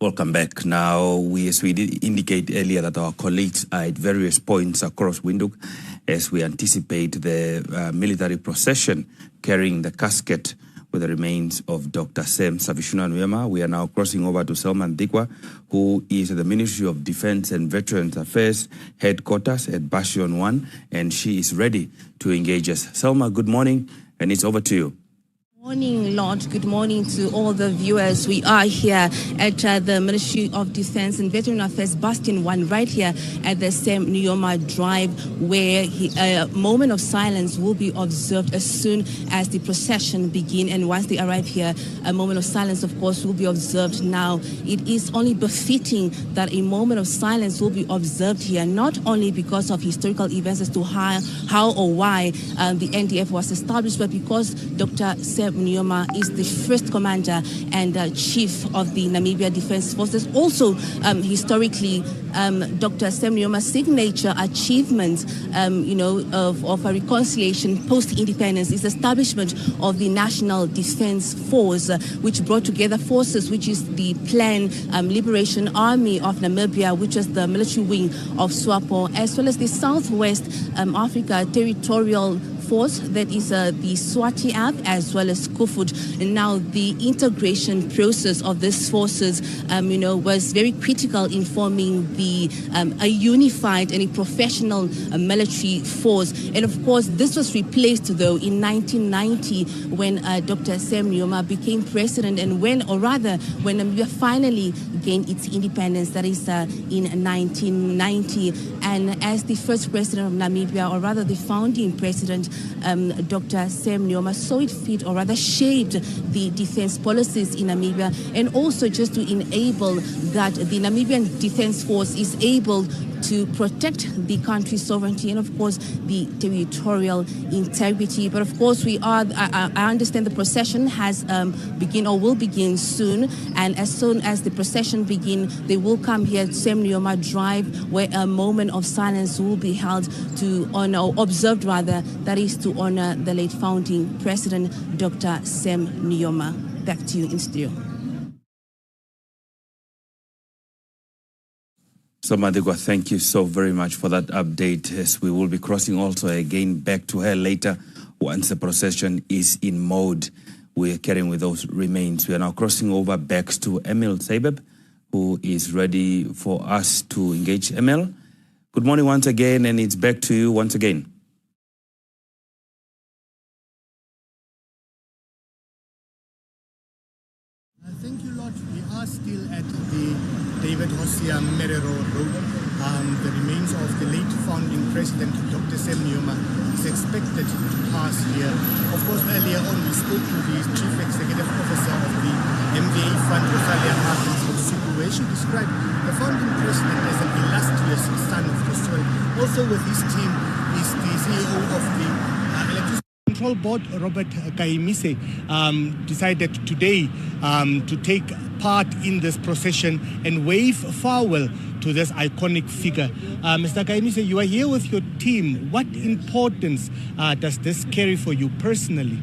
Welcome back. Now, as we did indicate earlier, that our colleagues are at various points across Windhoek as we anticipate the military procession carrying the casket with the remains of Dr. Sam Nujoma. We are now crossing over to Selma Ndikwa, who is at the Ministry of Defense and Veterans Affairs headquarters at Bastion 1, and she is ready to engage us. Selma, good morning, and it's over to you. Morning, Lord. Good morning to all the viewers. We are here at the Ministry of Defense and Veteran Affairs Bastion 1, right here at the Sam Nujoma Drive, where a moment of silence will be observed as soon as the procession begins. And once they arrive here, a moment of silence, of course, will be observed now. It is only befitting that a moment of silence will be observed here, not only because of historical events as to how or why the NDF was established, but because Dr. Sam Nujoma is the first commander and chief of the Namibia Defense Forces. Also, historically, Dr. Sam Nujoma's signature achievement, of a reconciliation post-independence is establishment of the National Defense Force, which brought together forces, which is the Plan Liberation Army of Namibia, which is the military wing of SWAPO, as well as the Southwest Africa Territorial Force, that is the Swati app, as well as Kufud. And now the integration process of these forces, was very critical in forming a unified and a professional military force. And of course, this was replaced, though, in 1990 when Dr. Sam Nujoma became president, and when Namibia finally gained its independence, that is in 1990. And as the first president of Namibia, or rather the founding president, Dr. Sam Nujoma saw it fit, or rather shaped, the defense policies in Namibia, and also just to enable that the Namibian Defense Force is able to protect the country's sovereignty and, of course, the territorial integrity. But, of course, I understand the procession has begin or will begin soon. And as soon as the procession begins, they will come here at Sam Nujoma Drive, where a moment of silence will be held to honor, or observed rather, that is to honor the late founding president, Dr. Sam Nujoma. Back to you in studio. So, Madikwa, thank you so very much for that update, as we will be crossing also again back to her later once the procession is in mode. We are carrying with those remains. We are now crossing over back to Emil Sabeb, who is ready for us to engage. Emil, good morning once again, and it's back to you once again. Thank you, Lord. We are still at the David Hosea Merero Road. The remains of the late founding president, Dr. Sam Nujoma, is expected to pass here. Of course, earlier on, we spoke to the chief executive officer of the MDA Fund, Rosalia Martins, where she described the founding president as an illustrious son of the soil. Also with his team is the CEO of the Electricity Control Board, Robert Kaimise, decided today to take part in this procession and wave farewell to this iconic figure. Mr. Kaimise, you are here with your team. What importance does this carry for you personally?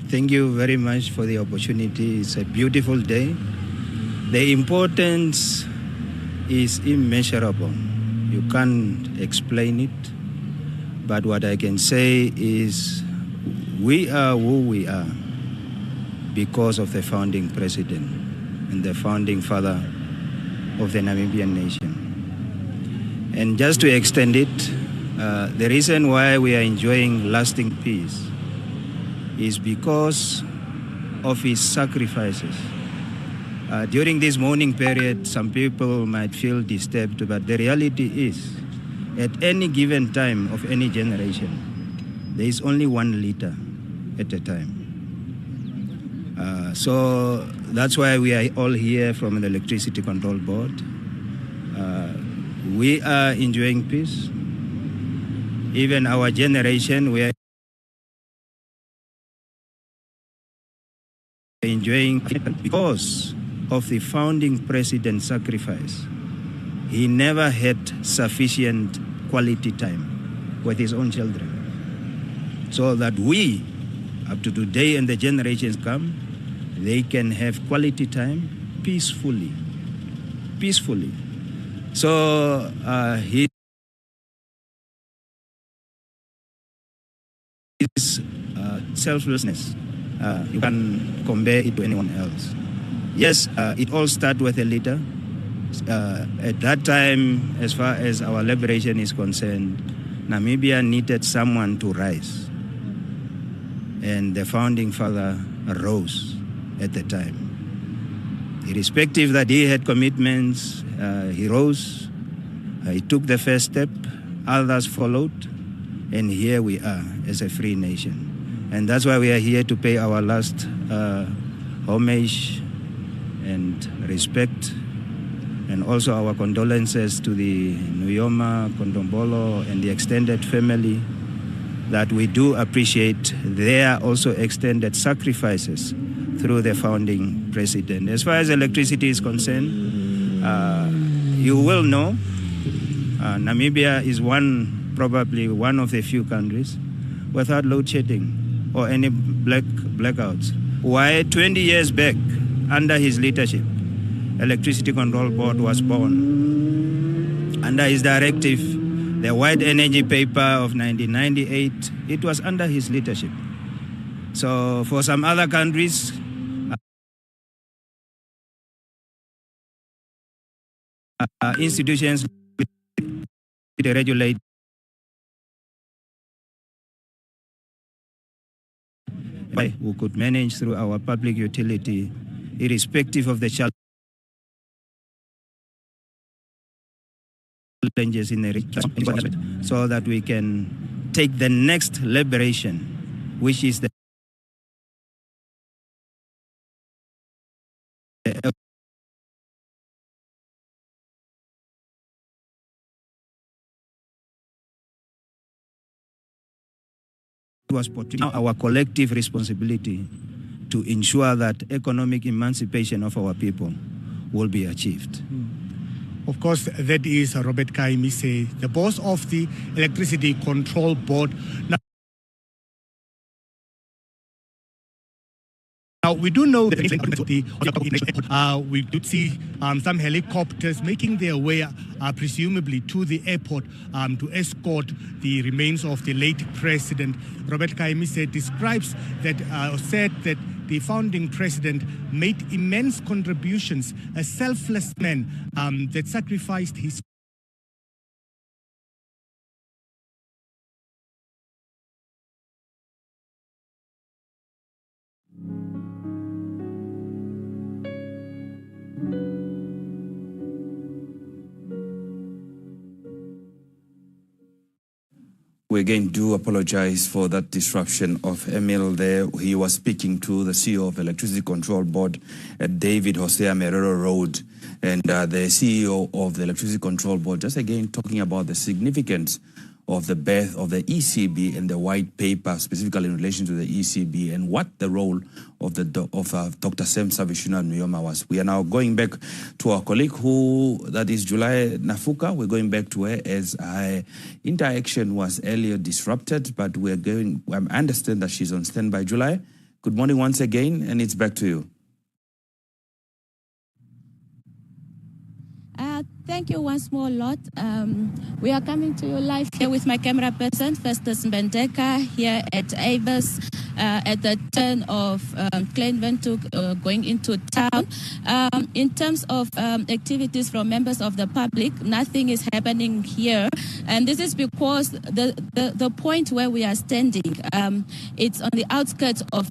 Thank you very much for the opportunity. It's a beautiful day. The importance is immeasurable. You can't explain it. But what I can say is we are who we are because of the founding president and the founding father of the Namibian nation. And just to extend it, the reason why we are enjoying lasting peace is because of his sacrifices. During this mourning period, some people might feel disturbed, but the reality is, at any given time of any generation, there is only one leader at a time. So that's why we are all here from the Electricity Control Board. We are enjoying peace. Even our generation, we are enjoying because of the founding president's sacrifice. He never had sufficient quality time with his own children. So that up to today and the generations come, they can have quality time peacefully. So his selflessness, you can compare it to anyone else. Yes, it all started with a leader. At that time, as far as our liberation is concerned, Namibia needed someone to rise. And the founding father rose at the time. Irrespective that he had commitments, he rose, he took the first step, others followed, and here we are as a free nation. And that's why we are here to pay our last homage and respect, and also our condolences to the Nujoma, Kondombolo, and the extended family, that we do appreciate their also extended sacrifices through the founding president. As far as electricity is concerned, you will know, Namibia is probably one of the few countries without load shedding or any blackouts. Why 20 years back, under his leadership, Electricity Control Board was born. Under his directive, the White Energy Paper of 1998, it was under his leadership. So for some other countries, institutions regulate who could manage through our public utility, irrespective of the challenges in the region, so that we can take the next liberation, which is the was our collective responsibility to ensure that economic emancipation of our people will be achieved. Of course, that is Robert Kaimise, the boss of the Electricity Control Board. Now, we do know that we did see some helicopters making their way, presumably, to the airport to escort the remains of the late president. Robert Kaimise describes that, said that the founding president made immense contributions, a selfless man that sacrificed his We again do apologize for that disruption of Emil there. He was speaking to the CEO of Electricity Control Board at David Hosea Merero Road, and the CEO of the Electricity Control Board just again talking about the significance of the birth of the ECB and the white paper, specifically in relation to the ECB, and what the role of Dr. Sam Savishuna Nujoma was. We are now going back to our colleague, that is July Nafuka. We're going back to her as her interaction was earlier disrupted, but I understand that she's on standby. July, good morning once again, and it's back to you. Thank you once more, Lot. We are coming to you live here with my camera person, Festus Mbendeka, here at Avis, at the turn of Klein Windhoek going into town. In terms of activities from members of the public, nothing is happening here. And this is because the point where we are standing, it's on the outskirts of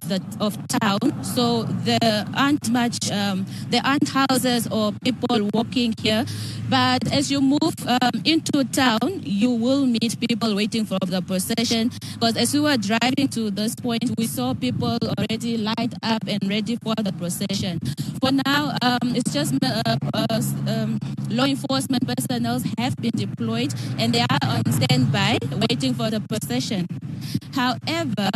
town. So there aren't houses or people walking here. But as you move into town, you will meet people waiting for the procession. Because as we were driving to this point, we saw people already lined up and ready for the procession. For now, it's just law enforcement personnel have been deployed and they are on standby waiting for the procession. However,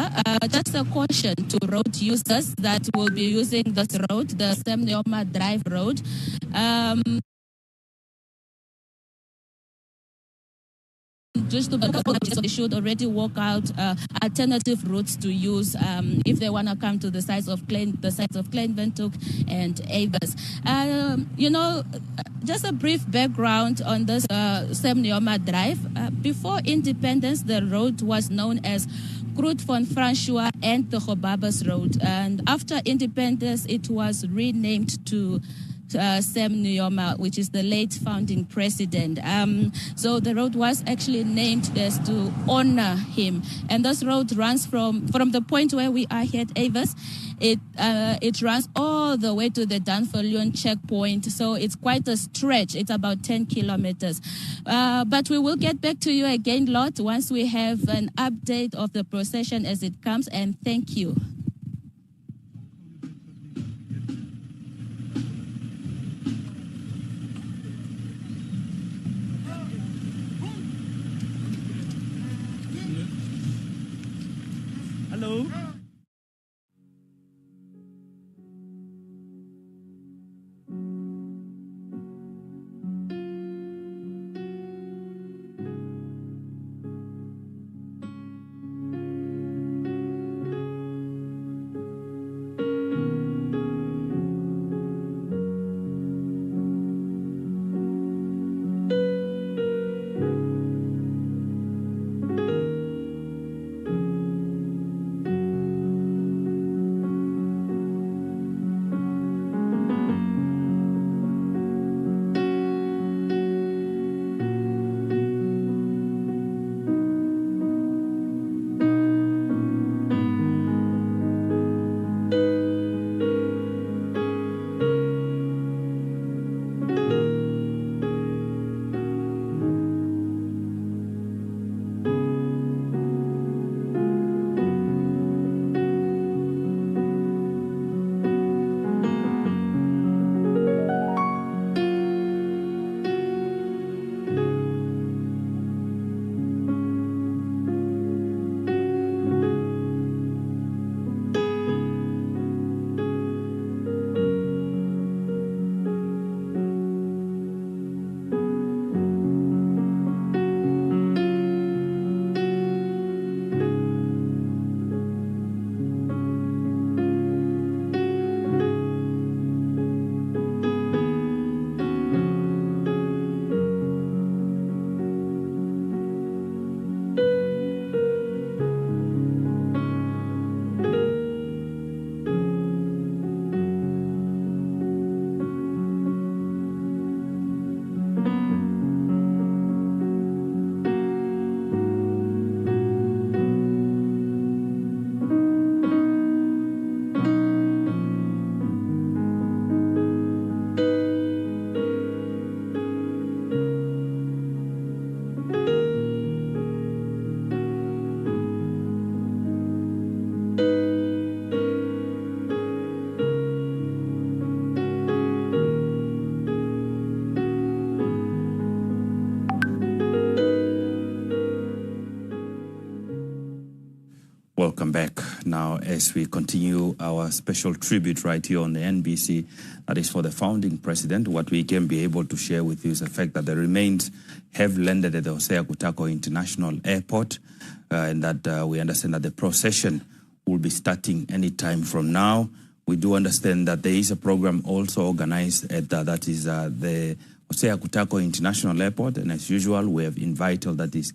just a caution to road users that will be using this road, the Sam Nujoma Drive Road. just to they should already work out alternative routes to use if they want to come to the sites of Windhoek and Avis. Just a brief background on this Sam Nujoma Drive. Before independence, the road was known as Groot van Francois and the Gobabas Road, and after independence, it was renamed to Sam Nujoma, which is the late founding president. So the road was actually named as to honor him. And this road runs from the point where we are here at Avis. It runs all the way to the Danfalion checkpoint. So it's quite a stretch. It's about 10 kilometers. But we will get back to you again, Lot, once we have an update of the procession as it comes. And thank you. Hello. Welcome back. Now, as we continue our special tribute right here on the NBC, that is for the founding president, what we can be able to share with you is the fact that the remains have landed at the Hosea Kutako International Airport, and that we understand that the procession will be starting any time from now. We do understand that there is a program also organized at that is the Hosea Kutako International Airport, and as usual, we have invited, that is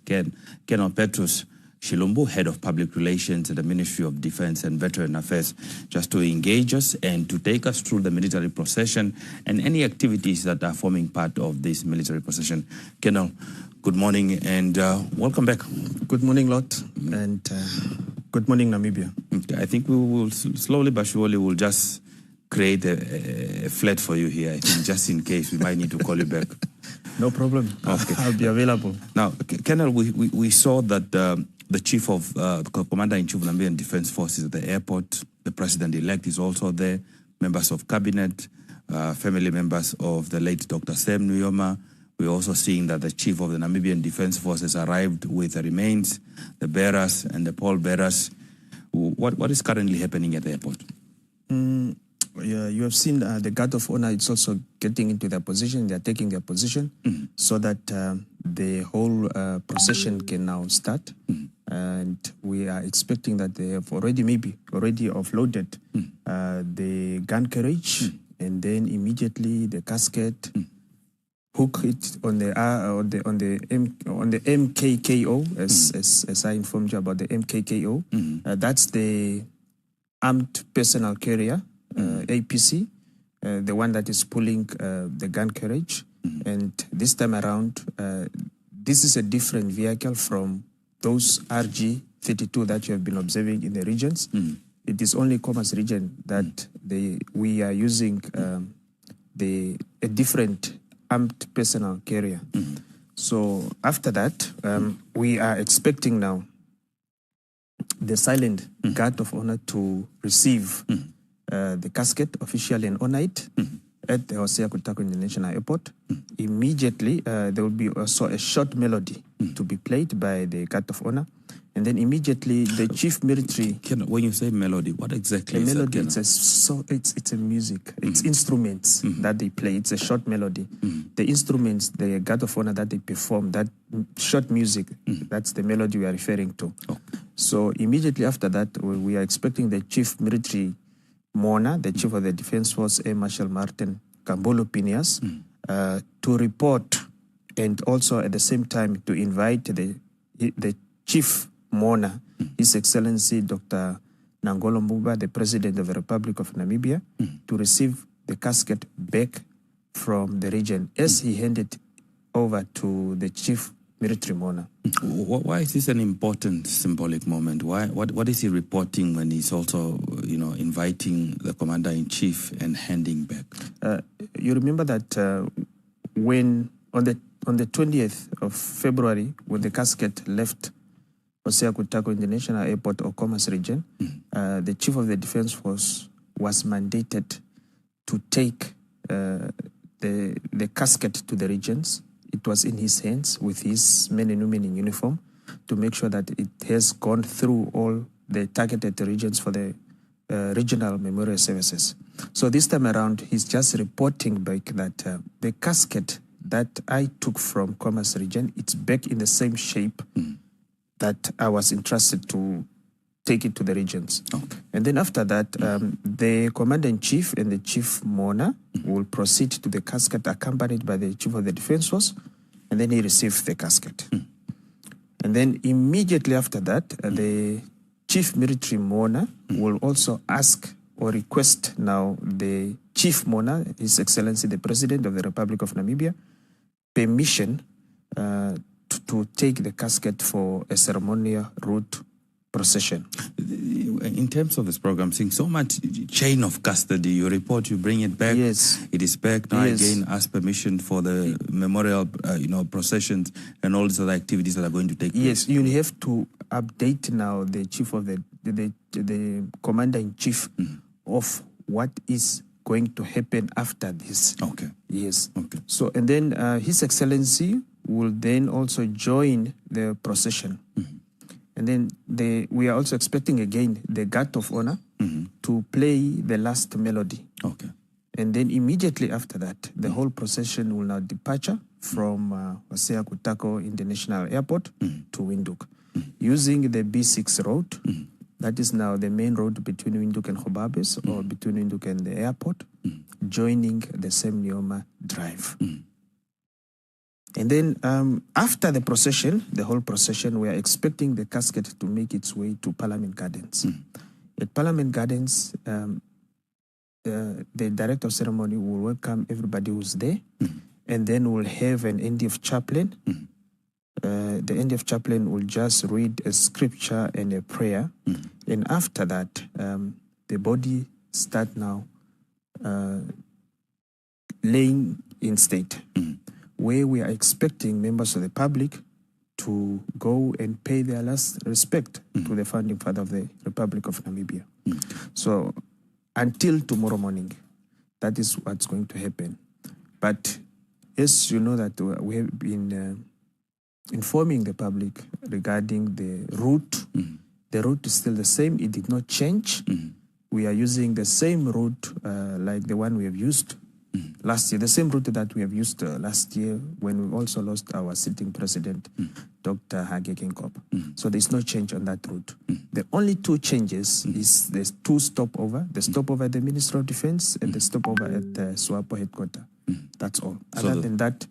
Colonel Petrus Shilumbu, Head of Public Relations at the Ministry of Defense and Veteran Affairs, just to engage us and to take us through the military procession and any activities that are forming part of this military procession. Colonel, good morning and welcome back. Good morning, Lot, and good morning, Namibia. Okay, I think we will slowly but surely will just create a flat for you here, I think, just in case we might need to call you back. No problem. Okay. I'll be available. Now, Colonel, we saw that the chief of the Commander-in-Chief of the Namibian Defense Forces at the airport, the president-elect is also there, members of cabinet, family members of the late Dr. Sam Nujoma. We're also seeing that the chief of the Namibian Defense Forces arrived with the remains, the bearers and the pallbearers. What is currently happening at the airport? you have seen the guard of honor. It's also getting into their position. They are taking their position so that the whole procession can now start. And we are expecting that they have already offloaded the gun carriage, and then immediately the casket, hook it on the MKKO, as I informed you about the MKKO. That's the armed personnel carrier, APC, the one that is pulling the gun carriage. And this time around, this is a different vehicle from those RG32 that you have been observing in the regions. It is only Commerce region that we are using a different armed personnel carrier. So after that, we are expecting now the silent guard of honor to receive the casket officially and honor it at the Hosea Kutako International Airport. Immediately, there will be also a short melody to be played by the guard of honor. And then immediately the chief military... When you say melody, what exactly is melody, that? it's a music. It's instruments that they play. It's a short melody. The instruments, the guard of honor that they perform, that short music, that's the melody we are referring to. So immediately after that, we are expecting the chief military mourner, the chief of the Defense Force, Air Marshal Martin Kambolo Pinias, to report, and also at the same time to invite the chief mourner, His Excellency Dr. Nangolo Mbuba, the President of the Republic of Namibia, to receive the casket back from the region as he handed over to the chief military mourner. Why is this an important symbolic moment? What is he reporting when he's also, inviting the commander-in-chief and handing back? You remember that when on the 20th of February, when the casket left Hosea Kutako International Airport or Commerce region, the chief of the Defense Force was mandated to take the casket to the regions. It was in his hands with his men and women in uniform to make sure that it has gone through all the targeted regions for the regional memorial services. So this time around, he's just reporting back that the casket that I took from Commerce region, it's back in the same shape that I was entrusted to take it to the regions. And then after that, the commander-in-chief and the chief mourner will proceed to the casket accompanied by the chief of the Defense Force, and then he receives the casket. And then immediately after that, the chief military mourner will also ask or request now the chief mourner, His Excellency the President of the Republic of Namibia, permission to take the casket for a ceremonial route procession. In terms of this program, seeing so much chain of custody, you report, you bring it back. Yes. It is back now. Again, ask permission for the memorial, processions and all these other activities that are going to take place. Yes, you have to update now the chief of the commander-in-chief of what is going to happen after this. Yes. So, and then His Excellency will then also join the procession. And then we are also expecting again the guard of honor to play the last melody. And then immediately after that, the whole procession will now departure from Hosea Kutako International Airport to Windhoek, using the B6 road. That is now the main road between Windhoek and Gobabis, or between Windhoek and the airport, joining the same Nujoma drive. And then after the procession, the whole procession, we are expecting the casket to make its way to Parliament Gardens. At Parliament Gardens, the director of ceremony will welcome everybody who's there, and then we'll have an NDF chaplain. The NDF chaplain will just read a scripture and a prayer. And after that, the body start now laying in state, where we are expecting members of the public to go and pay their last respect to the founding father of the Republic of Namibia. So until tomorrow morning, that is what's going to happen. But as you know that we have been informing the public regarding the route. The route is still the same. It did not change. we are using the same route like the one we have used last year, the same route that we have used last year when we also lost our sitting president, Dr. Hage Geingob. So there's no change on that route. The only two changes is there's two stopover, the stopover at the Ministry of Defense and the stopover at the SWAPO headquarters. That's all. So Other than that,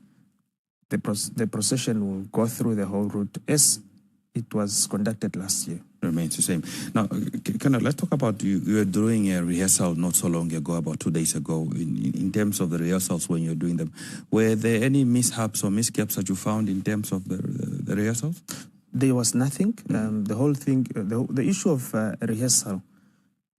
the procession will go through the whole route as it was conducted last year. Remains the same. Now, let's talk about you were doing a rehearsal not so long ago, about 2 days ago, in terms of the rehearsals when you're doing them. Were there any mishaps or misgaps that you found in terms of the rehearsals? There was nothing. The whole thing, the issue of rehearsal,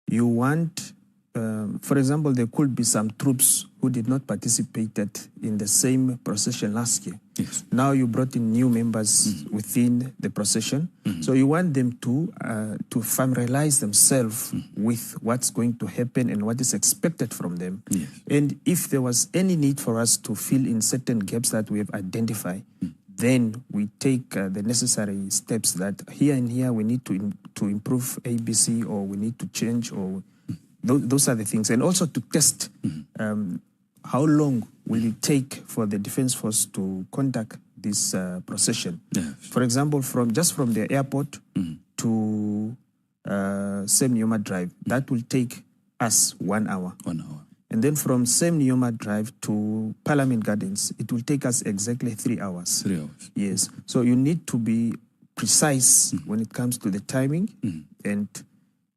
you want, for example, there could be some troops who did not participate in the same procession last year. Yes. Now you brought in new members within the procession. So you want them to familiarize themselves with what's going to happen and what is expected from them. Yes. And if there was any need for us to fill in certain gaps that we have identified, then we take the necessary steps that here and here we need to improve ABC, or we need to change, or those are the things. And also to test how long will it take for the Defence Force to conduct this procession. Yes. For example, from the airport to Sam Nujoma Drive, that will take us 1 hour. 1 hour. And then from Sam Nujoma Drive to Parliament Gardens, it will take us exactly 3 hours. 3 hours. Yes. So you need to be precise when it comes to the timing and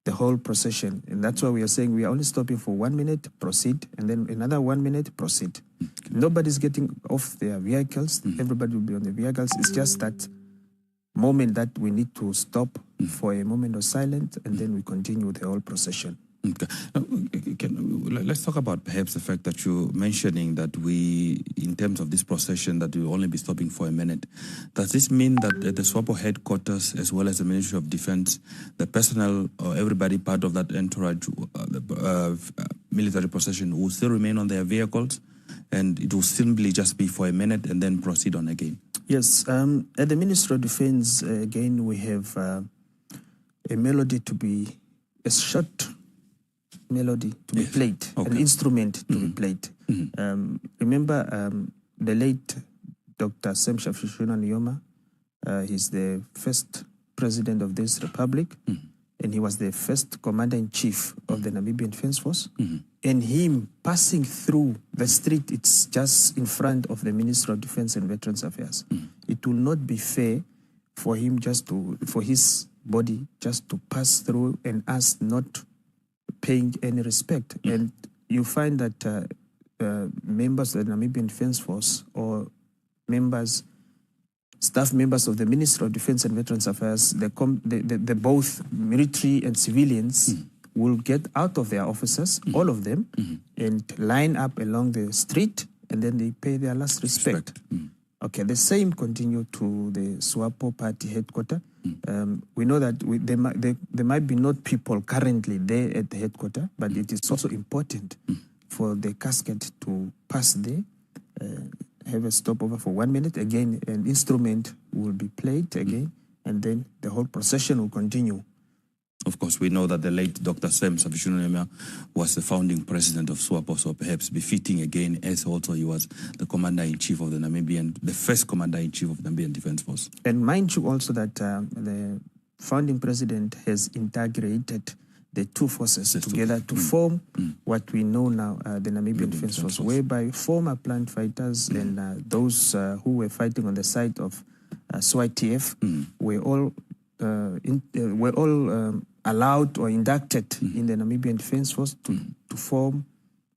the whole procession. And that's why we are saying we are only stopping for 1 minute, proceed, and then another 1 minute, proceed. Nobody's getting off their vehicles. Everybody will be on the vehicles. It's just that moment that we need to stop for a moment of silence, and then we continue the whole procession. Okay. Now, let's talk about perhaps the fact that you're mentioning that we, in terms of this procession, that we'll only be stopping for a minute. Does this mean that at the SWAPO headquarters, as well as the Ministry of Defense, the personnel or everybody part of that entourage, military procession, will still remain on their vehicles, and it will simply just be for a minute and then proceed on again? Yes. At the Ministry of Defense, again, we have a melody to be, a short melody to be played, an instrument to be played. Remember the late Dr. Sam Shafishuna Nujoma, he's the first president of this republic, and he was the first commander-in-chief of the Namibian Defence Force. And him passing through the street, it's just in front of the Ministry of Defence and Veterans Affairs. It will not be fair for him for his body just to pass through and us not paying any respect. And you find that members of the Namibian Defence Force or staff members of the Ministry of Defence and Veterans Affairs, the both military and civilians will get out of their offices, all of them, and line up along the street, and then they pay their last respect. Okay, the same continue to the SWAPO party headquarters. We know that there might be not people currently there at the headquarters, but it is also important for the casket to pass there, have a stopover for 1 minute. Again, an instrument will be played again, and then the whole procession will continue. Of course, we know that the late Dr. Sam Shafishuna Nujoma was the founding president of SWAPO, so perhaps befitting again, as also he was the commander-in-chief of the first commander-in-chief of the Namibian Defence Force. And mind you also that the founding president has integrated the two forces together to form what we know now, the Namibian Defence Force, whereby former plant fighters and those who were fighting on the side of SWATF were all allowed or inducted in the Namibian Defence Force to form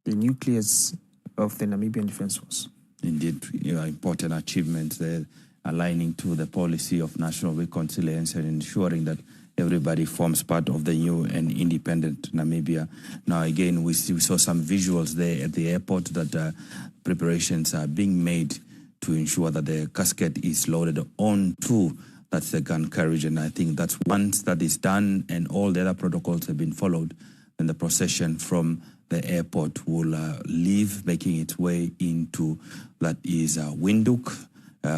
the nucleus of the Namibian Defence Force. Indeed, important achievements there, aligning to the policy of national reconciliation and ensuring that everybody forms part of the new and independent Namibia. Now, again, we saw some visuals there at the airport that preparations are being made to ensure that the casket is loaded onto that's the gun carriage, and I think that's once that is done and all the other protocols have been followed, then the procession from the airport will leave, making its way into that is Windhoek.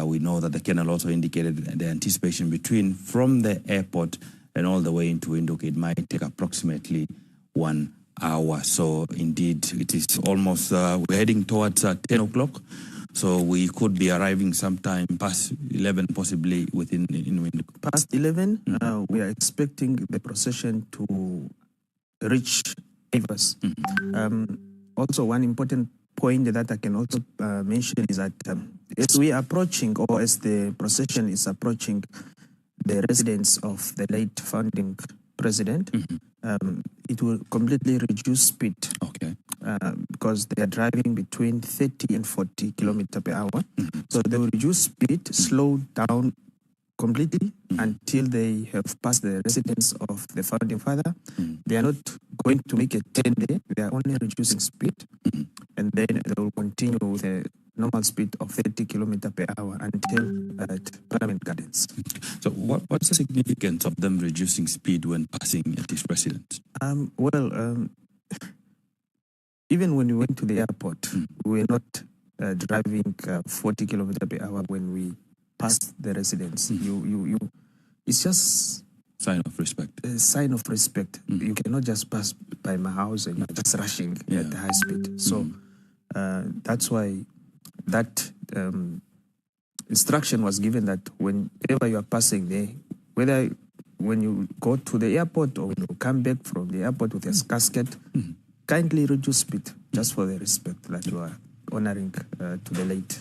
We know that the colonel also indicated the anticipation from the airport and all the way into Windhoek, it might take approximately 1 hour. So indeed, it is almost, we're heading towards 10 o'clock. So we could be arriving sometime past 11, possibly within in Windhoek. Past 11, we are expecting the procession to reach Avers. Also, one important point that I can also mention is that as we are approaching, or as the procession is approaching the residence of the late founding president, it will completely reduce speed. Okay. Because they are driving between 30 and 40 kilometers per hour. So they will reduce speed, slow down completely until they have passed the residence of the founding father. They are not going to make a 10 there. They are only reducing speed. And then they will continue with a normal speed of 30 kilometers per hour until at Parliament Gardens. So what's the significance of them reducing speed when passing at this residence? Even when we went to the airport, we were not driving 40 kilometers per hour when we passed the residence. It's just sign of respect. A sign of respect. You cannot just pass by my house and you're just rushing at high speed. So that's why that instruction was given that whenever you are passing there, whether when you go to the airport or when you come back from the airport with a casket, kindly reduce speed just for the respect that you are honoring to the late.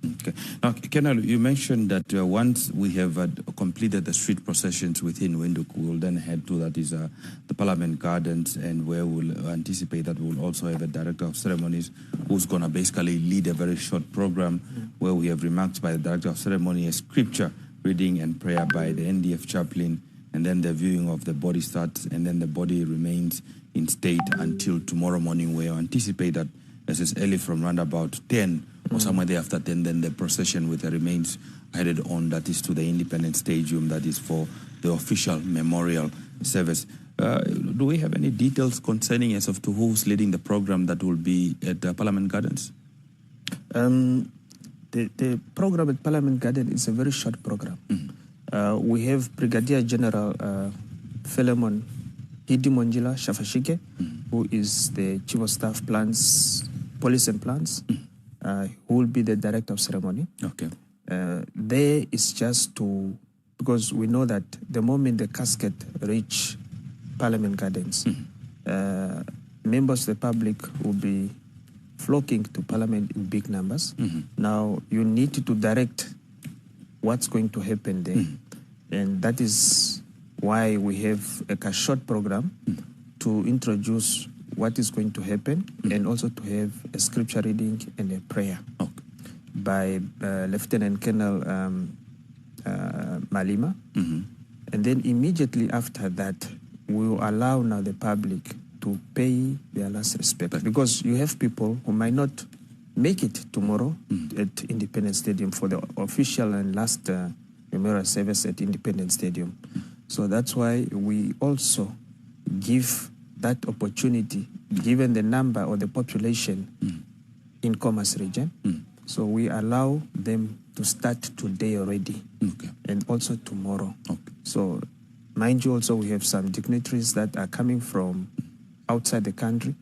Okay. Now, Colonel, you mentioned that once we have completed the street processions within Windhoek, we will then head to the Parliament Gardens, and where we'll anticipate that we'll also have a director of ceremonies who's going to basically lead a very short program where we have remarks by the director of ceremony, a scripture reading and prayer by the NDF chaplain, and then the viewing of the body starts, and then the body remains in state until tomorrow morning, where you anticipate that as it's early from around about 10 or somewhere there after 10, then the procession with the remains headed on, that is to the Independence Stadium, that is for the official memorial service. Do we have any details concerning as of to who's leading the program that will be at Parliament Gardens? The program at Parliament Garden is a very short program. We have Brigadier General Philemon Hidimonjila Shafashike, who is the Chief of Staff Plans, Police and Plans, who will be the Director of Ceremony. Okay. There is just because we know that the moment the casket reach Parliament Gardens, members of the public will be flocking to Parliament in big numbers. Now, you need to direct what's going to happen there. And that is why we have a short program to introduce what is going to happen and also to have a scripture reading and a prayer by Lieutenant Colonel Malima. And then immediately after that, we will allow now the public to pay their last respect, because you have people who might not make it tomorrow at Independence Stadium for the official and last memorial service at Independence Stadium. So that's why we also give that opportunity, given the number or the population in Commerce region. So we allow them to start today already and also tomorrow. So mind you, also we have some dignitaries that are coming from outside the country.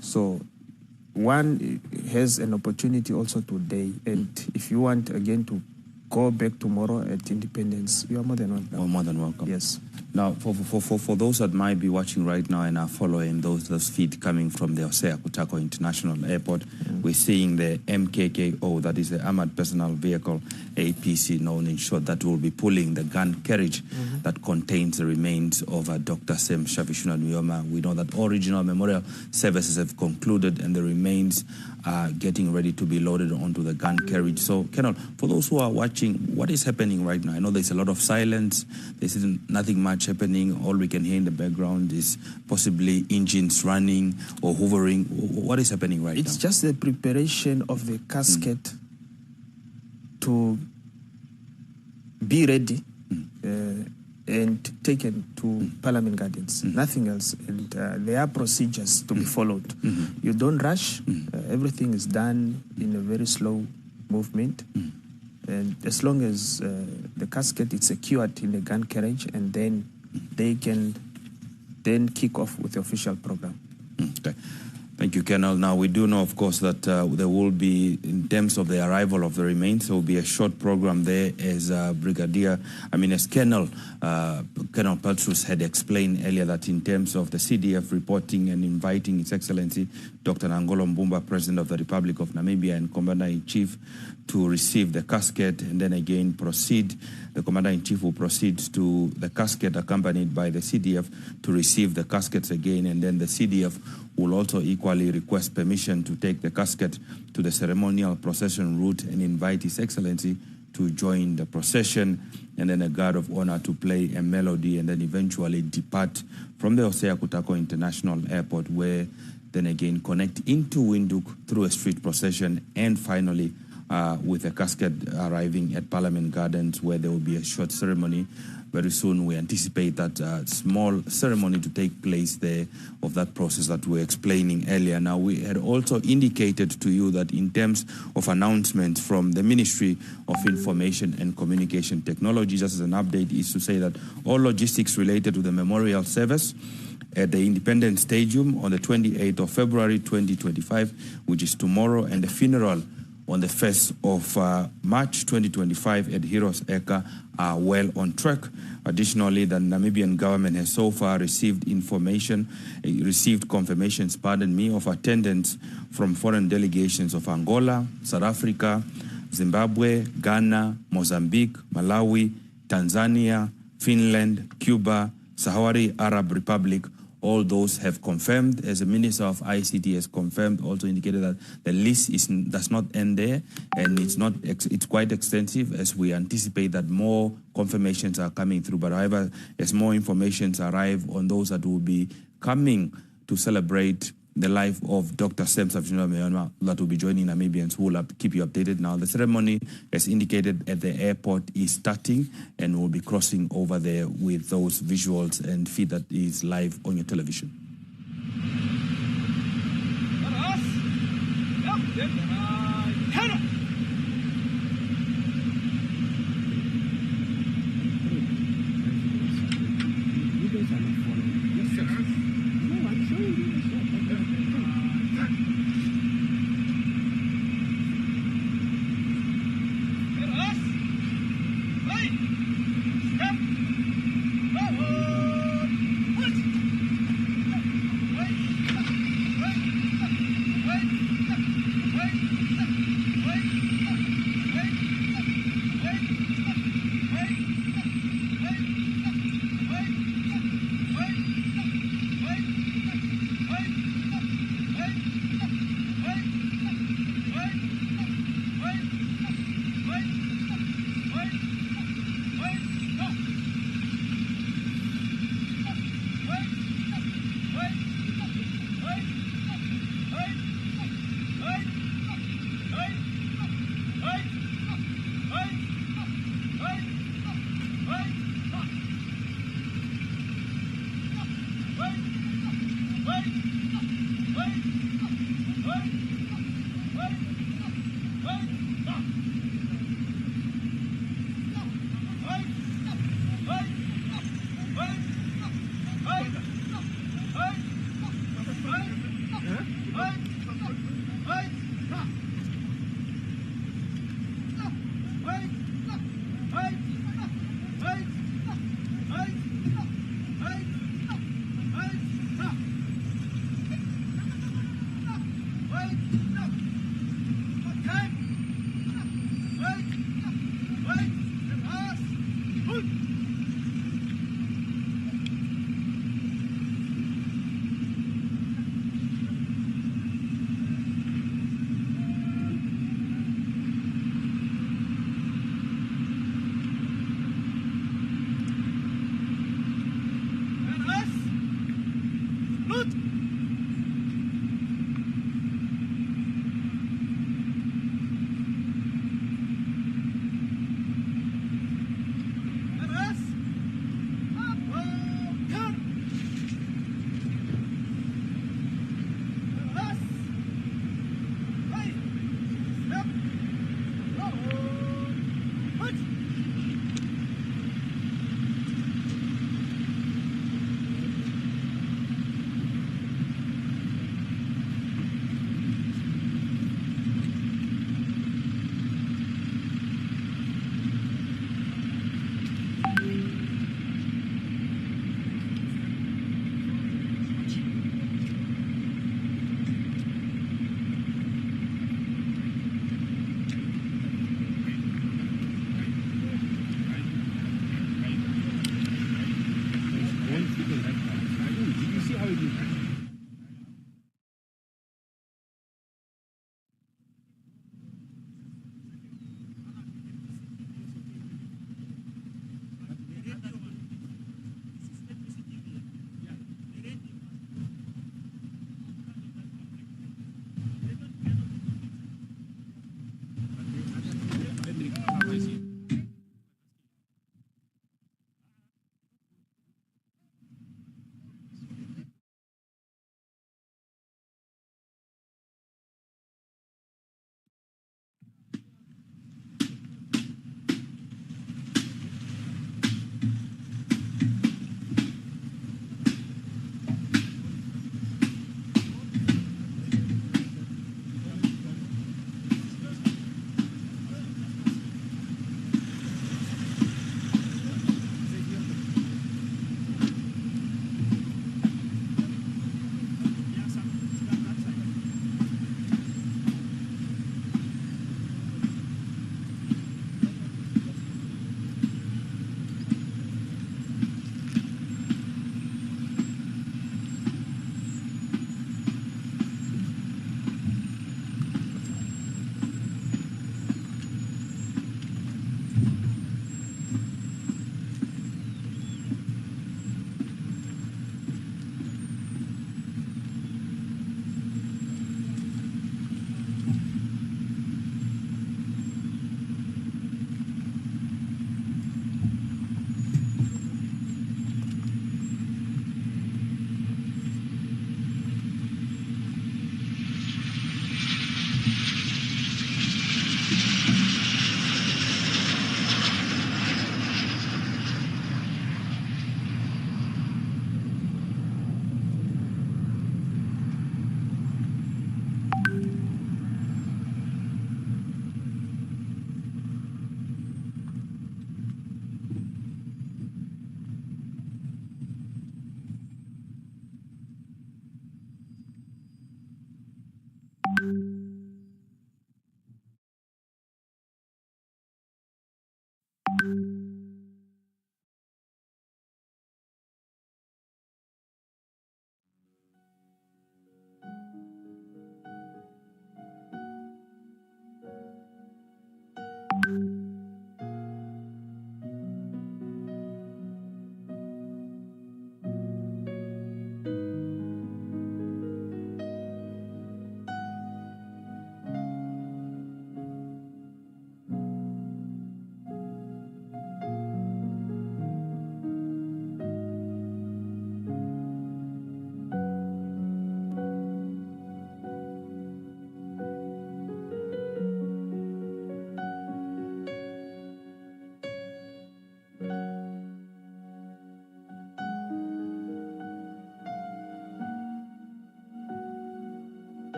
So one has an opportunity also today, and if you want again to go back tomorrow at Independence, you are more than welcome. More than welcome. Yes. Now, for those that might be watching right now and are following those feed coming from the Hosea Kutako International Airport, we're seeing the MKKO, that is the Armored Personal Vehicle, APC, known in short, that will be pulling the gun carriage that contains the remains of Dr. Sem Shavishuna Nujoma. We know that all regional memorial services have concluded and the remains are getting ready to be loaded onto the gun carriage. So, Colonel, for those who are watching, what is happening right now? I know there's a lot of silence. There's nothing much happening. All we can hear in the background is possibly engines running or hovering. What is happening right now? It's just the preparation of the casket to be ready and taken to Parliament Gardens. Nothing else. And there are procedures to be followed. You don't rush. Everything is done in a very slow movement. And as long as the casket is secured in the gun carriage, and then they can then kick off with the official program. Okay. Thank you, Colonel. Now, we do know, of course, that there will be, in terms of the arrival of the remains, there will be a short program there as Colonel Peltrus had explained earlier that in terms of the CDF reporting and inviting His Excellency Dr. Nangolo Mbumba, President of the Republic of Namibia and Commander-in-Chief, to receive the casket and then again proceed. The Commander-in-Chief will proceed to the casket accompanied by the CDF to receive the caskets again, and then the CDF will also equally request permission to take the casket to the ceremonial procession route and invite His Excellency to join the procession, and then a guard of honor to play a melody and then eventually depart from the Hosea Kutako International Airport, where then again connect into Windhoek through a street procession, and finally with a casket arriving at Parliament Gardens, where there will be a short ceremony. Very soon we anticipate that small ceremony to take place there of that process that we were explaining earlier. Now, we had also indicated to you that in terms of announcements from the Ministry of Information and Communication Technology, just as an update, is to say that all logistics related to the memorial service at the Independence Stadium on the 28th of February 2025, which is tomorrow, and the funeral on the 1st of March 2025 at Heroes Eka are well on track. Additionally, the Namibian government has so far received confirmations, of attendance from foreign delegations of Angola, South Africa, Zimbabwe, Ghana, Mozambique, Malawi, Tanzania, Finland, Cuba, Sahrawi Arab Republic. All those have confirmed, as the Minister of ICT has confirmed, also indicated that the list does not end there, and it's quite extensive, as we anticipate that more confirmations are coming through. But however, as more informations arrive on those that will be coming to celebrate the life of Dr. Sam Savjinwa that will be joining Namibians, who will keep you updated. Now, the ceremony, as indicated at the airport, is starting, and we'll be crossing over there with those visuals and feed that is live on your television. Wait!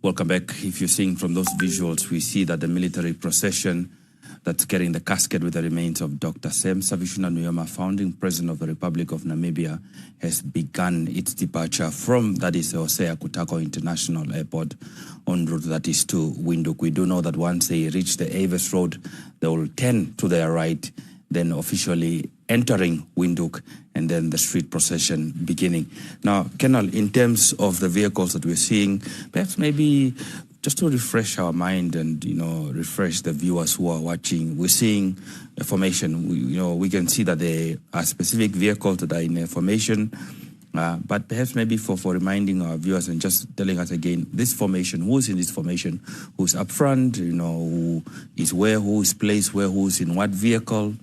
Welcome back. If you're seeing from those visuals, we see that the military procession that's carrying the casket with the remains of Dr. Sam Savishuna Nujoma, founding president of the Republic of Namibia, has begun its departure from, that is, Hosea Kutako International Airport en route that is to Windhoek. We do know that once they reach the Avis Road, they will turn to their right, then officially entering Windhoek, and then the street procession beginning. Now, Colonel, in terms of the vehicles that we're seeing, perhaps maybe just to refresh our mind and, refresh the viewers who are watching, we're seeing a formation. We can see that there are specific vehicles that are in a formation, but perhaps maybe for reminding our viewers and just telling us again, this formation, who's in this formation, who's up front, who is where, who is placed where, who's in what vehicle.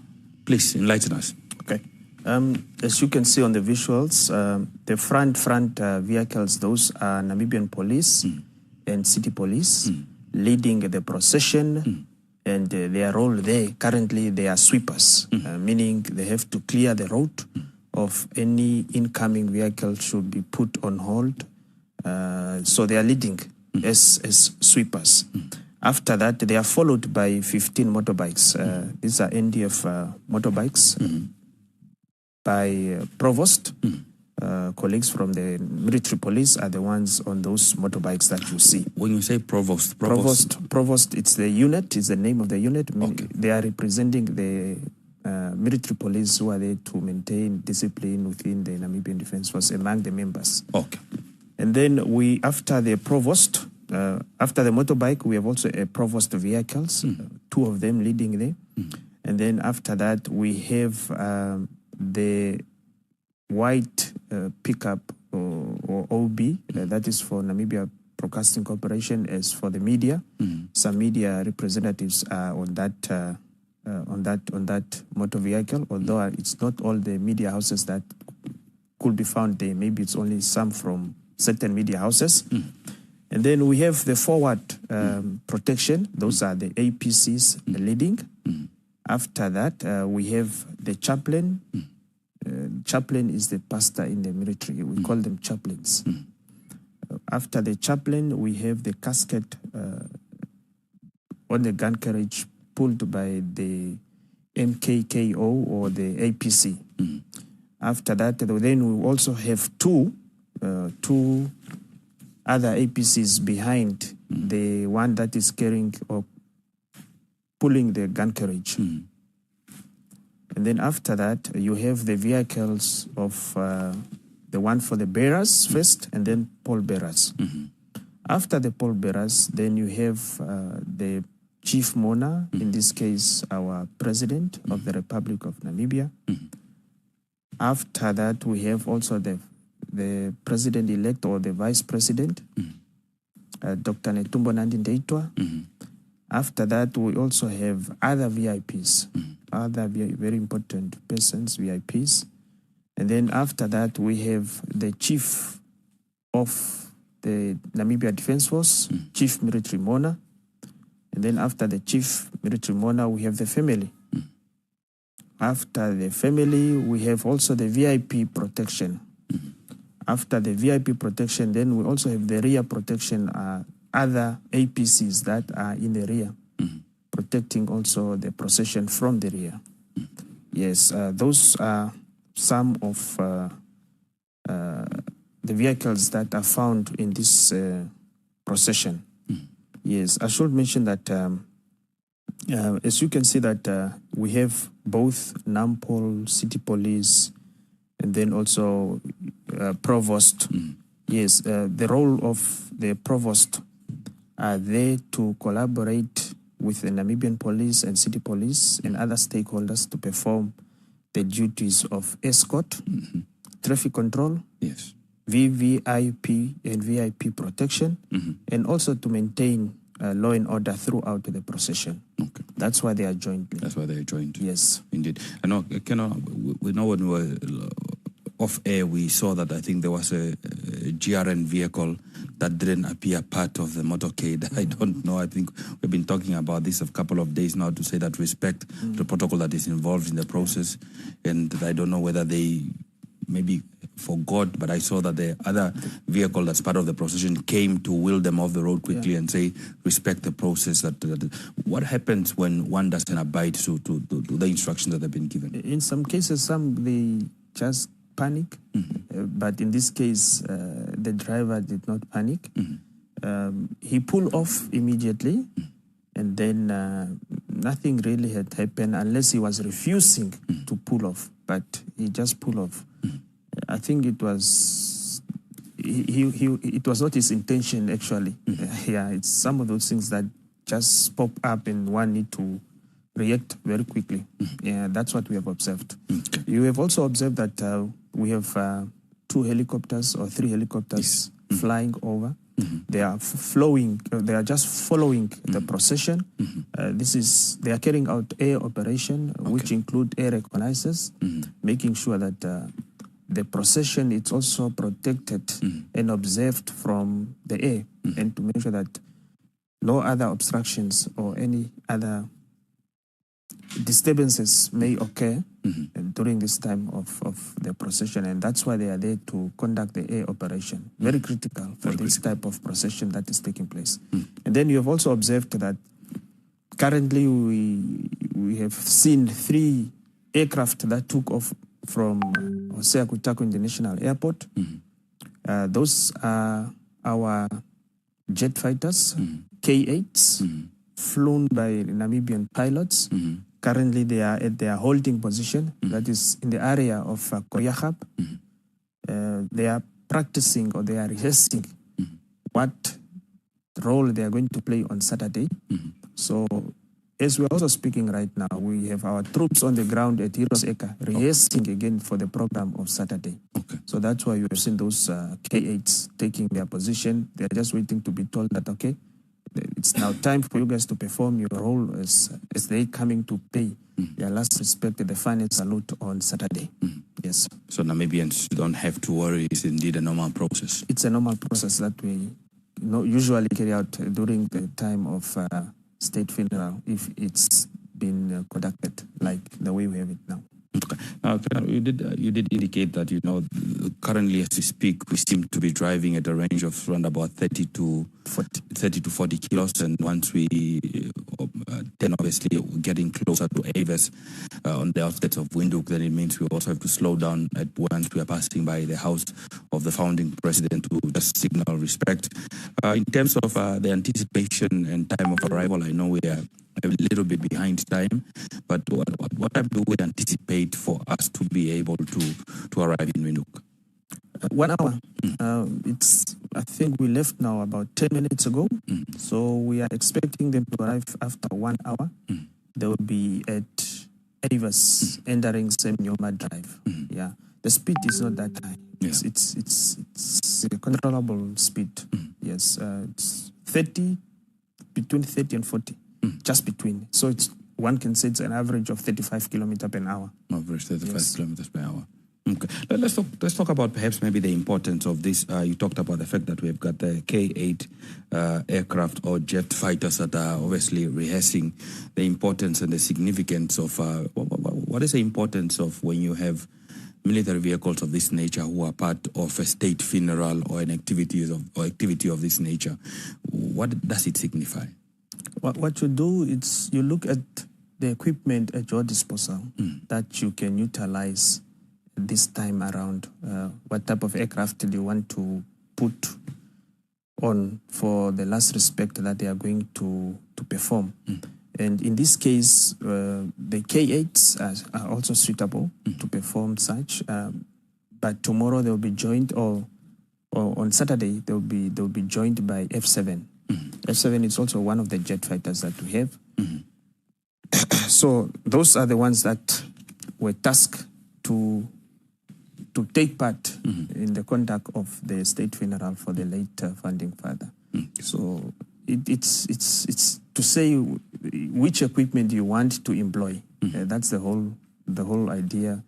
Please enlighten us. Okay. As you can see on the visuals, the front vehicles, those are Namibian police and city police leading the procession, and their role there currently they are sweepers, meaning they have to clear the road of any incoming vehicle should be put on hold. So they are leading as sweepers. After that, they are followed by 15 motorbikes. These are NDF motorbikes by provost. Colleagues from the military police are the ones on those motorbikes that you see. When you say provost, it's the unit, it's the name of the unit. Okay. They are representing the military police who are there to maintain discipline within the Namibian Defence Force among the members. Okay. And then after the provost, after the motorbike, we have also a provost vehicles, two of them leading there. And then after that, we have the white pickup or OB, that is for Namibia Broadcasting Corporation, as for the media. Some media representatives are on that motor vehicle, although it's not all the media houses that could be found there. Maybe it's only some from certain media houses. And then we have the forward protection. Those are the APCs leading. After that, we have the chaplain. Chaplain is the pastor in the military. We call them chaplains. After the chaplain, we have the casket on the gun carriage pulled by the MKKO or the APC. After that, then we also have two other APCs behind the one that is carrying or pulling the gun carriage. And then after that, you have the vehicles of the one for the bearers first, and then pall bearers. After the pall bearers, then you have the chief mourner, in this case, our president of the Republic of Namibia. After that, we have also the president-elect or the vice president, Dr. Netumbo Nandi-Ndaitwah. After that, we also have other VIPs, other very important persons, VIPs. And then after that, we have the chief of the Namibia Defence Force, chief military mourner. And then after the chief military mourner, we have the family. After the family, we have also the VIP protection. After the VIP protection, then we also have the rear protection, other APCs that are in the rear, protecting also the procession from the rear. Yes, those are some of the vehicles that are found in this procession. Yes, I should mention that as you can see that we have both Nampol, City Police, and then also Provost. Yes, the role of the Provost are there to collaborate with the Namibian Police and City Police and other stakeholders to perform the duties of escort, traffic control, Yes. VVIP and VIP protection, and also to maintain law and order throughout the procession. Okay. That's why they are jointly. That's why they are joined. Yes. Indeed. I know, we know when we were off air, we saw that I think there was a GRN vehicle that didn't appear part of the motorcade. I don't know. I think we've been talking about this a couple of days now to say that respect the protocol that is involved in the process. And I don't know whether they maybe forgot, but I saw that the other vehicle that's part of the procession came to wheel them off the road quickly and say, respect the process. What happens when one doesn't abide to the instructions that have been given? In some cases, they just panic, but in this case, the driver did not panic. He pulled off immediately, and then nothing really had happened unless he was refusing to pull off, but he just pulled off. I think it was it was not his intention, actually. It's some of those things that just pop up and one need to react very quickly. That's what we have observed. You have also observed that we have 2 helicopters or 3 helicopters flying over. They are they are just following the procession. They are carrying out air operation, which include air reconnaissance, making sure that the procession is also protected and observed from the air, and to make sure that no other obstructions or any other disturbances may occur during this time of the procession, and that's why they are there to conduct the air operation. Very critical for this type of procession that is taking place. And then you have also observed that currently we have seen 3 aircraft that took off from Hosea Kutako International Airport. Those are our jet fighters, K-8s, flown by Namibian pilots. Currently, they are at their holding position, that is in the area of Koyahab. They are practicing, or they are rehearsing what role they are going to play on Saturday. So, as we're also speaking right now, we have our troops on the ground at Heroes Eka rehearsing again for the program of Saturday. So that's why you've seen those K-8s taking their position. They're just waiting to be told that, okay, it's now time for you guys to perform your role as they coming to pay their last respect at the final salute on Saturday. Yes. So Namibians don't have to worry. It's indeed a normal process. It's a normal process that we usually carry out during the time of state funeral, if it's been conducted like the way we have it now. You did indicate that, currently as we speak, we seem to be driving at a range of around about 30 to 40 kilos, and once we then obviously getting closer to Aves on the outskirts of Windhoek, then it means we also have to slow down at once we are passing by the house of the founding president to just signal respect. In terms of the anticipation and time of arrival, I know we are a little bit behind time, but what time do we anticipate for us to be able to arrive in Windhoek? 1 hour. I think we left now about 10 minutes ago, so we are expecting them to arrive after 1 hour. They will be at Avis, entering Nujoma Drive. The speed is not that high. It's a controllable speed. Yes, it's between 30 and 40. Just between. So one can say it's an average of 35 kilometers per hour. Average 35 kilometers per hour. Okay. Let's talk about perhaps maybe the importance of this. You talked about the fact that we've got the K-8 aircraft or jet fighters that are obviously rehearsing. The importance and the significance of what is the importance of when you have military vehicles of this nature who are part of a state funeral or an activity of this nature? What does it signify? What you do is you look at the equipment at your disposal that you can utilize this time around. What type of aircraft do you want to put on for the last respect that they are going to perform? And in this case, the K-8s are also suitable to perform such. But tomorrow they will be joined, or on Saturday they will be joined by F7. F7 is also one of the jet fighters that we have. So those are the ones that were tasked to take part in the conduct of the state funeral for the late founding father. So it's to say which equipment you want to employ. That's the whole idea.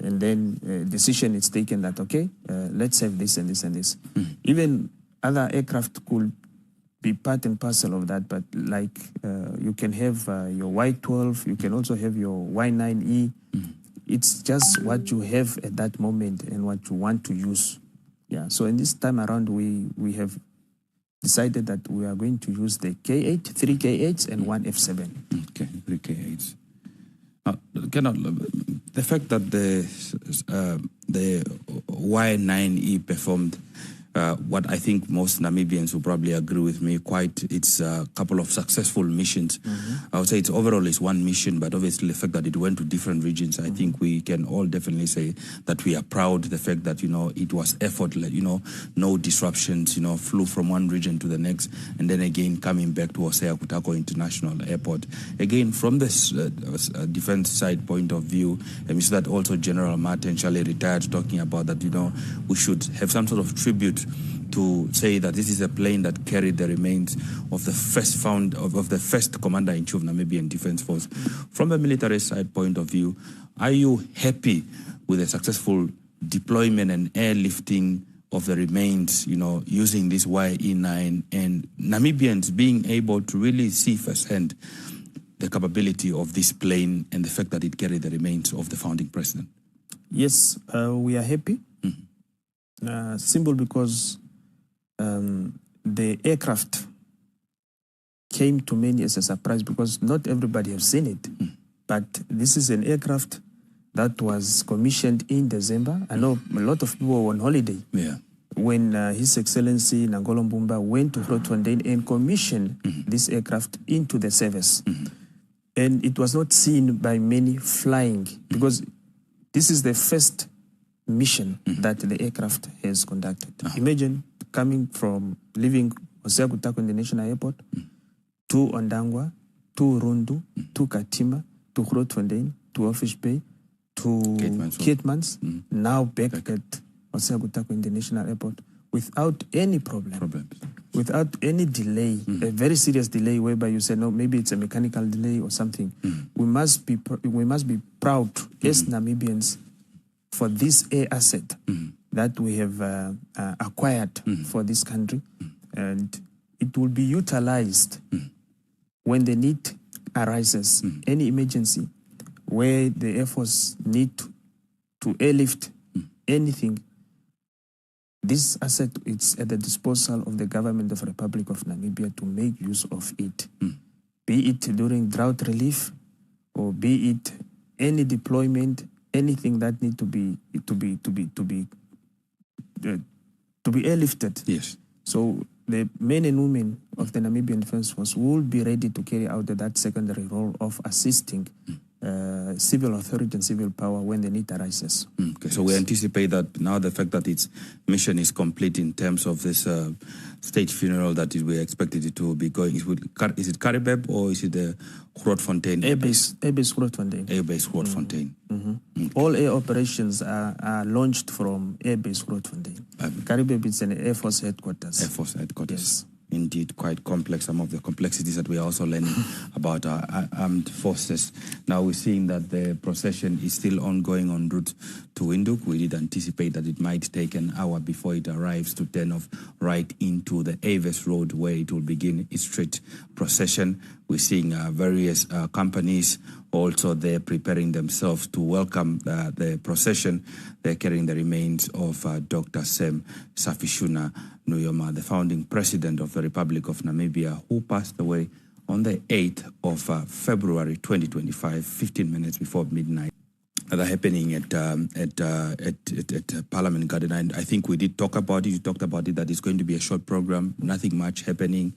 And then decision is taken that, okay, let's have this and this and this. Even other aircraft could be part and parcel of that, but like you can have your Y-12, you can also have your Y-9E. it's just what you have at that moment and what you want to use. Yeah. So in this time around, we have decided that we are going to use the K8, 3 K8s and 1 F7. Okay, 3 K8s. The fact that the Y9E performed what I think most Namibians will probably agree with me, it's a couple of successful missions. I would say it's overall is one mission, but obviously the fact that it went to different regions, I think we can all definitely say that we are proud. The fact that, it was effortless, no disruptions, flew from one region to the next, and then again coming back to Hosea Kutako International Airport. Again, from this defense side point of view, and we see that also General Martin Shale retired talking about that, we should have some sort of tribute to say that this is a plane that carried the remains of the first commander-in-chief of Namibian Defence Force. From a military side point of view, are you happy with the successful deployment and airlifting of the remains, using this YE9, and Namibians being able to really see firsthand the capability of this plane and the fact that it carried the remains of the founding president? Yes, we are happy. Simple because the aircraft came to many as a surprise because not everybody has seen it. But this is an aircraft that was commissioned in December. I know a lot of people were on holiday when His Excellency Nangolo Mbumba went to Grootfontein and commissioned this aircraft into the service. And it was not seen by many flying because this is the first mission that the aircraft has conducted. Imagine leaving Hosea Kutako International Airport to Ondangwa, to Rundu, to Katima, to Grootfontein, to Office Bay, to Keetmans, now back at Hosea Kutako International Airport without any problems, without any delay, a very serious delay whereby you say, no, maybe it's a mechanical delay or something. We must be proud as Namibians for this air asset that we have acquired for this country, and it will be utilized when the need arises, any emergency where the Air Force need to airlift anything. This asset is at the disposal of the government of the Republic of Namibia to make use of it, be it during drought relief or be it any deployment, anything that need to be airlifted. Yes. So the men and women of the Namibian Defence Force will be ready to carry out that secondary role of assisting civil authority and civil power when the need arises. Okay, so we anticipate that now the fact that its mission is complete in terms of this state funeral that we expected it to be going. Is it Karibeb or is it the Grootfontein? Airbase Grootfontein. Airbase Grootfontein. Okay. All air operations are launched from Airbase Grootfontein. Karibeb is an Air Force headquarters. Air Force headquarters. Yes. Indeed, quite complex, some of the complexities that we are also learning about our armed forces. Now we're seeing that the procession is still ongoing en route to Windhoek. We did anticipate that it might take an hour before it arrives to turn off right into the Aves Road where it will begin its street procession. We're seeing various companies also there preparing themselves to welcome the procession. They're carrying the remains of Dr. Sam Safishuna Nujoma, the founding president of the Republic of Namibia, who passed away on the 8th of February 2025, 15 minutes before midnight. That are happening at Parliament Garden. And I think we did talk about it. You talked about it, that it's going to be a short program, nothing much happening.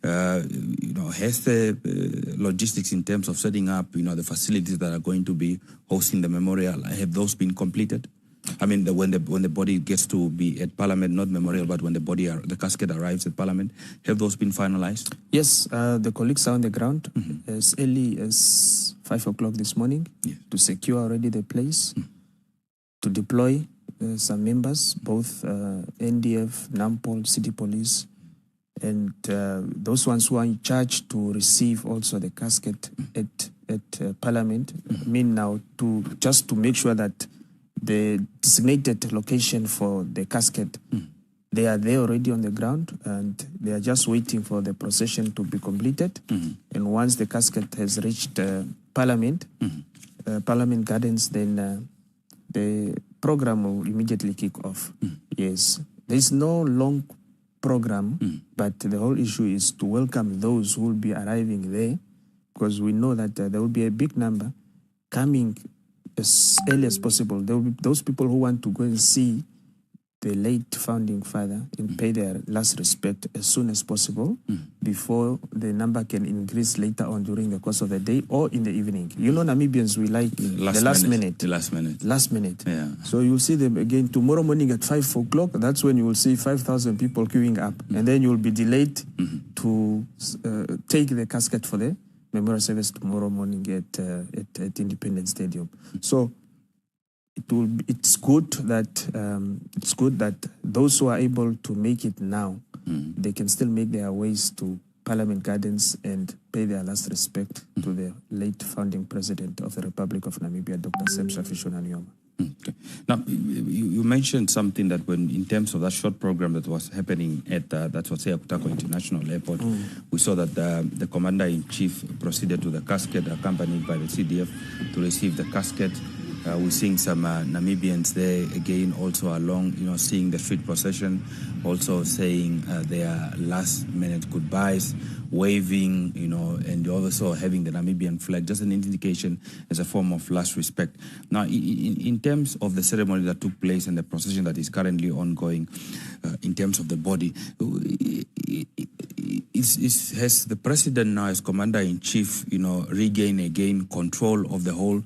Has the logistics in terms of setting up, the facilities that are going to be hosting the memorial, have those been completed? I mean, when the body gets to be at Parliament, not memorial, but when the casket arrives at Parliament, have those been finalized? Yes, the colleagues are on the ground as early as 5 o'clock this morning to secure already the place, to deploy some members, both NDF, NAMPOL, City Police, and those ones who are in charge to receive also the casket at Parliament. I mean now to make sure that the designated location for the casket, they are there already on the ground, and they are just waiting for the procession to be completed. And once the casket has reached Parliament, Parliament Gardens, then the program will immediately kick off. Yes. There is no long program, but the whole issue is to welcome those who will be arriving there, because we know that there will be a big number coming as early as possible. There will be those people who want to go and see the late founding father and pay their last respect as soon as possible before the number can increase later on during the course of the day or in the evening. You know, Namibians, we like the last minute. The last minute. Last minute. Yeah. So you'll see them again tomorrow morning at 5 o'clock. That's when you will see 5,000 people queuing up. And then you will be delayed to take the casket for the memorial service tomorrow morning at Independence Stadium. So it's good that those who are able to make it now, they can still make their ways to Parliament Gardens and pay their last respect to the late founding president of the Republic of Namibia, Dr. Sam Nujoma. Okay. Now, you mentioned something that in terms of that short program that was happening at that was Kutako International Airport, we saw that the Commander-in-Chief proceeded to the casket accompanied by the CDF to receive the casket. We're seeing some Namibians there again also along, seeing the street procession, also saying their last-minute goodbyes, waving, and also having the Namibian flag, just an indication as a form of last respect. Now, in terms of the ceremony that took place and the procession that is currently ongoing, in terms of the body, has the president now as commander-in-chief, regained again control of the whole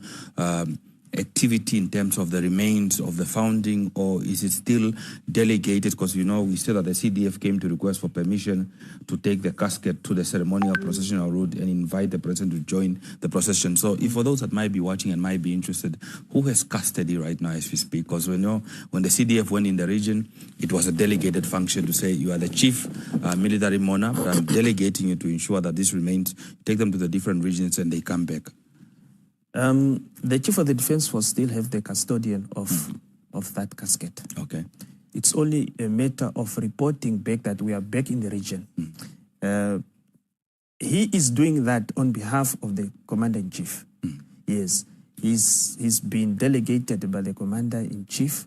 activity in terms of the remains of the founding, or is it still delegated? Because we said that the CDF came to request for permission to take the casket to the ceremonial processional route and invite the president to join the procession. So if for those that might be watching and might be interested, who has custody right now as we speak? Because we know when the CDF went in the region, it was a delegated function to say you are the chief military monarch, but I'm delegating you to ensure that this remains, take them to the different regions and they come back. The chief of the defense force still have the custodian of that casket. Okay. It's only a matter of reporting back that we are back in the region. He is doing that on behalf of the commander-in-chief. Yes, he's been delegated by the commander-in-chief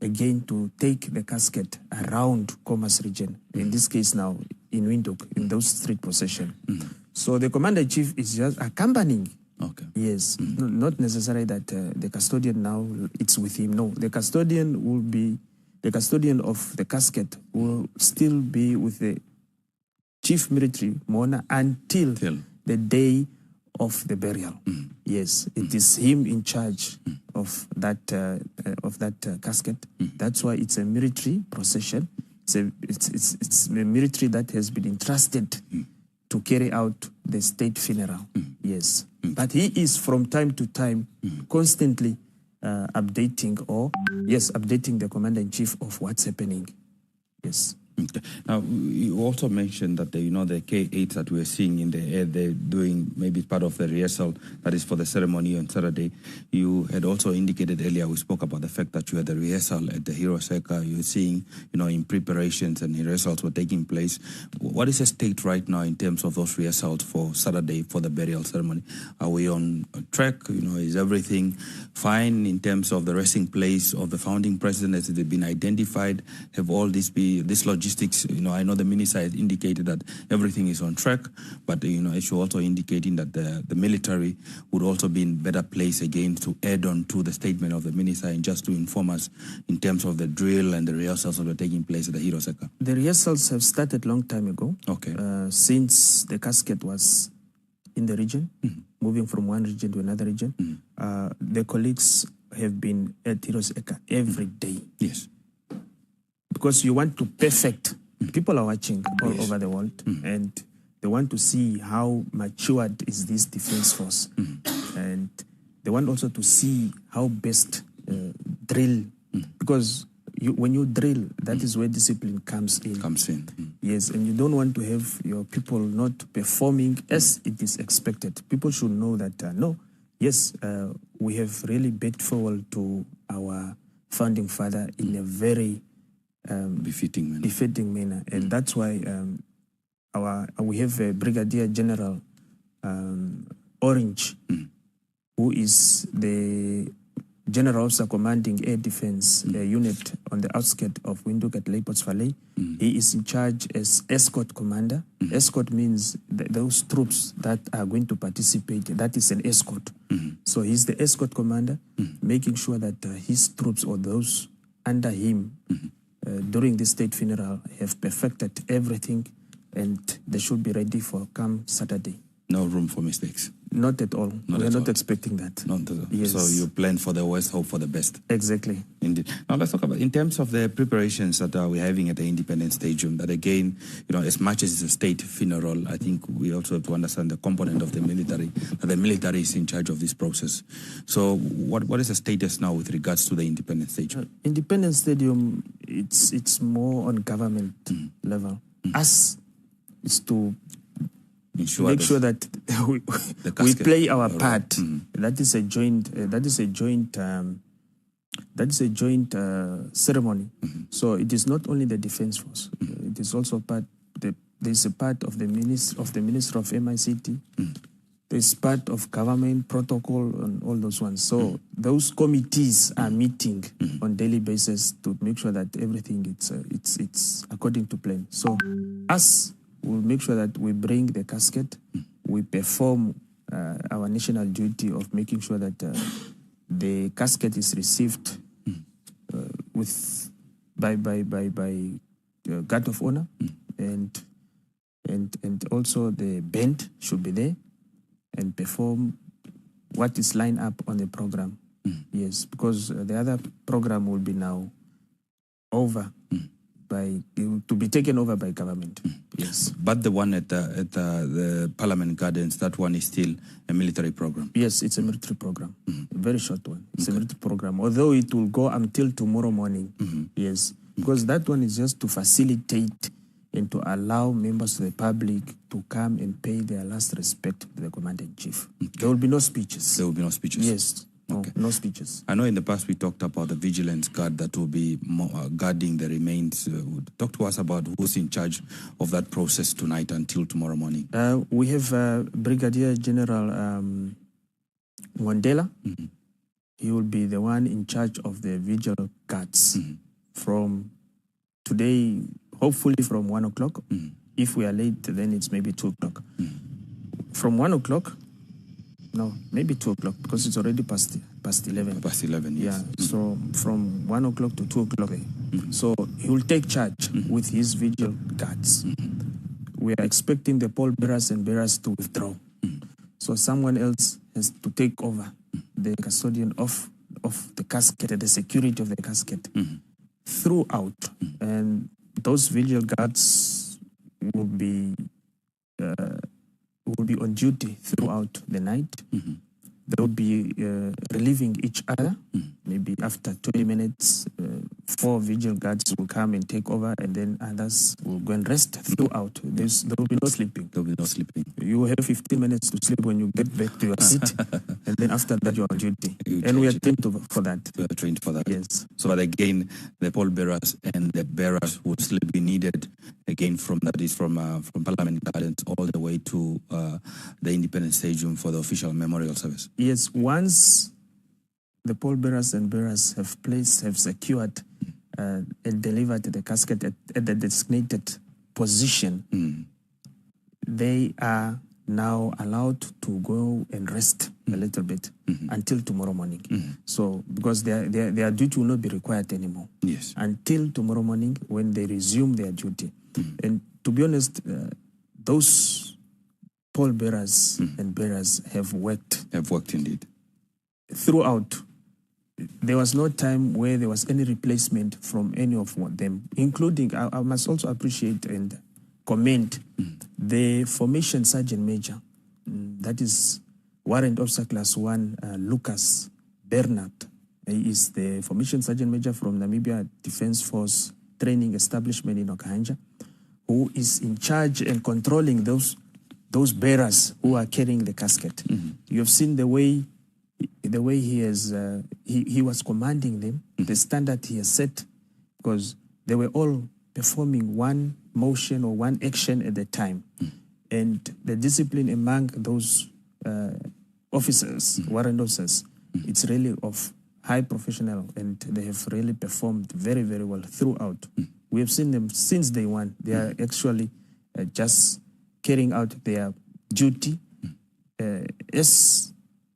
again to take the casket around Commerce region. In this case now in Windhoek, in those street procession. So the commander-in-chief is just accompanying. Okay. Yes, not necessarily that the custodian now it's with him. No, the custodian of the casket will still be with the chief military monarch until the day of the burial. Yes, it is him in charge of that casket. That's why it's a military procession. It's a military that has been entrusted to carry out the state funeral. Yes. But he is from time to time constantly updating the commander-in-chief of what's happening. Yes. Okay. Now, you also mentioned that the K8 that we're seeing in the air, they're doing maybe part of the rehearsal that is for the ceremony on Saturday. You had also indicated earlier, we spoke about the fact that you had the rehearsal at the Hero Circle. You're seeing, in preparations and rehearsals were taking place. What is the state right now in terms of those rehearsals for Saturday for the burial ceremony? Are we on track? Is everything fine in terms of the resting place of the founding president? Has it been identified? Have all this logistics? I know the minister has indicated that everything is on track, but as you're also indicating that the military would also be in better place again to add on to the statement of the minister and just to inform us in terms of the drill and the rehearsals that are taking place at the Hero Circle. The rehearsals have started long time ago. Okay. Since the casket was in the region, moving from one region to another region, the colleagues have been at Hero Circle every day. Yes. Because you want to perfect. People are watching all over the world, and they want to see how matured is this defense force. And they want also to see how best drill. Because when you drill, that is where discipline comes in. Yes, and you don't want to have your people not performing as it is expected. People should know that, we have really baked forward to our founding father in a very befitting manner. And that's why we have a Brigadier General Orange who is the General Officer commanding Air Defense Unit on the outskirts of Windhoek at Leipold's Valley. He is in charge as escort commander. Escort means those troops that are going to participate, that is an escort. So he's the escort commander, making sure that his troops or those under him during the state funeral have perfected everything, and they should be ready for come Saturday. No room for mistakes. Not at all. We're not expecting that. Not at all. Yes. So you plan for the worst, hope for the best. Exactly. Indeed. Now let's talk about, in terms of the preparations that we're having at the Independence Stadium, that again, as much as it's a state funeral, I think we also have to understand the component of the military, that the military is in charge of this process. So what is the status now with regards to the Independence Stadium? Independence Stadium, it's more on government level. Us is to make sure that we play our part. That is a joint ceremony. So it is not only the Defense Force. It is also there's a part of the Minister of MICT. There's part of government protocol and all those ones. So those committees are meeting on daily basis to make sure that everything it's according to plan. So us, we'll make sure that we bring the casket, we perform our national duty of making sure that the casket is received by guard of honor, and also the band should be there and perform what is lined up on the program. Yes, because the other program will be now over. To be taken over by government. Yes. But the one at the Parliament Gardens, that one is still a military program? Yes, it's a military program. A very short one. It's a military program, although it will go until tomorrow morning. Yes, because that one is just to facilitate and to allow members of the public to come and pay their last respect to the Commander-in-Chief. There will be no speeches. There will be no speeches? Yes. No speeches. I know in the past we talked about the vigilance guard that will be guarding the remains. Talk to us about who's in charge of that process tonight until tomorrow morning. We have Brigadier General Wandela. He will be the one in charge of the vigil guards from today, hopefully from 1 o'clock. If we are late, then it's maybe 2 o'clock. From 1 o'clock, no, maybe 2 o'clock, because it's already past 11. Past 11, yes. Yeah, so from 1 o'clock to 2 o'clock. So he will take charge with his vigil guards. We are expecting the pallbearers and bearers to withdraw. So someone else has to take over the custodian of the casket, the security of the casket throughout. And those vigil guards will be on duty throughout the night. They will be relieving each other. Maybe after 20 minutes, 4 vigil guards will come and take over, and then others will go and rest throughout. There will be no sleeping. There will be no sleeping. You will have 15 minutes to sleep when you get back to your seat, and then after that you are on duty. And we are trained for that. We are trained for that. Yes. So that again, the pallbearers and the bearers will still be needed again from Parliament Gardens all the way to the Independence Stadium for the official memorial service. Yes, once the pallbearers and bearers have secured and delivered the casket at the designated position, they are now allowed to go and rest a little bit until tomorrow morning. So, because their duty will not be required anymore. Yes. Until tomorrow morning when they resume their duty. And to be honest, those pallbearers and bearers have worked. Have worked indeed. Throughout. There was no time where there was any replacement from any of them, including, I must also appreciate and commend the Formation Sergeant Major, that is Warrant Officer Class 1, Lucas Bernard. He is the Formation Sergeant Major from Namibia Defense Force Training Establishment in Okahanja, who is in charge and controlling those bearers who are carrying the casket. You have seen the way he has he was commanding them, the standard he has set, because they were all performing one motion or one action at a time. And the discipline among those officers, warrant officers, it's really of high professional, and they have really performed very, very well throughout. We have seen them since day one. They are actually just carrying out their duty as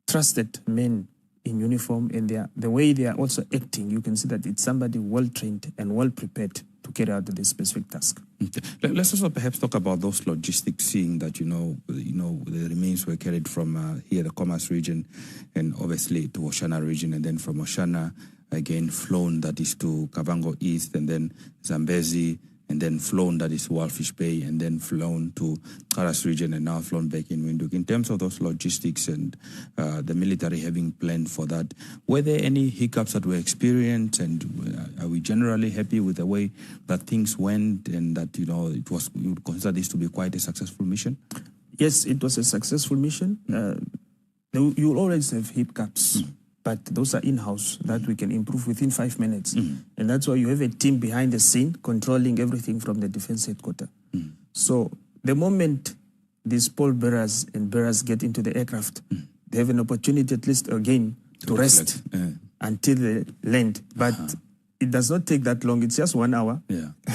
trusted men in uniform, and the way they are also acting, you can see that it's somebody well trained and well prepared to carry out this specific task. Okay. Let's also perhaps talk about those logistics, seeing that the remains were carried from here, the Commerce region, and obviously to Oshana region, and then from Oshana again flown, that is to Kavango East, and then Zambezi, and then flown, that is Walfish Bay, and then flown to Karas region, and now flown back in Windhoek. In terms of those logistics and the military having planned for that, were there any hiccups that were experienced, and are we generally happy with the way that things went, and that, you would consider this to be quite a successful mission? Yes, it was a successful mission. You will always have hiccups. But those are in-house that we can improve within 5 minutes. And that's why you have a team behind the scene controlling everything from the defense headquarters. So the moment these pole bearers and bearers get into the aircraft, they have an opportunity at least again to rest until they land. But it does not take that long. It's just 1 hour.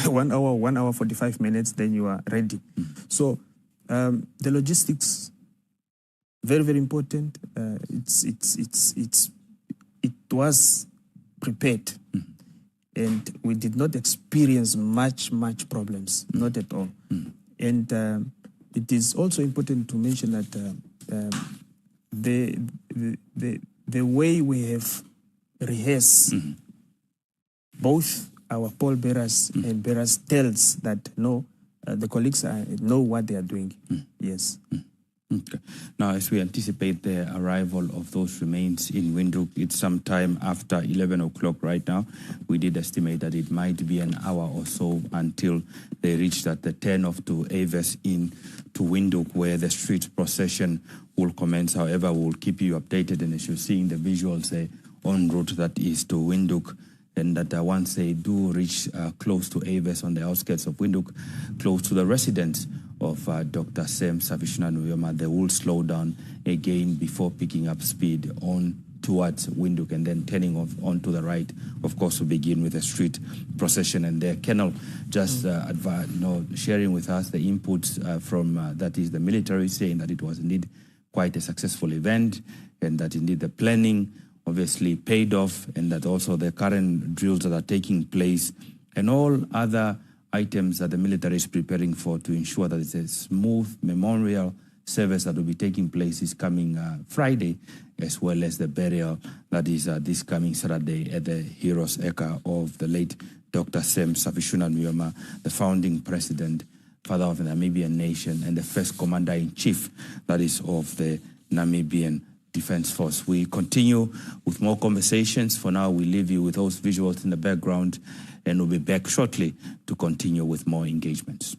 1 hour, 45 minutes, then you are ready. So the logistics, very, very important. It was prepared, and we did not experience much problems, not at all. And it is also important to mention that the way we have rehearsed both our pole bearers and bearers tells that the colleagues know what they are doing. Yes. Okay. Now, as we anticipate the arrival of those remains in Windhoek, it's sometime after 11 o'clock right now. We did estimate that it might be an hour or so until they reach at the 10 of to Aves in to Windhoek, where the street procession will commence. However, we'll keep you updated, and as you're seeing the visuals en route that is to Windhoek, and that once they do reach close to Aves on the outskirts of Windhoek, close to the residence of Dr. Sam Savishna Nujoma, they will slow down again before picking up speed on towards Windhoek, and then turning off onto the right, of course, to begin with a street procession. And the Colonel just sharing with us the inputs from that is the military, saying that it was indeed quite a successful event, and that indeed the planning obviously paid off, and that also the current drills that are taking place and all other items that the military is preparing for to ensure that it's a smooth memorial service that will be taking place is coming Friday, as well as the burial that is this coming Saturday at the Heroes Eka of the late Dr. Sam Savishuna Nujoma, the founding president, father of the Namibian nation, and the first commander-in-chief, that is, of the Namibian Defense Force. We continue with more conversations. For now, we leave you with those visuals in the background, and we'll be back shortly to continue with more engagements.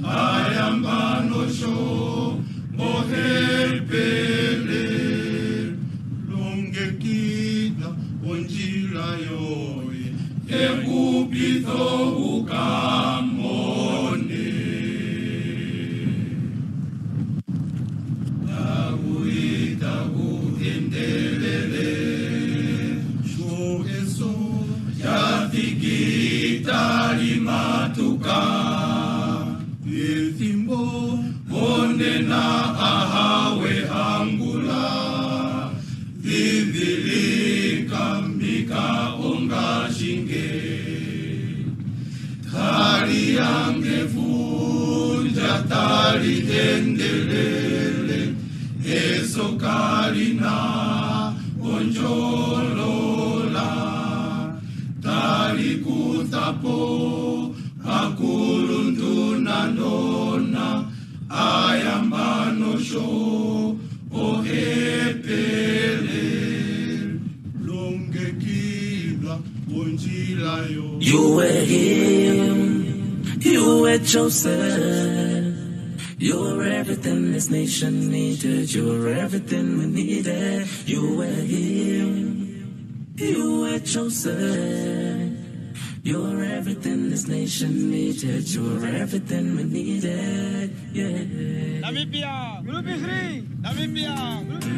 Ayamba Wimbo onena ahawe angula vivili kambika onga shinge tari yange vunja tari endelele eso kalina onjolola tari kutapo akulundu nandona ayambano sho ohepele longe kibla onjila yo. You were him, you were chosen. You were everything this nation needed. You were everything we needed. You were him, you were chosen. You were everything this nation needed. You were everything we needed. Yeah. Namibia, Group 3. Namibia, Group 3.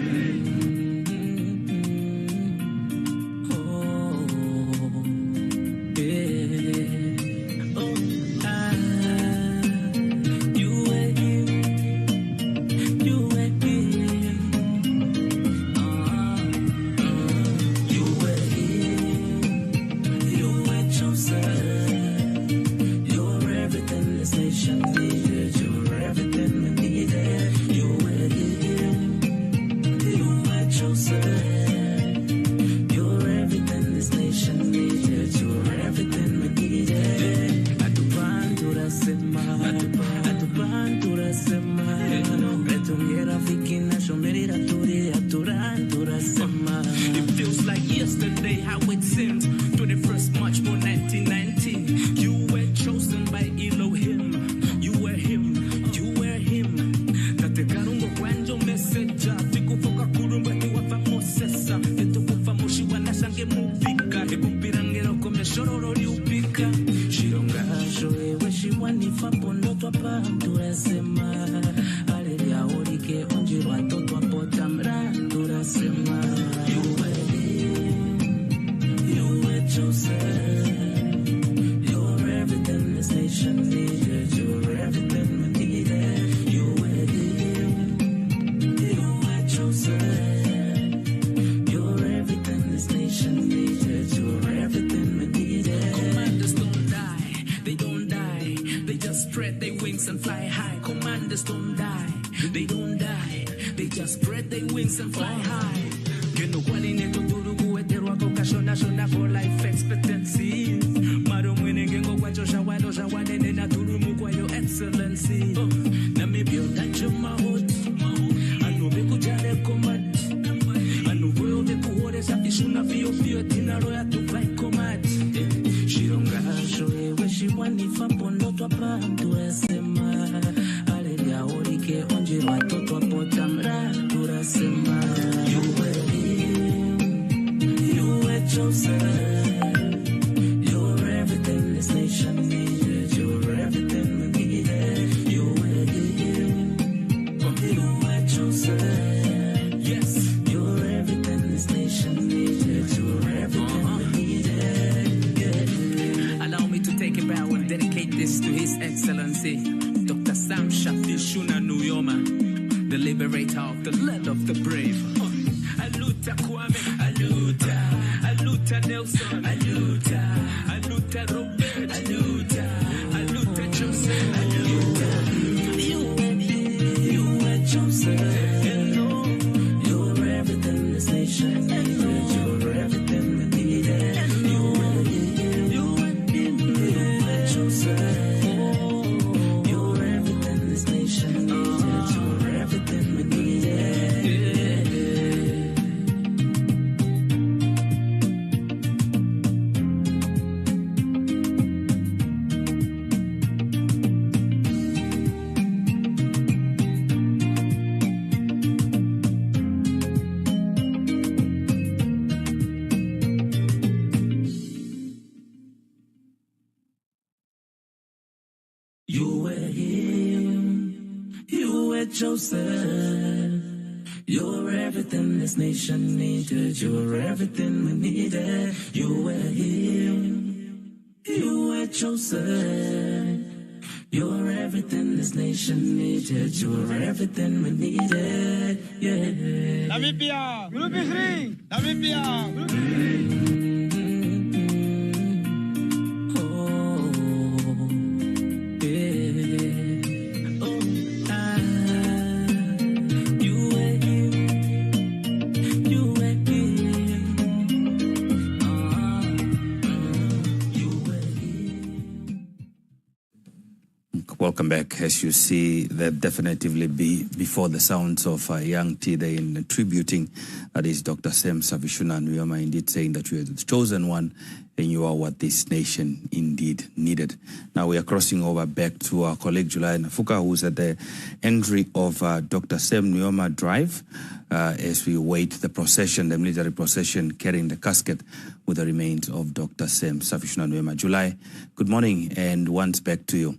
It feels like yesterday how it seemed. 21st March 1990. You were chosen by Elohim. You were him. You were him. Tate karungo kwanjo messenger. Fiku foka kurumba tiwa fa processa. Eto kufa moshi wana shange mupika. Epo pirangero kome shororo liupika. Shironga shoe weshi wani fa pondo twa pa turasema. Alelia orike onjiro atoto apota mra turasema. You were him. You were chosen. You're everything this nation needed. You're everything we needed. You were him. You were chosen. You're everything this nation needed. You're everything we needed. Commanders don't die. They don't die. They just spread their wings and fly high. Commanders don't die. They don't die. They just spread their wings and fly high. Keno kwali neto turugu etero akokashona shona for life expectancy. Maro mwene gengo kwacho shawado shawadene na turumu kwa your excellency. Namibia dacho mahot. Ano beku jare komat. Ano goyo beku hore safishuna fio fio tinaro ya tupai komat. Shironga shoe weshi wani fapondo twa pa turasema. Alelia orike onjiro atoto apota mra turasema. You were him, you were chosen. You're everything this nation needed. You're everything we needed. You were him, you were chosen. Yes, you're everything this nation needed. You're everything we needed. Yeah. Allow me to take a bow and dedicate this to His Excellency, Dr. Sam Shafi Shuna Nujoma, the liberator of the land of the brave. Aluta Kwame, Aluta, Aluta Nelson, Aluta, Aluta Robert, Aluta, Aluta Joseph, Aluta. You were chosen. You're everything this nation needed. You're everything we needed. You were chosen. You're everything this nation needed. You're everything we needed. You were him, you were chosen. You're everything this nation needed. You're everything we needed. You were him, you were chosen. You're everything this nation needed. You're everything we needed. Yeah. Namibia, group free. Namibia, group Welcome back. As you see, that definitively be before the sounds of Young T there in tributing, that is Dr. Sam Savishuna Nujoma, indeed saying that you are the chosen one and you are what this nation indeed needed. Now we are crossing over back to our colleague July Nafuka, who's at the entry of Dr. Sam Nujoma Drive as we wait the procession, the military procession carrying the casket with the remains of Dr. Sam Savishuna Nujoma. July, good morning and once back to you.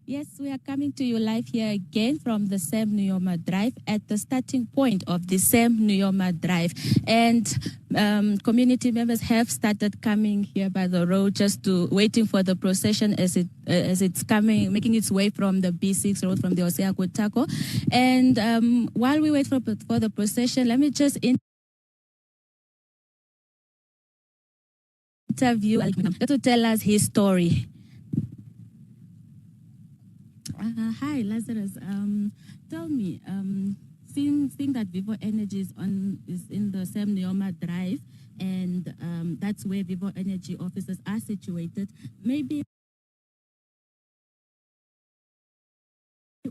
Yes, we are coming to you live here again from the Sam Nujoma Drive at the starting point of the Sam Nujoma Drive. And community members have started coming here by the road just to waiting for the procession as it's coming, making its way from the B6 road from the Osea Kotako. And while we wait for the procession, let me just interview to tell us his story. Hi, Lazarus. Tell me, seeing that Vivo Energy is in the Sam Nujoma Drive, and that's where Vivo Energy offices are situated. Maybe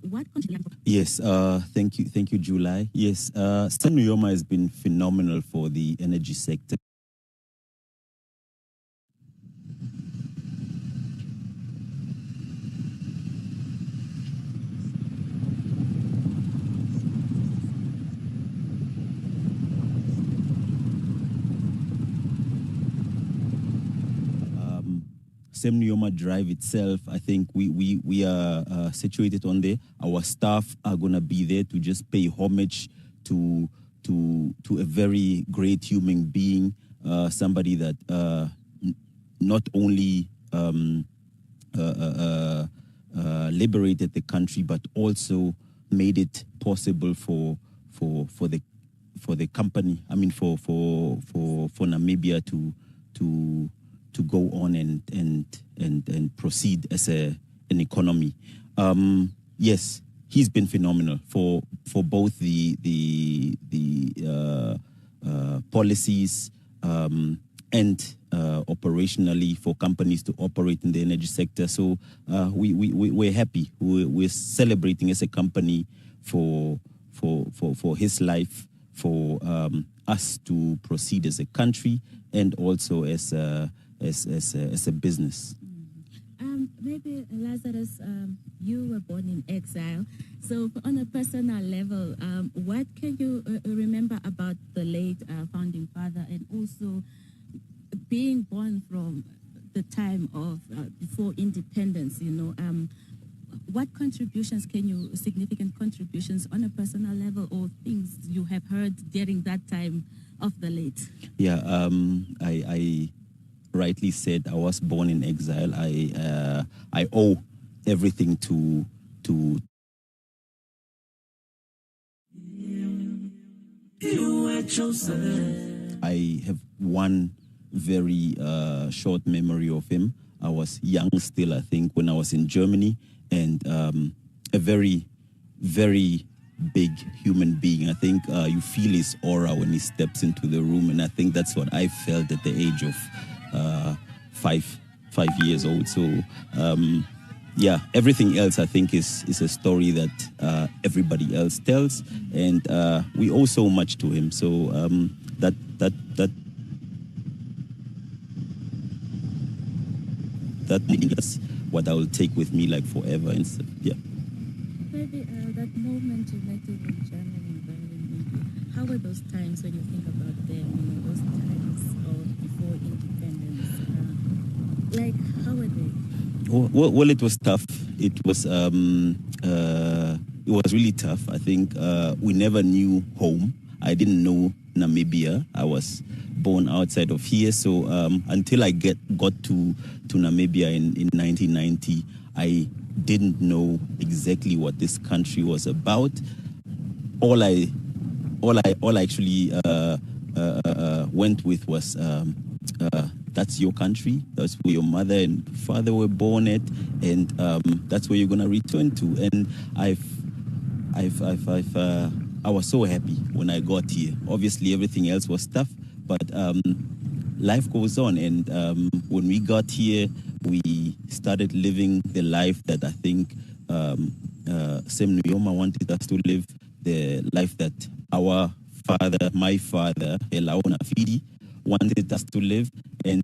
what? Yes, thank you, July. Yes, Sam Nujoma has been phenomenal for the energy sector. Sam Nujoma Drive itself, I think we are situated on there. Our staff are going to be there to just pay homage to a very great human being, somebody that not only liberated the country, but also made it possible for the company. I mean, for Namibia to go on and proceed as an economy. Yes, he's been phenomenal for both the policies and operationally for companies to operate in the energy sector. So we're happy. We're celebrating as a company for his life, for us to proceed as a country and also as a business. Maybe Lazarus, you were born in exile. So on a personal level, what can you remember about the late founding father, and also being born from the time of before independence? What contributions significant contributions on a personal level, or things you have heard during that time of the late? Yeah, I rightly said I was born in exile. I owe everything to You were chosen. I have one very short memory of him. I was young still, I think, when I was in Germany, and a very, very big human being. I think you feel his aura when he steps into the room, and I think that's what I felt at the age of 5 years old. So yeah, everything else I think is a story that everybody else tells, and we owe so much to him. So that is what I will take with me like forever and stuff. Yeah. Maybe that moment you met him in Germany, Berlin, how were those times when you think about them? Those times of before independence, like how were they? Well, it was tough. It was really tough. I think we never knew home. I didn't know Namibia. I was born outside of here. So until I got to Namibia in 1990, I didn't know exactly what this country was about. All I actually went with was that's your country. That's where your mother and father were born at, and that's where you're gonna return to. And I was so happy when I got here. Obviously, everything else was tough, but life goes on. And when we got here, we started living the life that I think Sam Nujoma wanted us to live, the life that our father, my father, Elaona Fidi, wanted us to live. And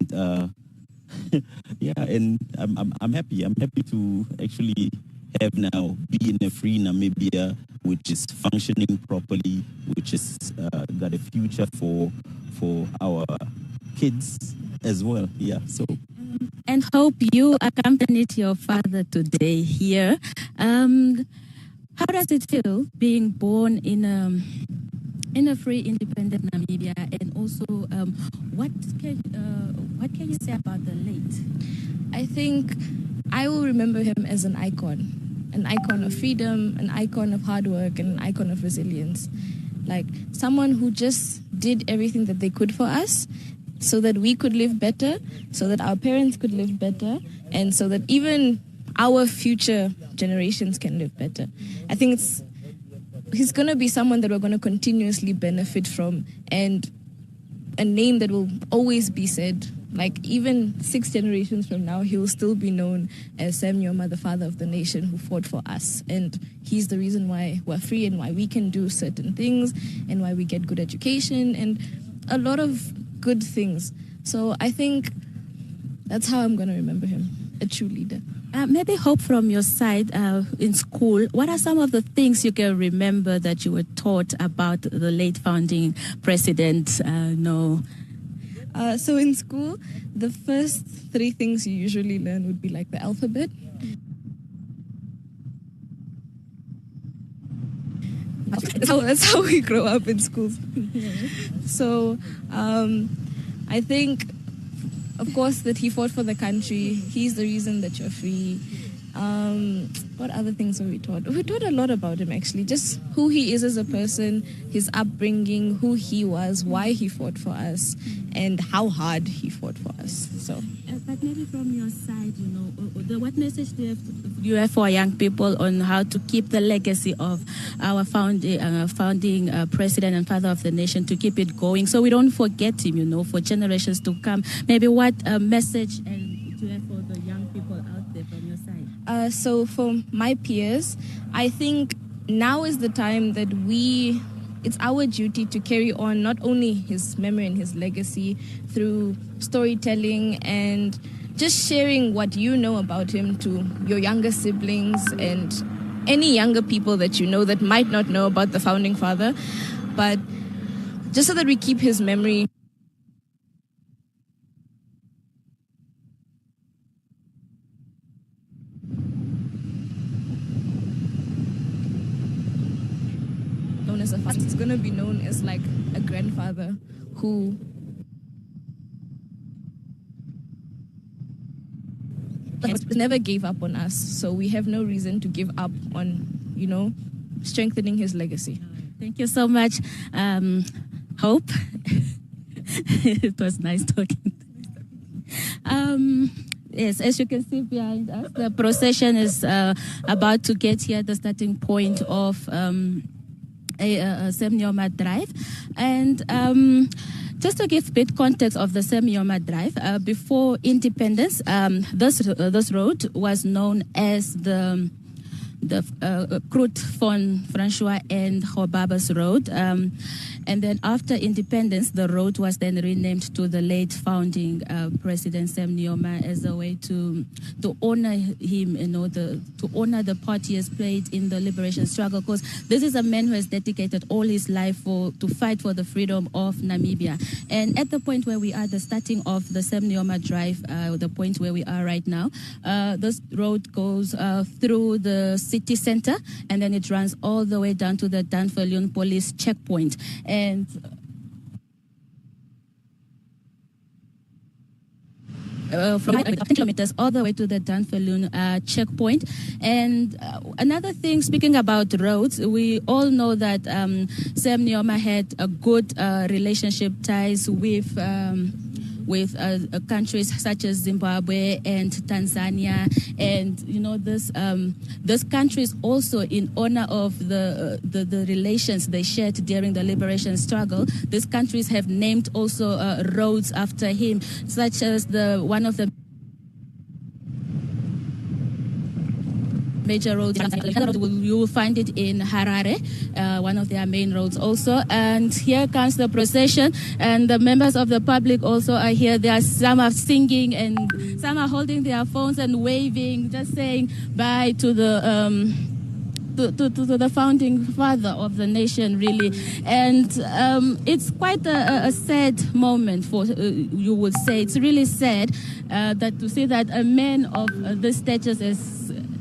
yeah, and I'm happy. I'm happy to actually have now be in a free Namibia, which is functioning properly, which is got a future for our kids as well. Yeah. So. And Hope, you accompanied your father today here. How does it feel being born in a free, independent Namibia? And also, what can you say about the late? I think I will remember him as an icon of freedom, an icon of hard work, and an icon of resilience. Like someone who just did everything that they could for us so that we could live better, so that our parents could live better, and so that even our future generations can live better. I think he's going to be someone that we're going to continuously benefit from, and a name that will always be said. Like even 6 generations from now, he will still be known as Sam Nujoma, the father of the nation who fought for us. And he's the reason why we're free and why we can do certain things and why we get good education and a lot of good things. So I think that's how I'm going to remember him, a true leader. Maybe Hope, from your side in school, what are some of the things you can remember that you were taught about the late founding president? So in school, the first 3 things you usually learn would be like the alphabet. That's how we grow up in schools. So I think, of course, that he fought for the country. He's the reason that you're free. What other things were we taught? We taught a lot about him, actually. Just who he is as a person, his upbringing, who he was, why he fought for us, and how hard he fought for us. So, but maybe from your side, what message do you have for young people on how to keep the legacy of our founding president and father of the nation, to keep it going, so we don't forget him, for generations to come? Maybe what message do you have for the young people out there from your side? So for my peers, I think now is the time that it's our duty to carry on not only his memory and his legacy through storytelling and just sharing what you know about him to your younger siblings and any younger people that you know that might not know about the founding father, but just so that we keep his memory known as a father. It's going to be known as like a grandfather who never gave up on us. So we have no reason to give up on, strengthening his legacy. Thank you so much, Hope. It was nice talking. Yes, as you can see behind us, the procession is about to get here at the starting point of Sam Nujoma Drive. And just to give a bit context of the Sam Nujoma Drive, before independence, this road was known as the Groot von Francois and Gobaba's Road. And then after independence, the road was then renamed to the late founding President Sam Nujoma as a way to honor him, to honor the part he has played in the liberation struggle. Because this is a man who has dedicated all his life to fight for the freedom of Namibia. And at the point where we are, the starting of the Sam Nujoma Drive, the point where we are right now, this road goes through the city center, and then it runs all the way down to the Danvillion police checkpoint. and from 10 kilometers all the way to the Dunfermline checkpoint. And another thing, speaking about roads, we all know that Sam Nujoma had a good relationship ties with countries such as Zimbabwe and Tanzania, and you know those countries also, in honor of the relations they shared during the liberation struggle, these countries have named also roads after him, such as one of the major roads. You will find it in Harare, one of their main roads also. And here comes the procession, and the members of the public also are here. Some are singing, and some are holding their phones and waving, just saying bye to the to the founding father of the nation, really. And it's quite a sad moment for, you would say. It's really sad that to see that a man of this stature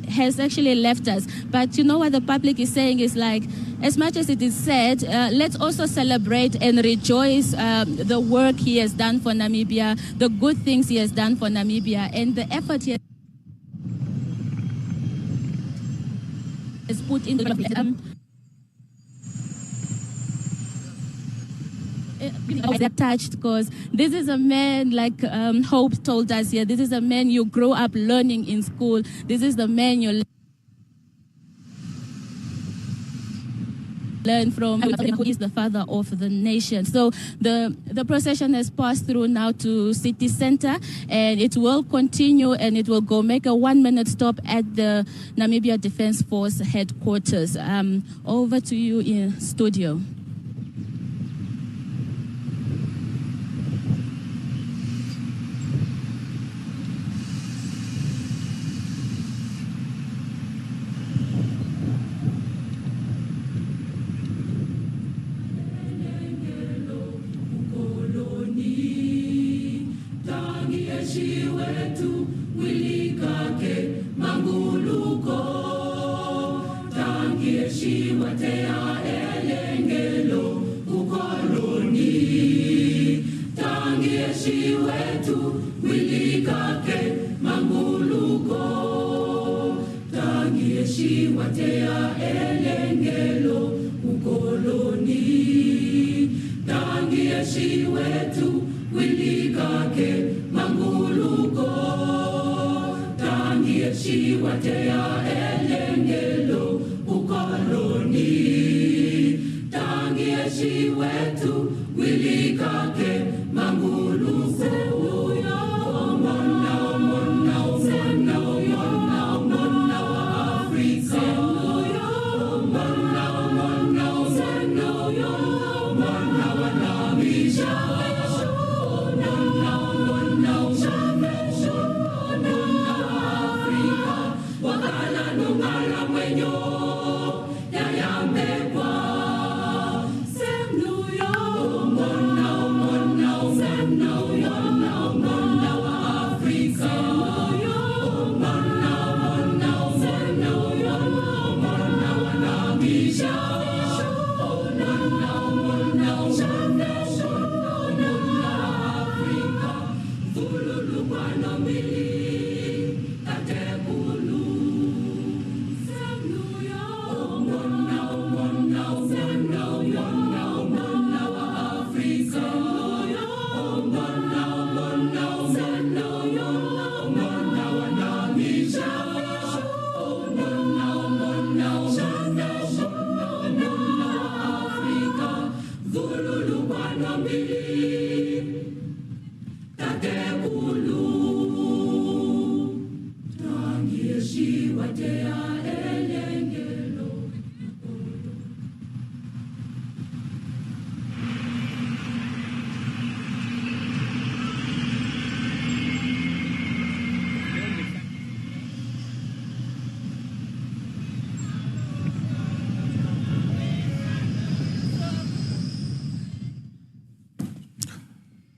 has actually left us. But you know what the public is saying is like, as much as it is sad, let's also celebrate and rejoice the work he has done for Namibia, the good things he has done for Namibia, and the effort he has put into they're touched, because this is a man, like Hope told us here, this is a man you grow up learning in school. This is the man you learn from, who is the father of the nation. So the procession has passed through now to city center, and it will continue, and it will go make a 1-minute stop at the Namibia Defence Force headquarters. Over to you in studio.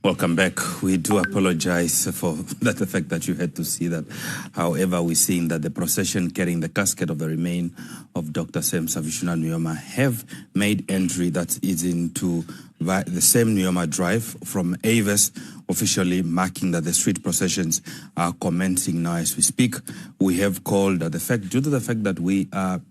All Welcome back. We do apologize for the fact that you had to see that. However, we're seeing that the procession carrying the casket of the remain of Dr. Sam Savishuna Nujoma have made entry that is into the same Nujoma Drive from Avis, officially marking that the street processions are commencing now as we speak. We have called due to the fact that we are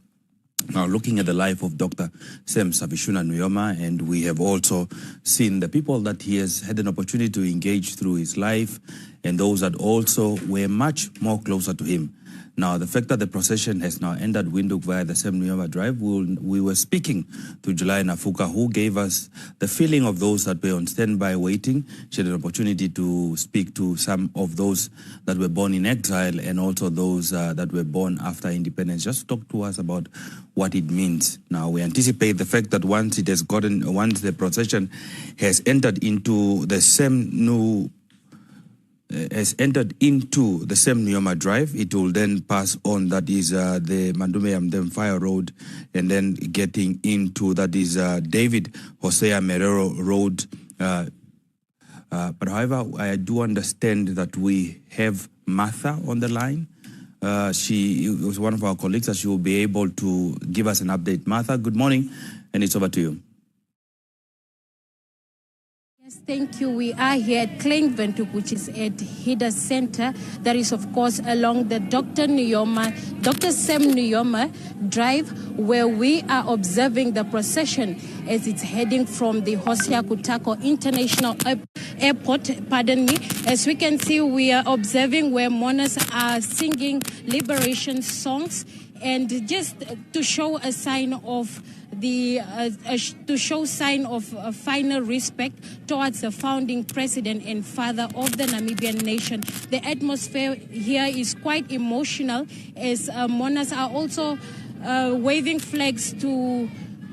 now looking at the life of Dr. Sam Savishuna Nujoma, and we have also seen the people that he has had an opportunity to engage through his life and those that also were much more closer to him. Now, the fact that the procession has now entered Windhoek via the same Nujoma Drive, we were speaking to July Nafuka, who gave us the feeling of those that were on standby waiting. She had an opportunity to speak to some of those that were born in exile and also those that were born after independence. Just talk to us about what it means. Now, we anticipate the fact that once the procession has entered into the same Nujoma Drive, it will then pass on, that is the Mandume Amdem Fire Road, and then getting into, that is David Hosea Merero Road. But however, I do understand that we have Martha on the line. She was one of our colleagues, that she will be able to give us an update. Martha, good morning, and it's over to you. Yes, thank you. We are here at Klein Windhoek, which is at Hida Center. That is, of course, along the Dr. Sam Nujoma Drive, where we are observing the procession as it's heading from the Hosea Kutako International Airport. As we can see, we are observing where mourners are singing liberation songs, and just to show a sign of final respect towards the founding president and father of the Namibian nation. The atmosphere here is quite emotional, as mourners are also waving flags to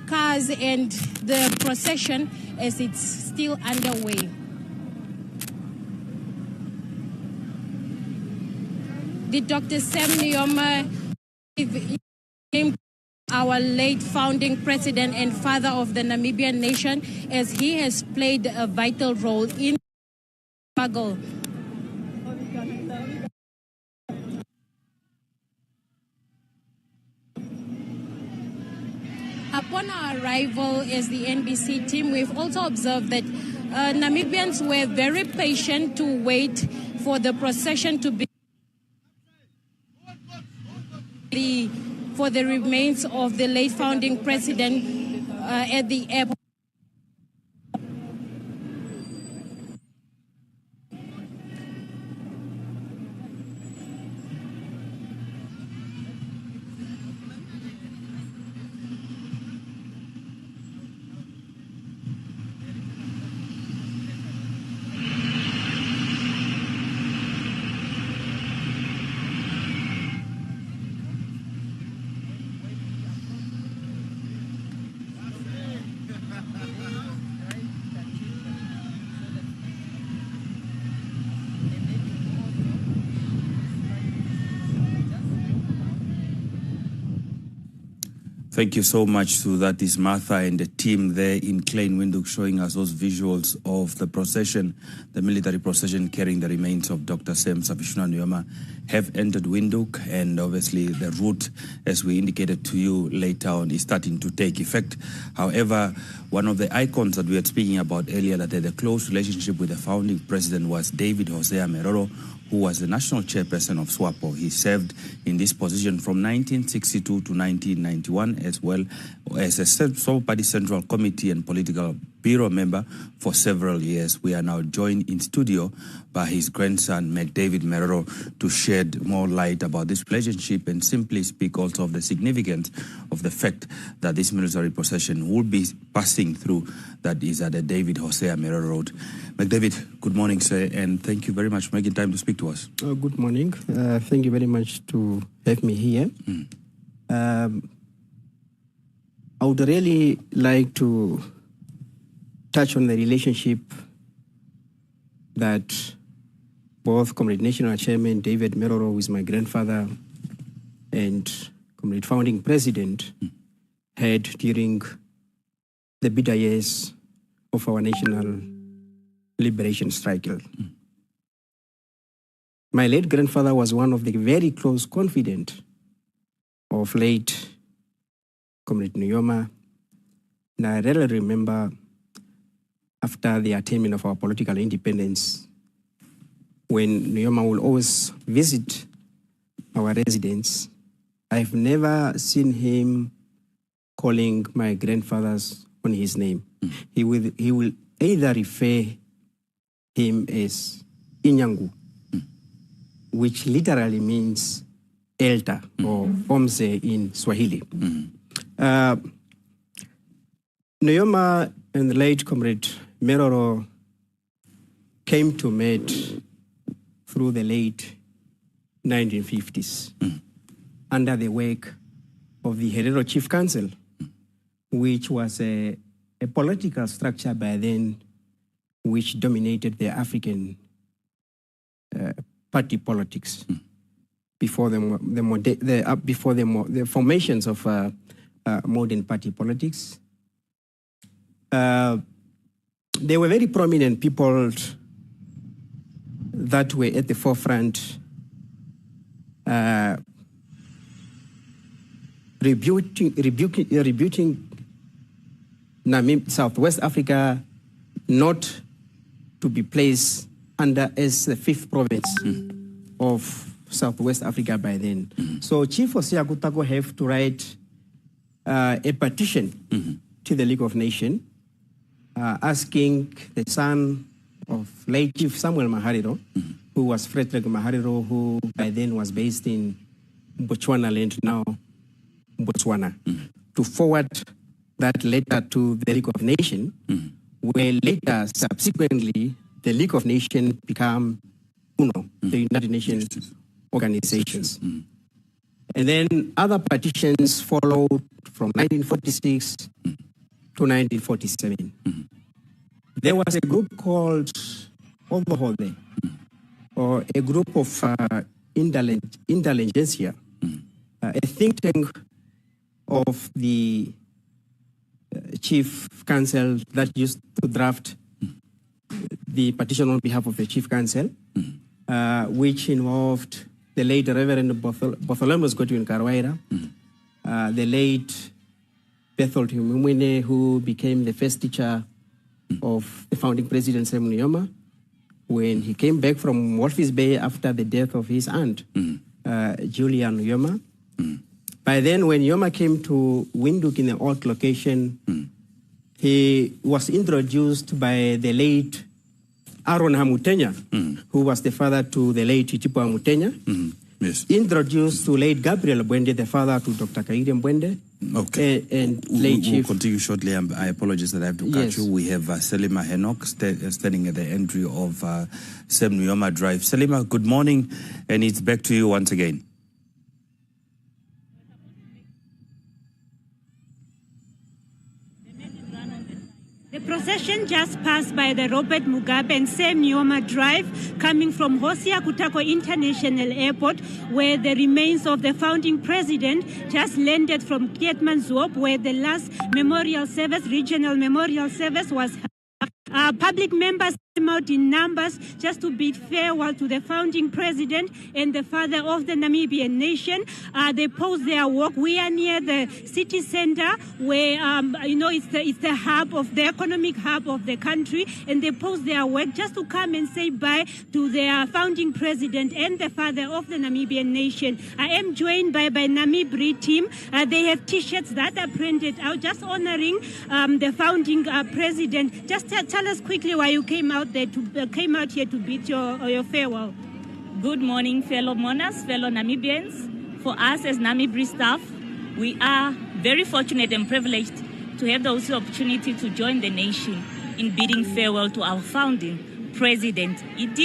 cars and the procession as it's still underway. The Dr. Sam Nujoma named our late founding president and father of the Namibian nation, as he has played a vital role in the struggle. Upon our arrival as the NBC team, we've also observed that Namibians were very patient to wait for the procession to be for the remains of the late founding president at the airport. Thank you so much. So that is Martha and the team there in Klein Windhoek showing us those visuals of the procession, the military procession carrying the remains of Dr. Sam Savishuna Nujoma have entered Windhoek, and obviously the route, as we indicated to you later on, is starting to take effect. However, one of the icons that we were speaking about earlier that had a close relationship with the founding president was David Hosea Merero, who was the national chairperson of SWAPO. He served in this position from 1962 to 1991, as well as a SWAPO Party Central Committee and Political Bureau member for several years. We are now joined in studio by his grandson, McDavid Merero, to shed more light about this relationship and simply speak also of the significance of the fact that this military procession will be passing through, that is at the David Hosea Merero Road. McDavid, good morning, sir, and thank you very much for making time to speak to us. Good morning. Thank you very much to have me here. I would really like to touch on the relationship that both Comrade National Chairman David Merero, who is my grandfather, and Comrade Founding President had during the bitter years of our national liberation struggle. My late grandfather was one of the very close confidant of late Comrade Nujoma. And I really remember after the attainment of our political independence, when Nujoma will always visit our residence, I've never seen him calling my grandfathers on his name. He will either refer him as Inyangu, which literally means elder or omse in Swahili. Nujoma and the late Comrade Meroro came to meet through the late 1950s under the work of the Herero Chief Council, which was a political structure by then which dominated the African party politics before the formations of modern party politics. There were very prominent people that were at the forefront rebuting Southwest Africa not to be placed under as the fifth province of Southwest Africa by then. So Chief Hosea Kutako have to write a petition to the League of Nations asking the son of late Chief Samuel Mahariro, who was Frederick Mahariro, who by then was based in Botswana land, now Botswana, to forward that letter to the League of Nations, where later, subsequently, the League of Nations became UNO, the United Nations organizations. And then other petitions followed from 1946 to 1947. There was a group called Overhode, or a group of intelligentsia, a think tank of the Chief Council that used to draft the petition on behalf of the Chief Council, which involved the late Reverend Bartholomew Godwin Karwaira, the late Berthold Humwine, who became the first teacher of the founding president, Sam Nujoma, when he came back from Walvis Bay after the death of his aunt, Julia Nujoma. By then, when Nujoma came to Windhoek in the old location, he was introduced by the late Aaron Hamutenya, who was the father to the late Titipo Hamutenya. Yes. Introduced to late Gabriel Bwende, the father to Dr. Kairi Mbwende. Okay. And late we'll Chief. continue shortly. I apologize that I have to cut Yes. you. We have Selima Henok standing at the entry of Sam Nujoma Drive. Selima, good morning, and it's back to you once again. The procession just passed by the Robert Mugabe and Sam Nujoma Drive, coming from Hosea Kutako International Airport, where the remains of the founding president just landed from Keetmanshoop, where the last memorial service, regional memorial service, was held. Public members came out in numbers just to bid farewell to the founding president and the father of the Namibian nation. They paused their walk. We are near the city center, where it's the hub of the economic hub of the country, and they paused their work just to come and say bye to their founding president and the father of the Namibian nation. I am joined by Namibri team. They have T-shirts that are printed out, just honoring the founding president. Just tell us quickly why you came out here to bid your farewell. Good morning, fellow mourners, fellow Namibians. For us as Namibri staff, we are very fortunate and privileged to have the opportunity to join the nation in bidding farewell to our founding president. It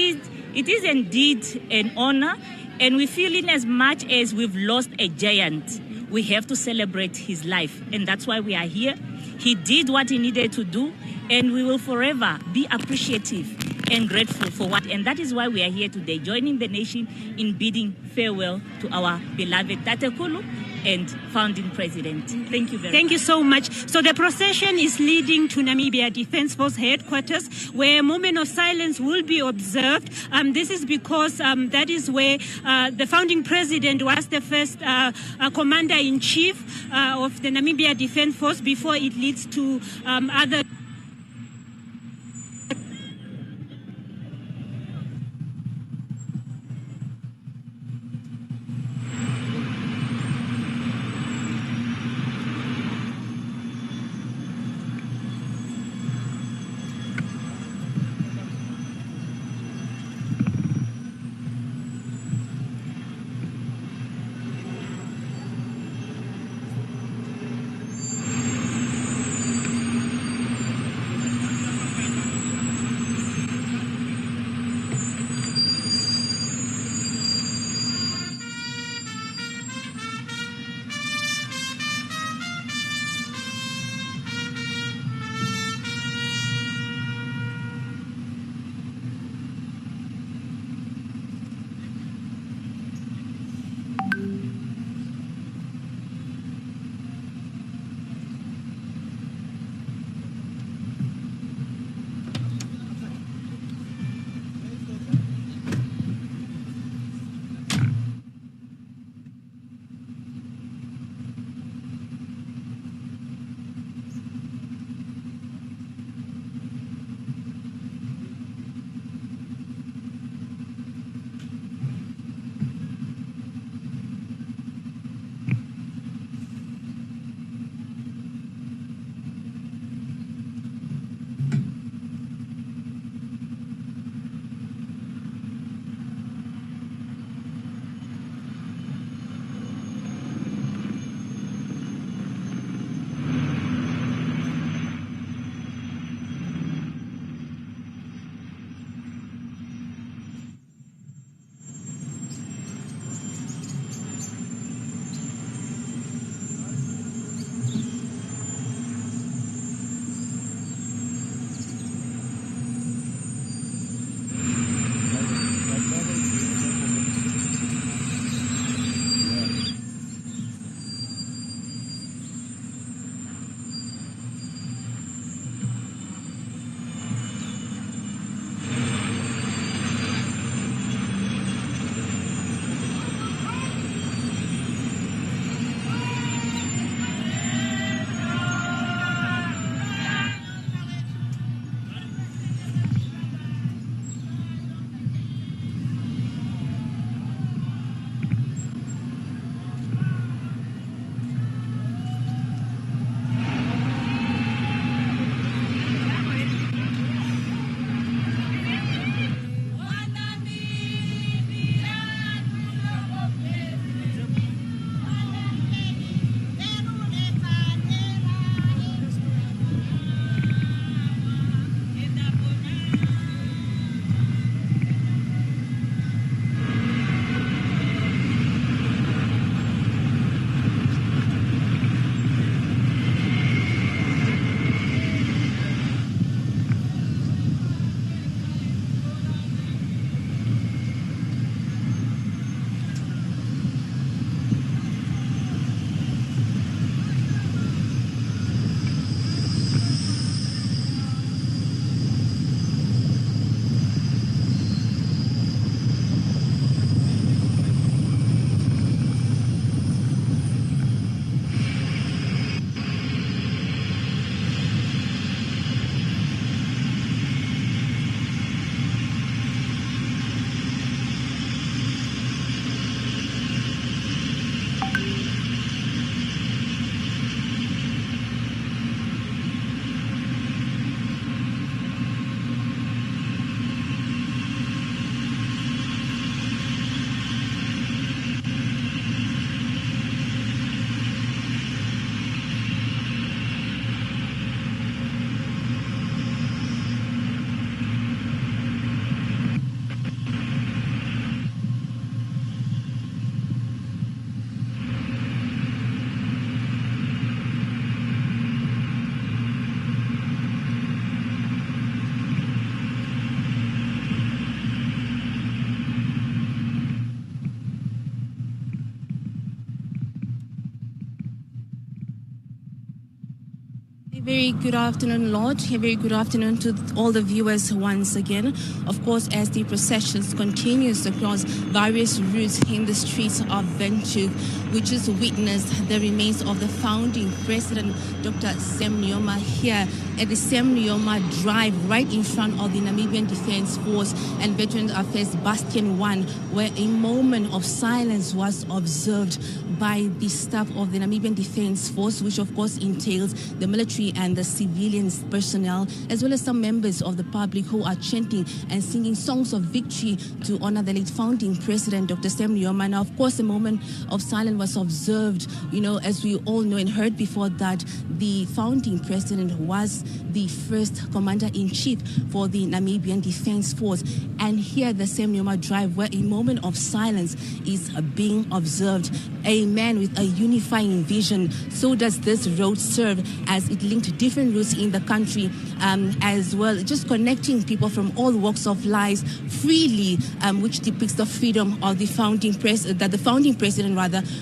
is indeed an honor, and we feel in as much as we've lost a giant, we have to celebrate his life, and that's why we are here. He did what he needed to do, and we will forever be appreciative and grateful for what. And that is why we are here today, joining the nation in bidding farewell to our beloved Tatekulu, and founding president. Thank you very much. Thank you so much. So the procession is leading to Namibia Defence Force headquarters, where a moment of silence will be observed. This is because that is where the founding president was the first commander-in-chief of the Namibia Defence Force before it leads to other... Very good afternoon, Lord. A very good afternoon to all the viewers once again. Of course, as the processions continues across various routes in the streets of Windhoek, we just witnessed the remains of the founding president, Dr. Sam Nujoma, here at the Sam Nujoma Drive, right in front of the Namibian Defence Force and Veterans Affairs Bastion 1, where a moment of silence was observed by the staff of the Namibian Defence Force, which of course entails the military and the civilians personnel, as well as some members of the public who are chanting and singing songs of victory to honor the late founding president, Dr. Sam Nujoma. Now, of course, a moment of silence was observed, as we all know and heard before, that the founding president was the first commander-in-chief for the Namibian Defence Force. And here, the Sam Nujoma Drive, where a moment of silence is being observed. A man with a unifying vision. So does this road serve as it linked different routes in the country as well, just connecting people from all walks of life freely, which depicts the freedom of the founding president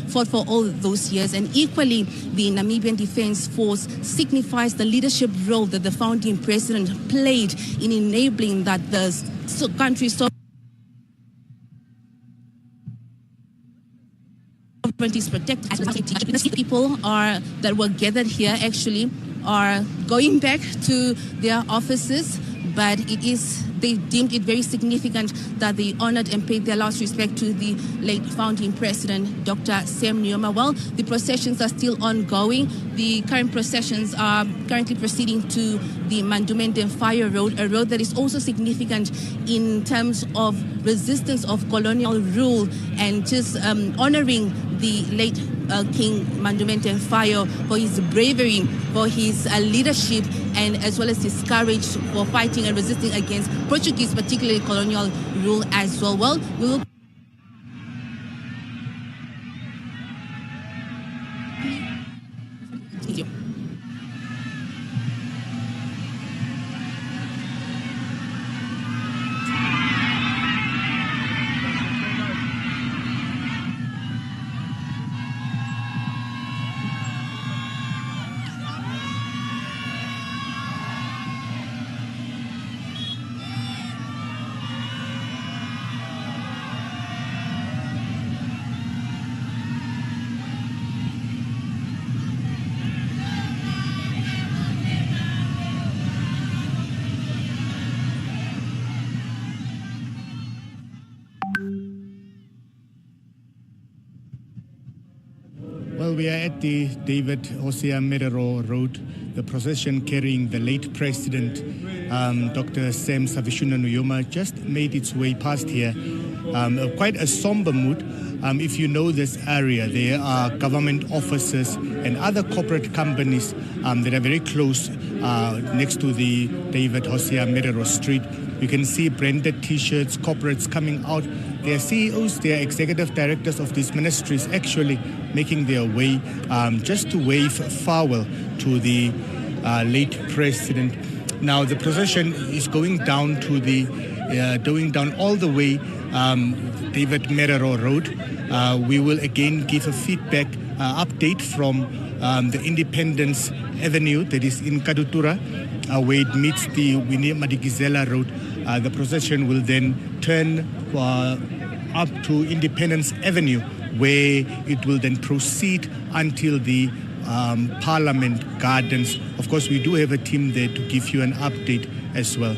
fought for all those years. And equally, the Namibian Defence Force signifies the leadership role that the founding president played in enabling that the country is protected. People that were gathered here actually are going back to their offices, but they deemed it very significant that they honored and paid their last respect to the late founding president, Dr. Sam Nujoma. Well, the processions are still ongoing. The current processions are currently proceeding to the Mandumende Fire Road, a road that is also significant in terms of resistance of colonial rule and just honoring the late King Mandumende Fire for his bravery, for his leadership, and as well as his courage for fighting and resisting against Portuguese, particularly colonial rule as well. Well, we will continue. Well, we are at the David Hosea Merero Road, the procession carrying the late president, Dr. Sam Savishuna Nujoma, just made its way past here. Quite a somber mood. If you know this area, there are government offices and other corporate companies that are very close next to the David Hosea Merero Street. You can see branded T-shirts, corporates coming out. They are CEOs, they are executive directors of these ministries actually making their way just to wave farewell to the late president. Now the procession is going down all the way David Merero Road. We will again give a feedback update from the Independence Avenue that is in Kadutura, where it meets the Winnie Madikizela Road. The procession will then turn up to Independence Avenue, where it will then proceed until the Parliament Gardens. Of course, we do have a team there to give you an update as well.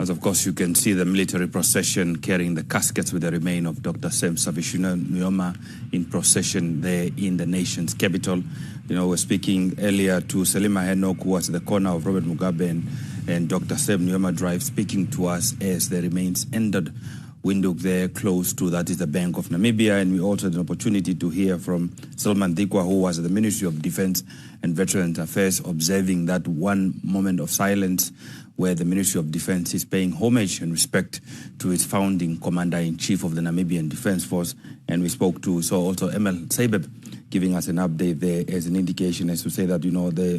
As of course you can see the military procession carrying the caskets with the remains of Dr. Sam Savishuna Nujoma in procession there in the nation's capital. We're speaking earlier to Selima Henok, who was at the corner of Robert Mugabe and Dr. Sam Nujoma Drive, speaking to us as the remains entered Windhoek there, close to that is the Bank of Namibia. And we also had an opportunity to hear from Selman Dikwa, who was at the Ministry of Defense and Veterans Affairs, observing that one moment of silence where the Ministry of Defense is paying homage and respect to its founding Commander-in-Chief of the Namibian Defense Force. And we spoke to also Emil Seibeb, giving us an update there as an indication as to say that, the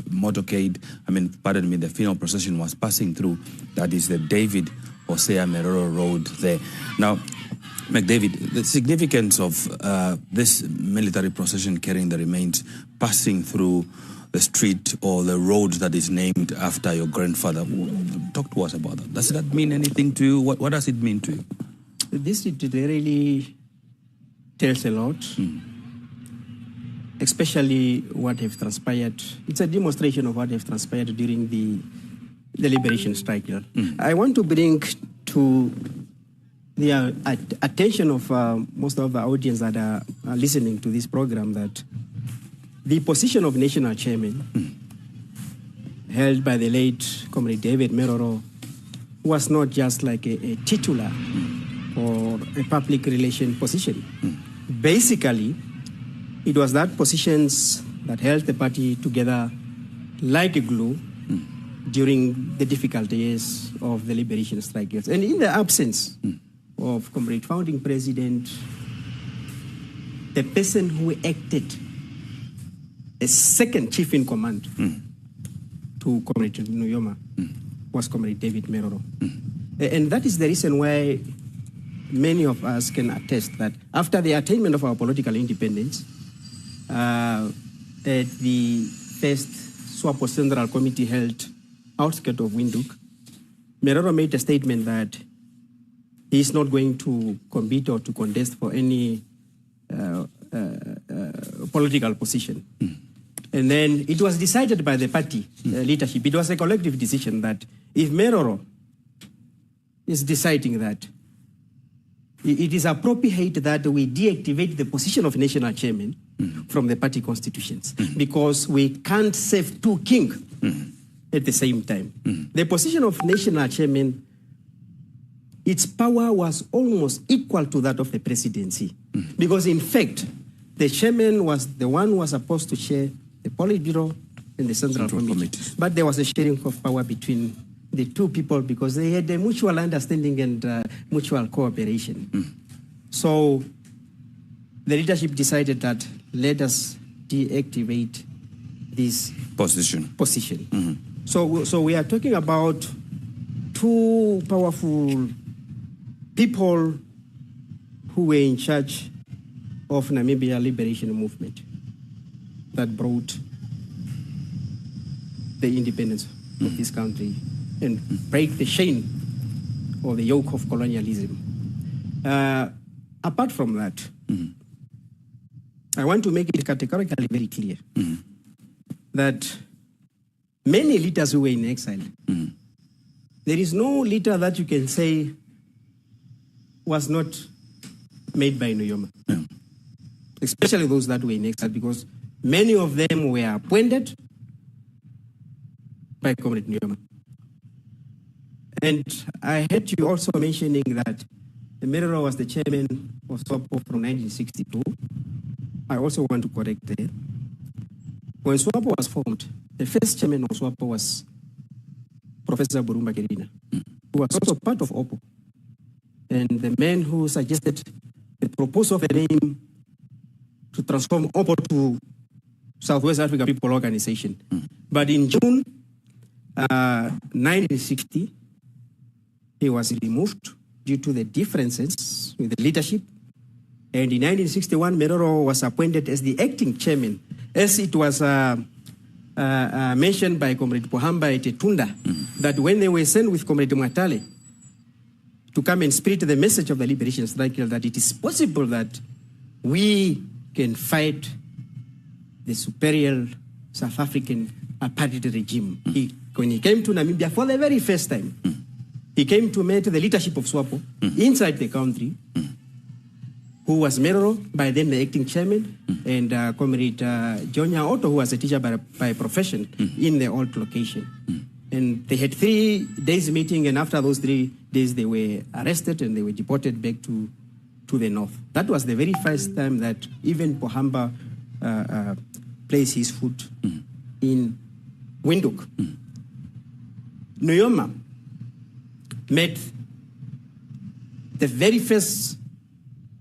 motorcade, the funeral procession was passing through. That is the David Hosea Merero Road there. Now, McDavid, the significance of this military procession carrying the remains passing through the street or the road that is named after your grandfather. Talk to us about that. Does that mean anything to you? What does it mean to you? This really tells a lot, especially what have transpired. It's a demonstration of what have transpired during the liberation struggle. I want to bring to the attention of most of the audience that are listening to this program that the position of national chairman held by the late Comrade David Merero was not just like a titular or a public relation position. Basically, it was that positions that held the party together like a glue during the difficult years of the liberation struggles. And in the absence of Comrade Founding President, the person who acted as second chief in command to Comrade Nujoma was Comrade David Merero. And that is the reason why many of us can attest that after the attainment of our political independence, at the first SWAPO Central Committee held outskirts of Windhoek, Merero made a statement that he is not going to compete or to contest for any political position. And then it was decided by the party leadership. It was a collective decision that if Merero is deciding that it is appropriate that we deactivate the position of national chairman from the party constitutions because we can't serve two kings at the same time. The position of national chairman, its power was almost equal to that of the presidency because in fact, the chairman was the one who was supposed to chair the Politburo and the Central Committee. But there was a sharing of power between the two people because they had a mutual understanding and mutual cooperation. So the leadership decided that let us deactivate this position. So we are talking about two powerful people who were in charge of Namibia liberation movement that brought the independence of this country and break the chain or the yoke of colonialism. Apart from that, I want to make it categorically very clear that many leaders who were in exile, there is no leader that you can say was not made by Nujoma, especially those that were in exile, because many of them were appointed by Comrade Nujoma. And I heard you also mentioning that Merero was the chairman of SWAPO from 1962. I also want to correct that. When SWAPO was formed, the first chairman of SWAPO was Professor Burumba Kerina, who was also part of OPO. And the man who suggested the proposal of a name to transform OPO to Southwest Africa People Organization. But in June 1960, he was removed due to the differences with the leadership. And in 1961, Merero was appointed as the acting chairman, as it was mentioned by Comrade Pohamba Etetunda, that when they were sent with Comrade Mwatale to come and spread the message of the liberation struggle, that it is possible that we can fight the superior South African apartheid regime. When he came to Namibia for the very first time, he came to meet the leadership of SWAPO inside the country, who was Merero, by then the acting chairman, and Comrade Jonya Otto, who was a teacher by profession in the old location. And they had 3 days meeting, and after those 3 days, they were arrested and they were deported back to the north. That was the very first time that even Pohamba placed his foot in Windhoek. Nujoma met the very first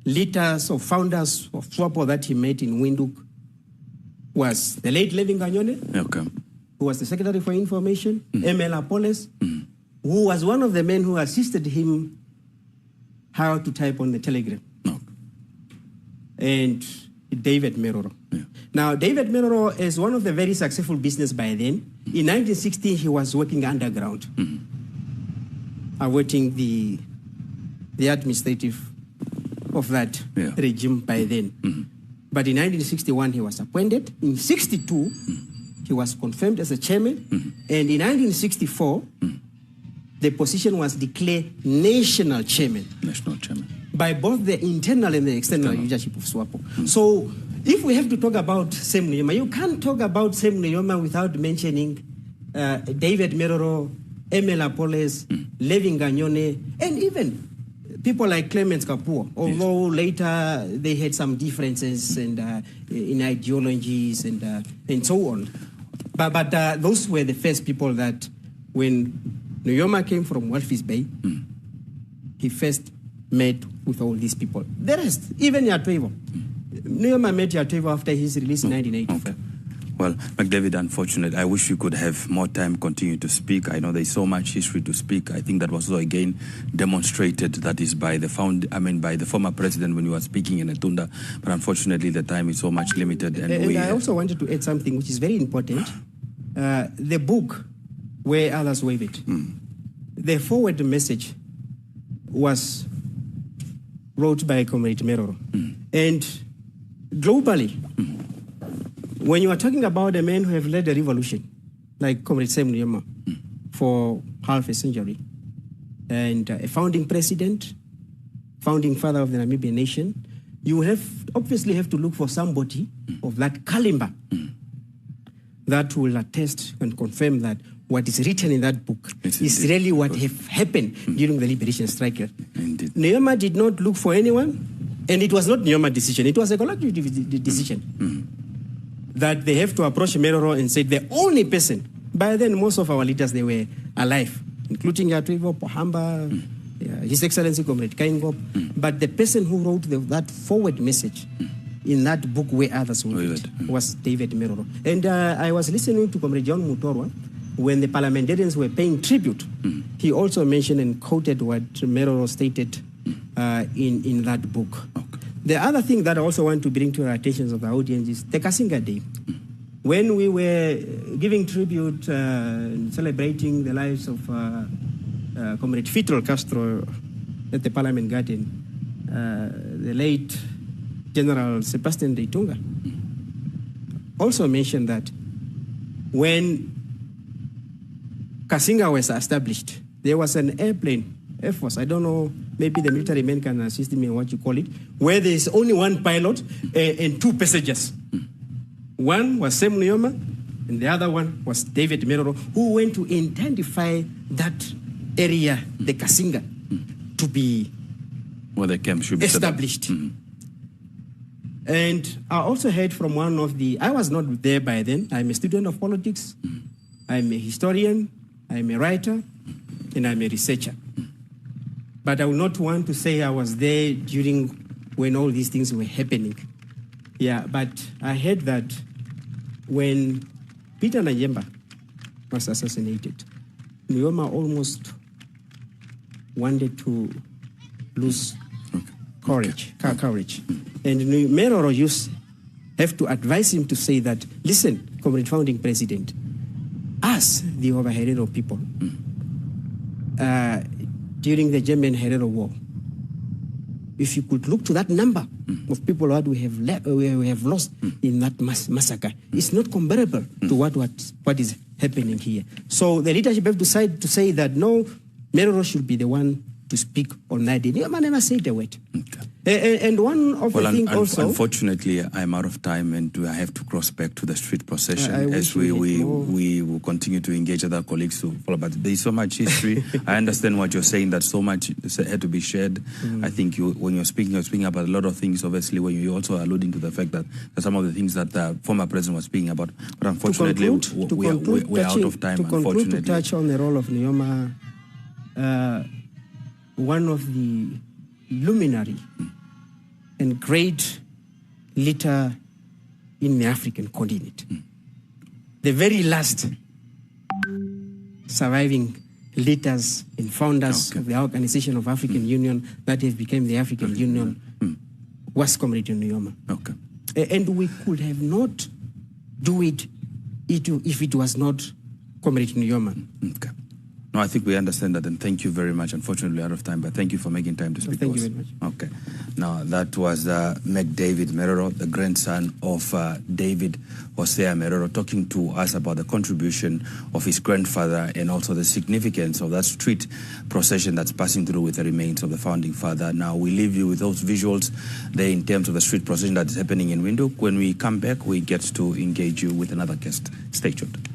leaders or founders of SWAPO that he met in Windhoek was the late Levin Ganyone, Okay. who was the Secretary for Information, ML Apolles, who was one of the men who assisted him how to type on the telegram, and David Meroro. Now, David Meroro is one of the very successful business by then. In 1960, he was working underground, awaiting the administrative of that regime by then. But in 1961, he was appointed. In 62, he was confirmed as a chairman. And in 1964, the position was declared national chairman. National chairman. By both the internal and the external leadership of SWAPO. So if we have to talk about Sem Nujoma, you can't talk about Sem Nujoma without mentioning David Meroro, ML Apolles, Levin Ganyone, and even people like Clement Kapua, although later they had some differences and in ideologies and so on. But those were the first people that when Nujoma came from Walvis Bay, he first met with all these people. The rest, even Yatwevo. Nujoma met Yatwevo after his release in 1985. Okay. Well, McDavid, unfortunately, I wish we could have more time continue to speak. I know there's so much history to speak. I think that was also again demonstrated, that is by the former president when you were speaking in Etunda. But unfortunately, the time is so much limited. And I also wanted to add something which is very important. The book, Where Others Wave It, the forward message was wrote by Comrade Meroro. And globally, when you are talking about a man who have led a revolution, like Comrade Sem Nujoma, for half a century, and a founding president, founding father of the Namibian nation, you obviously have to look for somebody of that caliber that will attest and confirm that what is written in that book is really what have happened during the liberation struggle. Nujoma did not look for anyone, and it was not Nujoma's decision. It was a collective decision. That they have to approach Meroro and say the only person. By then, most of our leaders, they were alive, including Yatwevo, Pohamba, His Excellency Comrade Kaingop. But the person who wrote that forward message in that book, Where Others Wave It, was David Meroro. And I was listening to Comrade John Mutorwa when the parliamentarians were paying tribute. He also mentioned and quoted what Meroro stated in that book. The other thing that I also want to bring to the attention of the audience is the Kasinga Day. When we were giving tribute and celebrating the lives of Comrade Fidel Castro at the Parliament Garden, the late General Sebastian de Itunga also mentioned that when Kasinga was established, there was an airplane, Air Force, I don't know, maybe the military men can assist me in what you call it, where there is only one pilot and two passengers. One was Sem Nujoma, and the other one was David Meroro, who went to intensify that area, the Kasinga, to be where the camp should be established. And I also heard from one of I was not there by then, I'm a student of politics, I'm a historian, I'm a writer, and I'm a researcher. But I would not want to say I was there during when all these things were happening. Yeah, but I heard that when Peter Nanyemba was assassinated, Nujoma almost wanted to lose courage. And Meroro used have to advise him to say that, listen, Comrade Founding President, us, the Oba Herero people, during the German Herero War, if you could look to that number of people that we have lost in that massacre, it's not comparable to what is happening here. So the leadership have decided to say that no, Meroro should be the one to speak on that day. Nujoma never said a word. And one of the things also... Unfortunately, I'm out of time and I have to cross back to the street procession as we will continue to engage other colleagues to follow. But there's so much history. I understand what you're saying, that so much had to be shared. I think when you're speaking about a lot of things, obviously, when you're also alluding to the fact that some of the things that the former president was speaking about. But unfortunately, we're out of time, to conclude, to touch on the role of Nujoma one of the luminary and great leader in the African continent. The very last surviving leaders and founders of the Organization of African Union that has become the African Union was Comrade Nujoma. And we could have not do it if it was not Comrade Nujoma. No, I think we understand that, and thank you very much. Unfortunately, out of time, but thank you for making time to speak to us. Thank you very much. Okay. Now, that was David Merero, the grandson of David Hosea Merero, talking to us about the contribution of his grandfather and also the significance of that street procession that's passing through with the remains of the founding father. Now, we leave you with those visuals there in terms of the street procession that's happening in Windhoek. When we come back, we get to engage you with another guest. Stay tuned.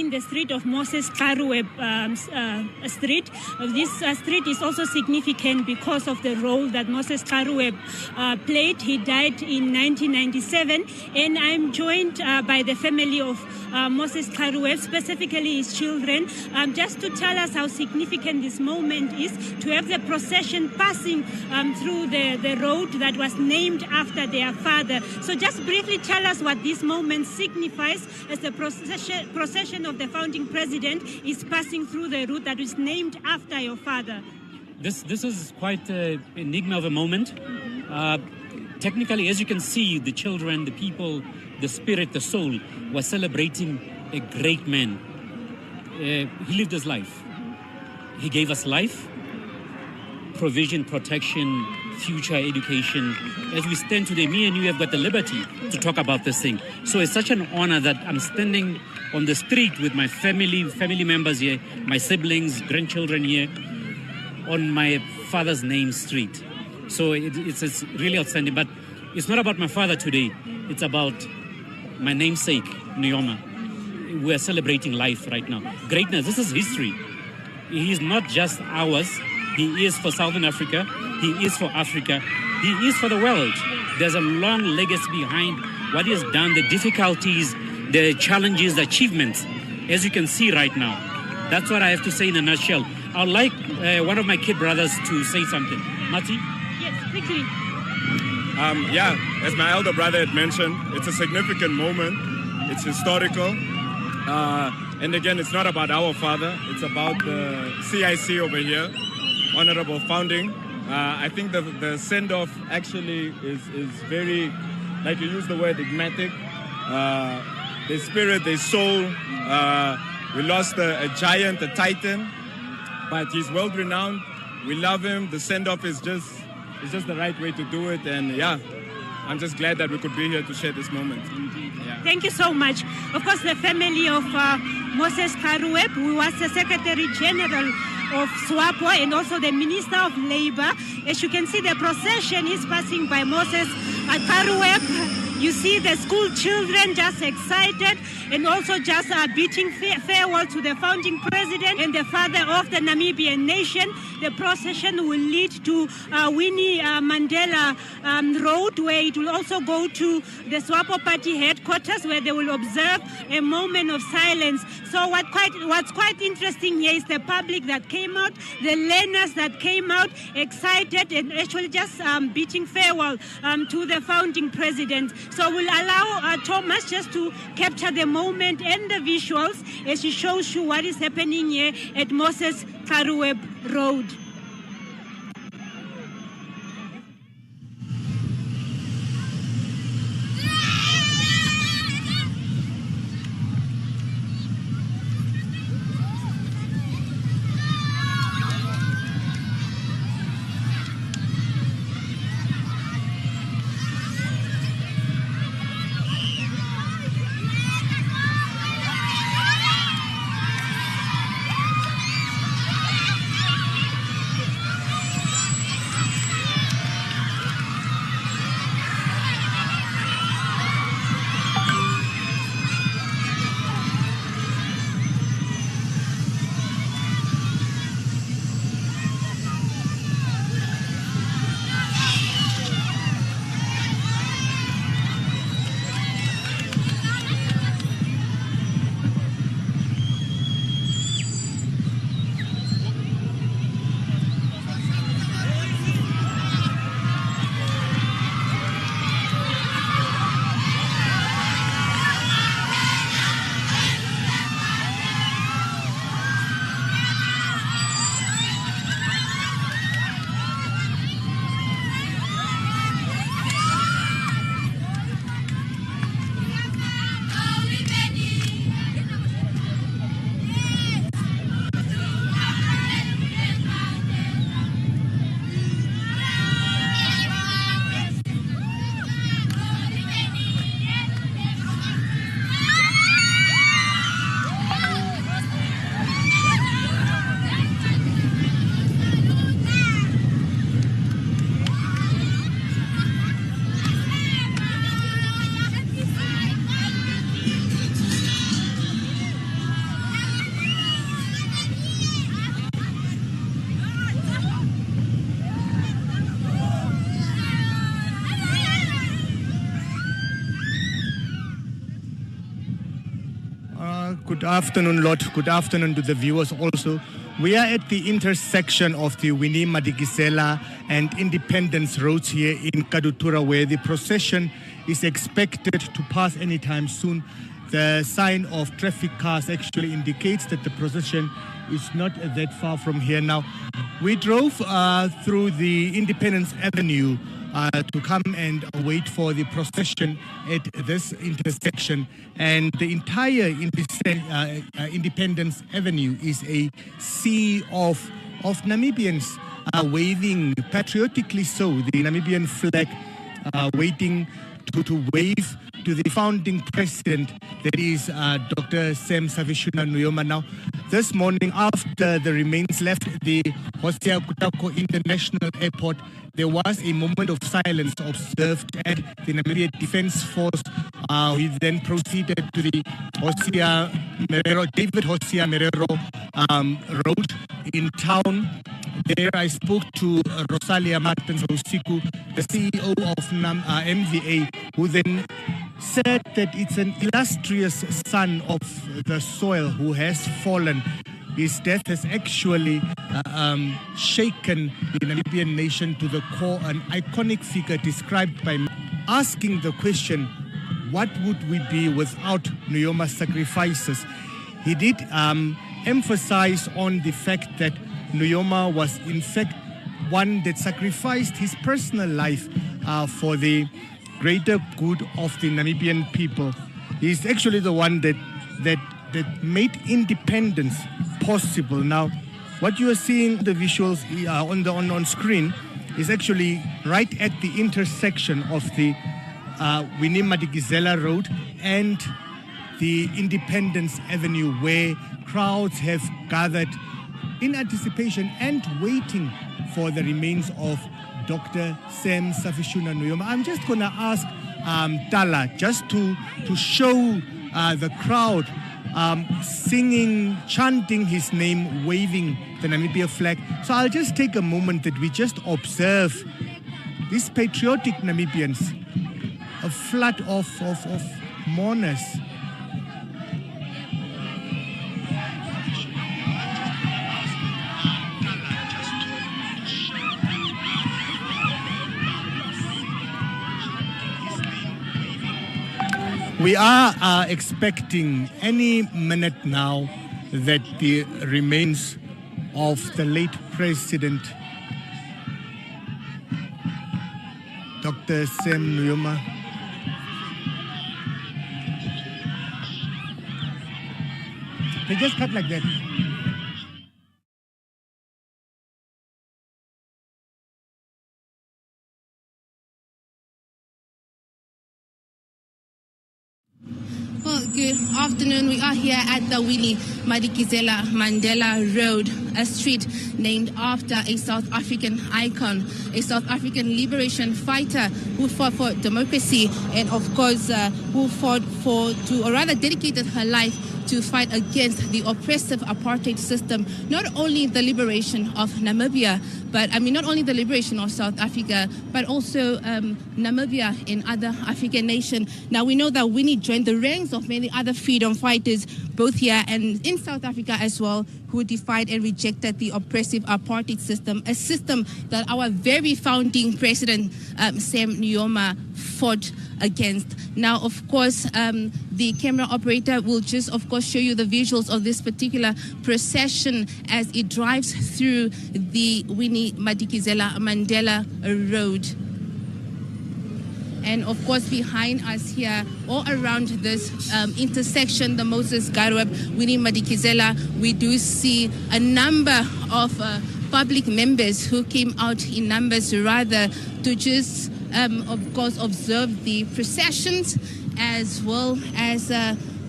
The street of Moses Karwe street. This street is also significant because of the role that Moses Karwe played. He died in 1997, and I'm joined by the family of Moses Karwe, specifically his children, just to tell us how significant this moment is, to have the procession passing through the road that was named after their father. So just briefly tell us what this moment signifies as the procession of the founding president is passing through the route that is named after your father. This is quite an enigma of a moment. Technically, as you can see, the children, the people, the spirit, the soul was celebrating a great man. He lived his life. He gave us life, provision, protection, future education. As we stand today, me and you have got the liberty to talk about this thing. So it's such an honor that I'm standing on the street with my family members here, my siblings, grandchildren here, on my father's name street. So it's really outstanding. But it's not about my father today. It's about my namesake, Nujoma. We're celebrating life right now. Greatness, this is history. He is not just ours. He is for Southern Africa. He is for Africa. He is for the world. There's a long legacy behind what he has done, the difficulties, the challenges, the achievements, as you can see right now. That's what I have to say in a nutshell. I'd like one of my kid brothers to say something. Mati? Yes, quickly. Yeah, as my elder brother had mentioned, it's a significant moment. It's historical. And again, it's not about our father. It's about the CIC over here, honorable founding. I think the send-off actually is very, like you use the word, enigmatic. Their spirit, their soul. We lost a giant, a titan, but he's world-renowned. We love him. The send-off is just the right way to do it. And yeah, I'm just glad that we could be here to share this moment. Yeah. Thank you so much. Of course, the family of Moses Karueb, who was the Secretary General of SWAPO and also the Minister of Labor. As you can see, the procession is passing by Moses Karueb. You see the school children just excited and also just bidding farewell to the founding president and the father of the Namibian nation. The procession will lead to Winnie Mandela Road, where it will also go to the SWAPO party headquarters, where they will observe a moment of silence. So what's quite interesting here is the public that came out, the learners that came out, excited and actually just bidding farewell to the founding president. So we'll allow Thomas just to capture the moment and the visuals as he shows you what is happening here at Moses Karueb Road. Good afternoon, Lord. Good afternoon to the viewers also. We are at the intersection of the Winnie Madikizela and Independence Roads here in Kadutura, where the procession is expected to pass anytime soon. The sign of traffic cars actually indicates that the procession is not that far from here now. We drove through the Independence Avenue to come and wait for the procession at this intersection, and the entire Independence Avenue is a sea of Namibians waving patriotically so the Namibian flag, waiting to wave to the founding president, that is Dr. Sam Savishuna Nujoma. Now, this morning, after the remains left the Hosea Kutako International Airport, there was a moment of silence observed at the Namibia Defence Force. We then proceeded to the David Hosea Merero Road in town. There I spoke to Rosalia Martins Rosiku, the CEO of MVA, who then said that it's an illustrious son of the soil who has fallen. His death has actually shaken the Namibian nation to the core, an iconic figure described by asking the question, what would we be without Nuyoma's sacrifices? He did emphasize on the fact that Nujoma was in fact one that sacrificed his personal life for the greater good of the Namibian people. He's actually the one that made independence possible. Now, what you are seeing the visuals on screen is actually right at the intersection of the Winnie Madikizela Road and the Independence Avenue, where crowds have gathered in anticipation and waiting for the remains of Dr. Sam Safishuna Nujoma. I'm just going to ask Tala just to show the crowd singing, chanting his name, waving the Namibia flag. So I'll just take a moment that we just observe these patriotic Namibians, a flood of mourners. We are expecting any minute now that the remains of the late President, Dr. Sam Nujoma, they just cut like that. Well, good afternoon. We are here at the Winnie Madikizela Mandela Road, a street named after a South African icon, a South African liberation fighter who fought for democracy and, of course, who fought or rather dedicated her life to fight against the oppressive apartheid system, not only the liberation of Namibia, but not only the liberation of South Africa, but also Namibia and other African nations. Now, we know that Winnie joined the ranks of many other freedom fighters, both here and in South Africa as well, who defied and rejected the oppressive apartheid system, a system that our very founding president, Sam Nujoma, fought against. Now, of course, the camera operator will just, of course, show you the visuals of this particular procession as it drives through the Winnie Madikizela Mandela Road. And of course, behind us here, all around this intersection, the Moses Garweb, Winnie Madikizela, we do see a number of public members who came out in numbers rather to just, of course, observe the processions as well as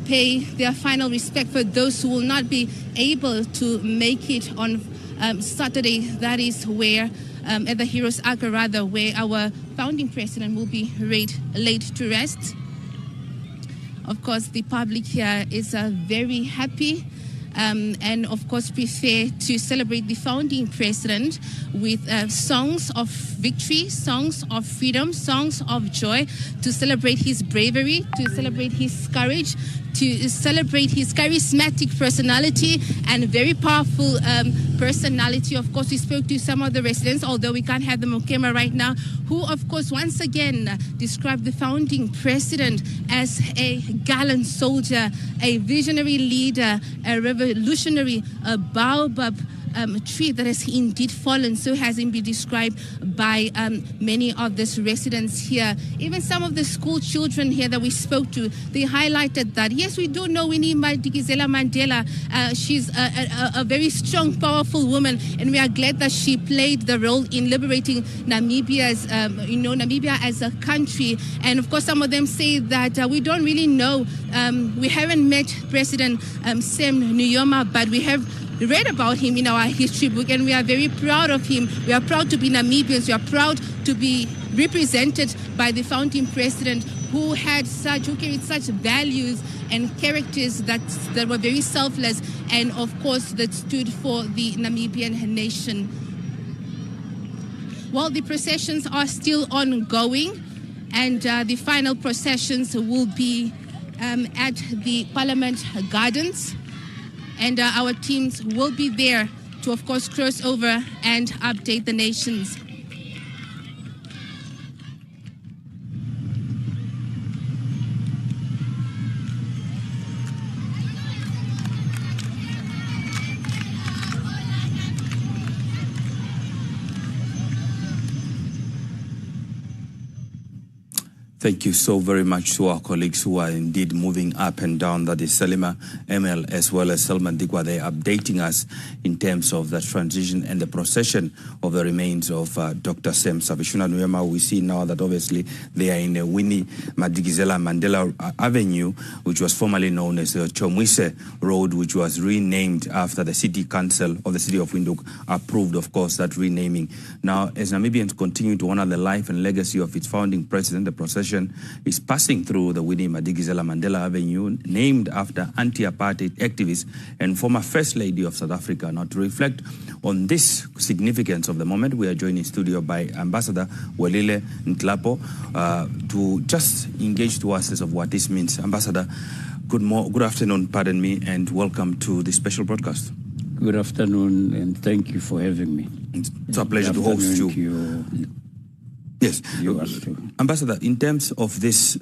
pay their final respect for those who will not be able to make it on Saturday. That is where at the Heroes Arca, rather, where our founding president will be laid to rest. Of course, the public here is very happy and, of course, prefer to celebrate the founding president with songs of victory, songs of freedom, songs of joy, to celebrate his bravery, to celebrate his courage, to celebrate his charismatic personality and very powerful personality. Of course, we spoke to some of the residents, although we can't have them on camera right now, who, of course, once again described the founding president as a gallant soldier, a visionary leader, a revolutionary, a baobab tree that has indeed fallen. So has it been described by many of these residents here. Even some of the school children here that we spoke to, they highlighted that, yes, we do know Winnie Madikizela Mandela. She's a very strong, powerful woman, and we are glad that she played the role in liberating Namibia's, Namibia as a country. And of course, some of them say that we don't really know. We haven't met President Sam Nujoma, but we have read about him in our history book, and we are very proud of him. We are proud to be Namibians. We are proud to be represented by the founding president who carried such values and characters that were very selfless, and of course that stood for the Namibian nation. Well, the processions are still ongoing, and the final processions will be at the Parliament Gardens. And our teams will be there to, of course, cross over and update the nations. Thank you so very much to our colleagues who are indeed moving up and down. That is Salima, Emil, as well as Selman Dikwa. They're updating us in terms of the transition and the procession of the remains of Dr. Sam Savishuna Nujoma. We see now that obviously they are in the Winnie Madikizela Mandela Avenue, which was formerly known as the Chomwise Road, which was renamed after the City Council of the City of Windhoek approved, of course, that renaming. Now, as Namibians continue to honor the life and legacy of its founding president, the procession is passing through the Winnie Madikizela Mandela Avenue, named after anti-apartheid activist and former First Lady of South Africa. Now, to reflect on this significance of the moment, we are joined in studio by Ambassador Welile Ntlapo to just engage to us of what this means. Ambassador, good afternoon, pardon me, and welcome to the special broadcast. Good afternoon, and thank you for having me. It's a pleasure to host you. Yes, Ambassador, in terms of this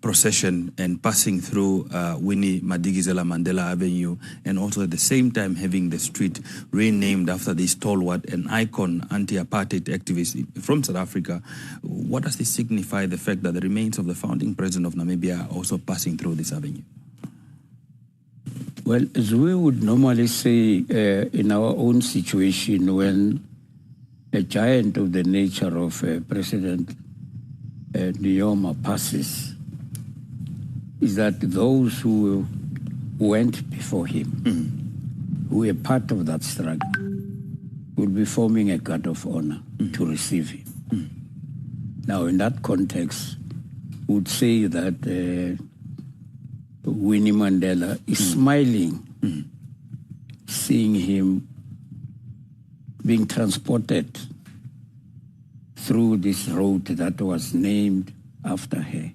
procession and passing through Winnie Madikizela Mandela Avenue, and also at the same time having the street renamed after this stalwart and icon anti-apartheid activist from South Africa, what does this signify, the fact that the remains of the founding president of Namibia are also passing through this avenue? Well, as we would normally say in our own situation, when a giant of the nature of President Nujoma passes, is that those who went before him, who were part of that struggle, will be forming a guard of honor to receive him. Now, in that context, we would say that Winnie Mandela is smiling, seeing him being transported through this road that was named after her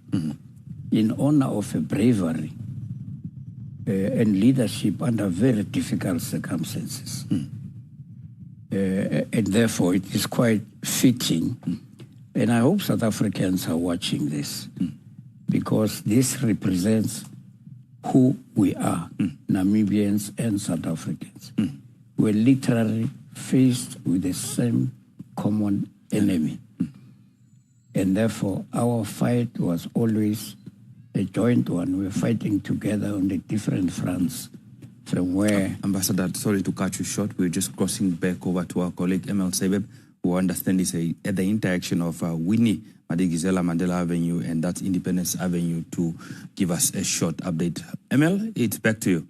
in honor of her bravery and leadership under very difficult circumstances. And therefore it is quite fitting, and I hope South Africans are watching this, because this represents who we are, Namibians and South Africans. We're literally faced with the same common enemy. And therefore, our fight was always a joint one. We're fighting together on the different fronts from where... Ambassador, sorry to cut you short. We're just crossing back over to our colleague, Emil Sebeb, who understand is at the interaction of Winnie Madikizela Mandela Avenue and that's Independence Avenue, to give us a short update. Emil, it's back to you.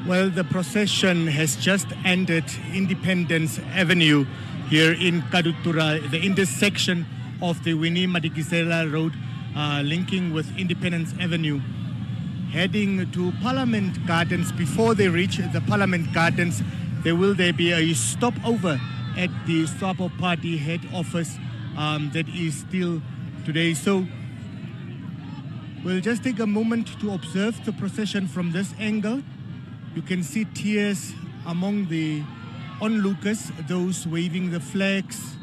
Well, the procession has just ended Independence Avenue here in Kadutura, the intersection of the Winnie Madikizela Road linking with Independence Avenue, heading to Parliament Gardens. Before they reach the Parliament Gardens, there will be a stopover at the SWAPO party head office that is still today. So we'll just take a moment to observe the procession from this angle. You can see tears among the onlookers, those waving the flags.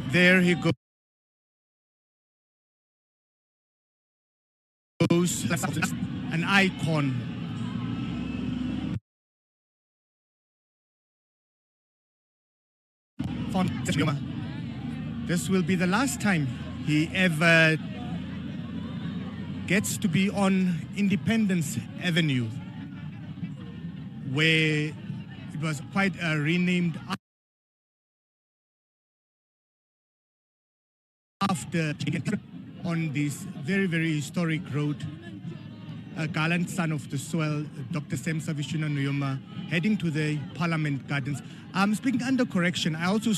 There he goes. An icon. This will be the last time he ever gets to be on Independence Avenue, where it was quite renamed after on this very, very historic road. A gallant son of the soil, Dr. Sam Savishuna Nujoma, heading to the Parliament Gardens. I'm speaking under correction. I also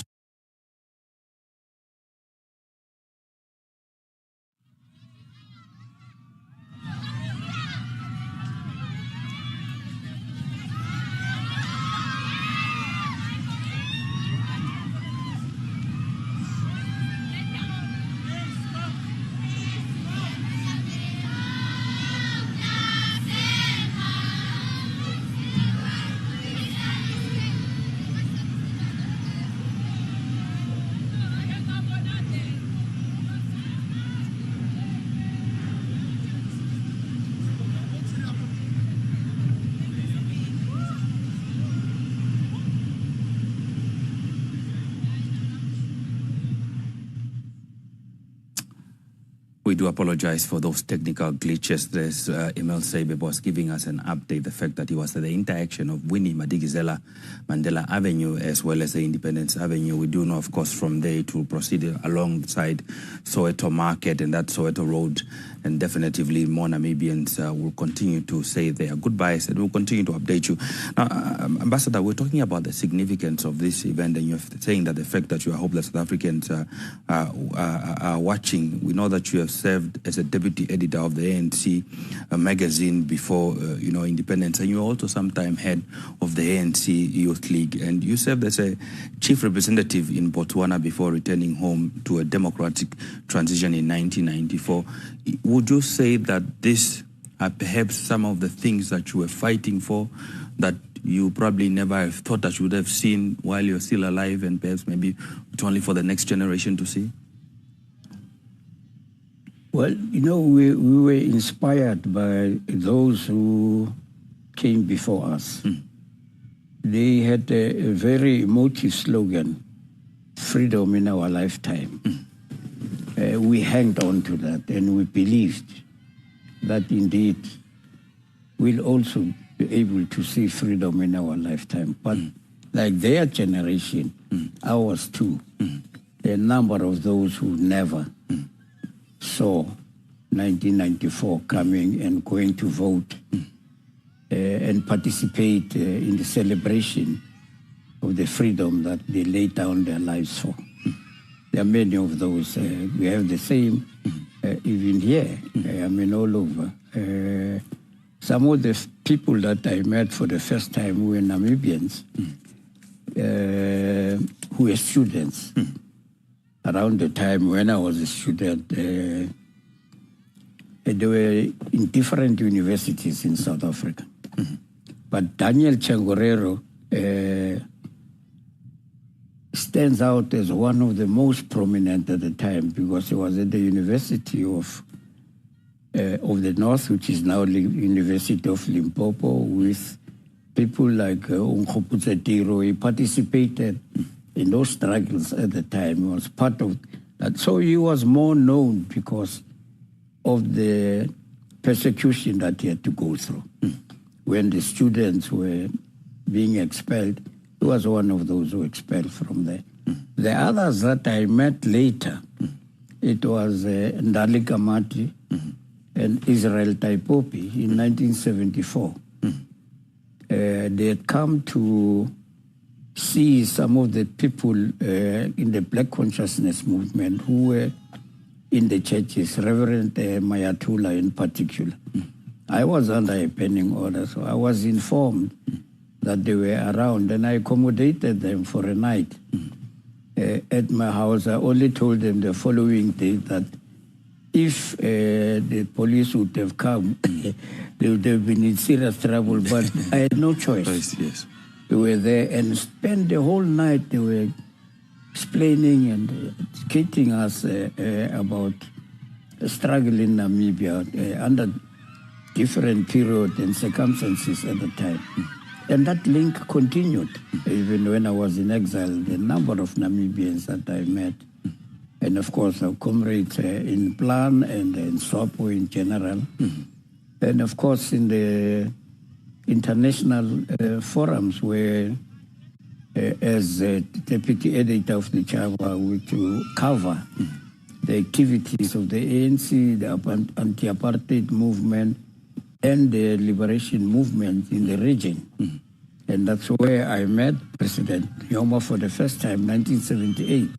We do apologize for those technical glitches. There's Emil Sebe was giving us an update, the fact that he was at the interaction of Winnie Madikizela Mandela Avenue as well as the Independence Avenue. We do know, of course, from there to proceed alongside Soweto Market and that Soweto Road. And definitely more Namibians will continue to say their goodbyes and we'll continue to update you. Now, Ambassador, we're talking about the significance of this event and you're saying that the fact that you hope that South Africans are watching. We know that you have served as a deputy editor of the ANC magazine before, independence, and you were also sometime head of the ANC Youth League, and you served as a chief representative in Botswana before returning home to a democratic transition in 1994. Would you say that these are perhaps some of the things that you were fighting for that you probably never have thought that you would have seen while you're still alive, and perhaps maybe it's only for the next generation to see? Well, we were inspired by those who came before us. They had a very emotive slogan, freedom in our lifetime. We hanged on to that and we believed that indeed we'll also be able to see freedom in our lifetime. But like their generation, ours too, a number of those who never saw 1994 coming and going to vote and participate in the celebration of the freedom that they laid down their lives for. There are many of those. We have the same even here, all over. Some of the people that I met for the first time were Namibians who were students. Around the time when I was a student, they were in different universities in South Africa. But Daniel Changorero stands out as one of the most prominent at the time because he was at the University of the North, which is now University of Limpopo, with people like Unkgopotse Tiro. He participated in those struggles at the time. He was part of that. So he was more known because of the persecution that he had to go through. When the students were being expelled, he was one of those who expelled from there. The others that I met later, it was Ndali Kamati and Israel Taipopi in 1974. They had come to see some of the people in the Black Consciousness movement who were in the churches, Reverend Mayatula in particular. I was under a pending order, so I was informed that they were around, and I accommodated them for a night at my house. I only told them the following day that if the police would have come, they would have been in serious trouble, but I had no choice. Yes. They were there and spent the whole night. They were explaining and educating us about the struggle in Namibia under different periods and circumstances at the time. And that link continued. Even when I was in exile, the number of Namibians that I met, and of course our comrades in Plan and in SWAPO in general, and of course in the international forums where as deputy editor of the Chava, to cover the activities of the ANC, the anti-apartheid movement, and the liberation movement in the region. And that's where I met President Nujoma for the first time, 1978,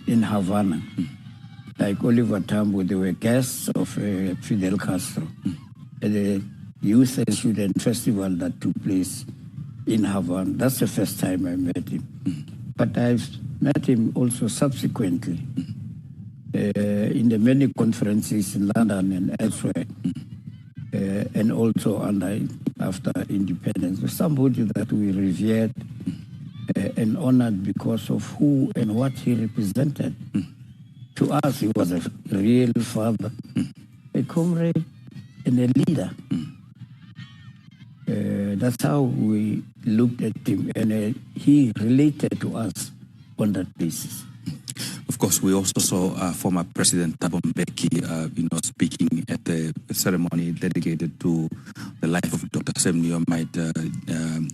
in Havana. Like Oliver Tambo, they were guests of Fidel Castro at the Youth and Student Festival that took place in Havana. That's the first time I met him. But I've met him also subsequently in the many conferences in London and elsewhere, and also after independence. Somebody that we revered and honored because of who and what he represented. To us, he was a real father, a comrade, and a leader. That's how we looked at him, and he related to us on that basis. Of course, we also saw former President Thabo Mbeki, speaking at the ceremony dedicated to the life of Dr. Sem Nujoma at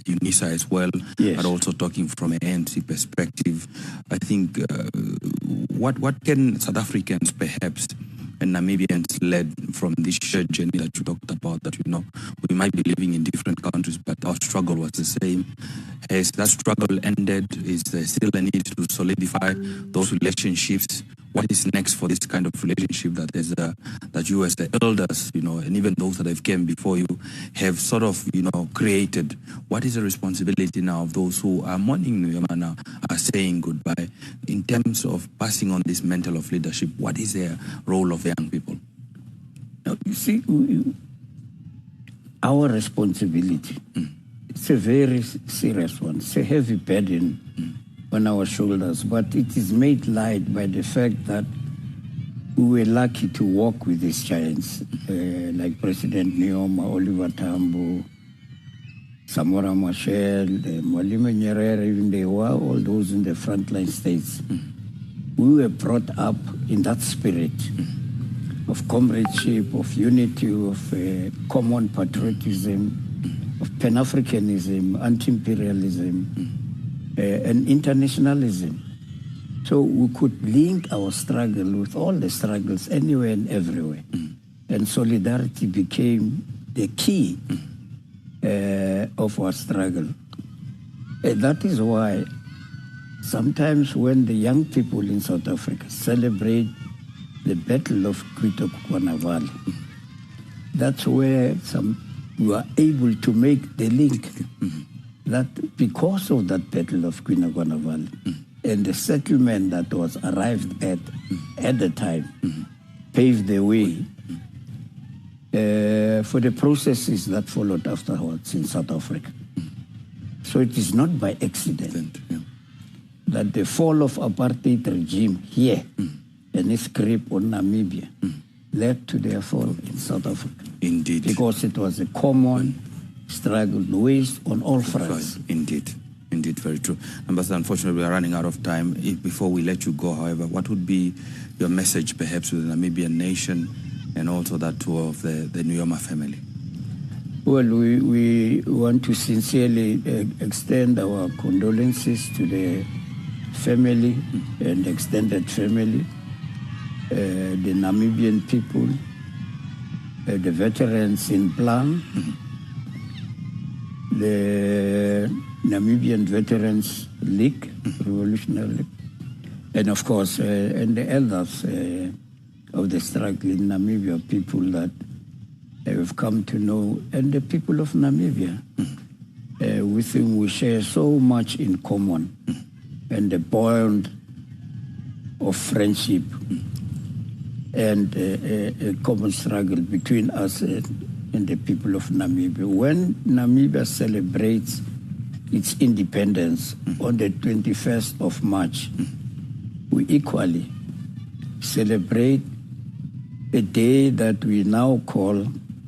UNISA as well, yes, but also talking from an ANC perspective. I think what can South Africans perhaps and Namibians led from this shared journey that you talked about, that we might be living in different countries, but our struggle was the same. Has that struggle ended? Is there still a need to solidify those relationships? What is next for this kind of relationship that you as the elders, and even those that have came before you have sort of, created? What is the responsibility now of those who are mourning Nujoma now, are saying goodbye, in terms of passing on this mantle of leadership? What is their role of young people? Now, you see, our responsibility, it's a very serious one. It's a heavy burden on our shoulders, but it is made light by the fact that we were lucky to walk with these giants, like President Nujoma, Oliver Tambo, Samora Machel, Mwalimu Nyerere, even they were all those in the frontline states. We were brought up in that spirit of comradeship, of unity, of common patriotism, of Pan-Africanism, anti-imperialism, and internationalism. So we could link our struggle with all the struggles anywhere and everywhere. And solidarity became the key of our struggle. And that is why sometimes when the young people in South Africa celebrate the Battle of Kwito-Kukwana Valley, that's where we were able to make the link that because of that Battle of Kwito-Kukwana Valley and the settlement that was arrived at the time paved the way for the processes that followed afterwards in South Africa. So it is not by accident that the fall of apartheid regime here and its grip on Namibia led to their fall in South Africa. Indeed. Because it was a common struggle waged on all fronts. Indeed. Indeed, very true. Ambassador, unfortunately, we are running out of time. Before we let you go, however, what would be your message perhaps to the Namibian nation and also that of the Nujoma family? Well, we want to sincerely extend our condolences to the family and extended family, the Namibian people, the veterans in Plan, the Namibian Veterans League, Revolutionary League, and of course, and the elders of the struggle in Namibia, people that have come to know, and the people of Namibia, with whom we share so much in common, and the bond of friendship and a common struggle between us and the people of Namibia. When Namibia celebrates its independence on the 21st of March, we equally celebrate a day that we now call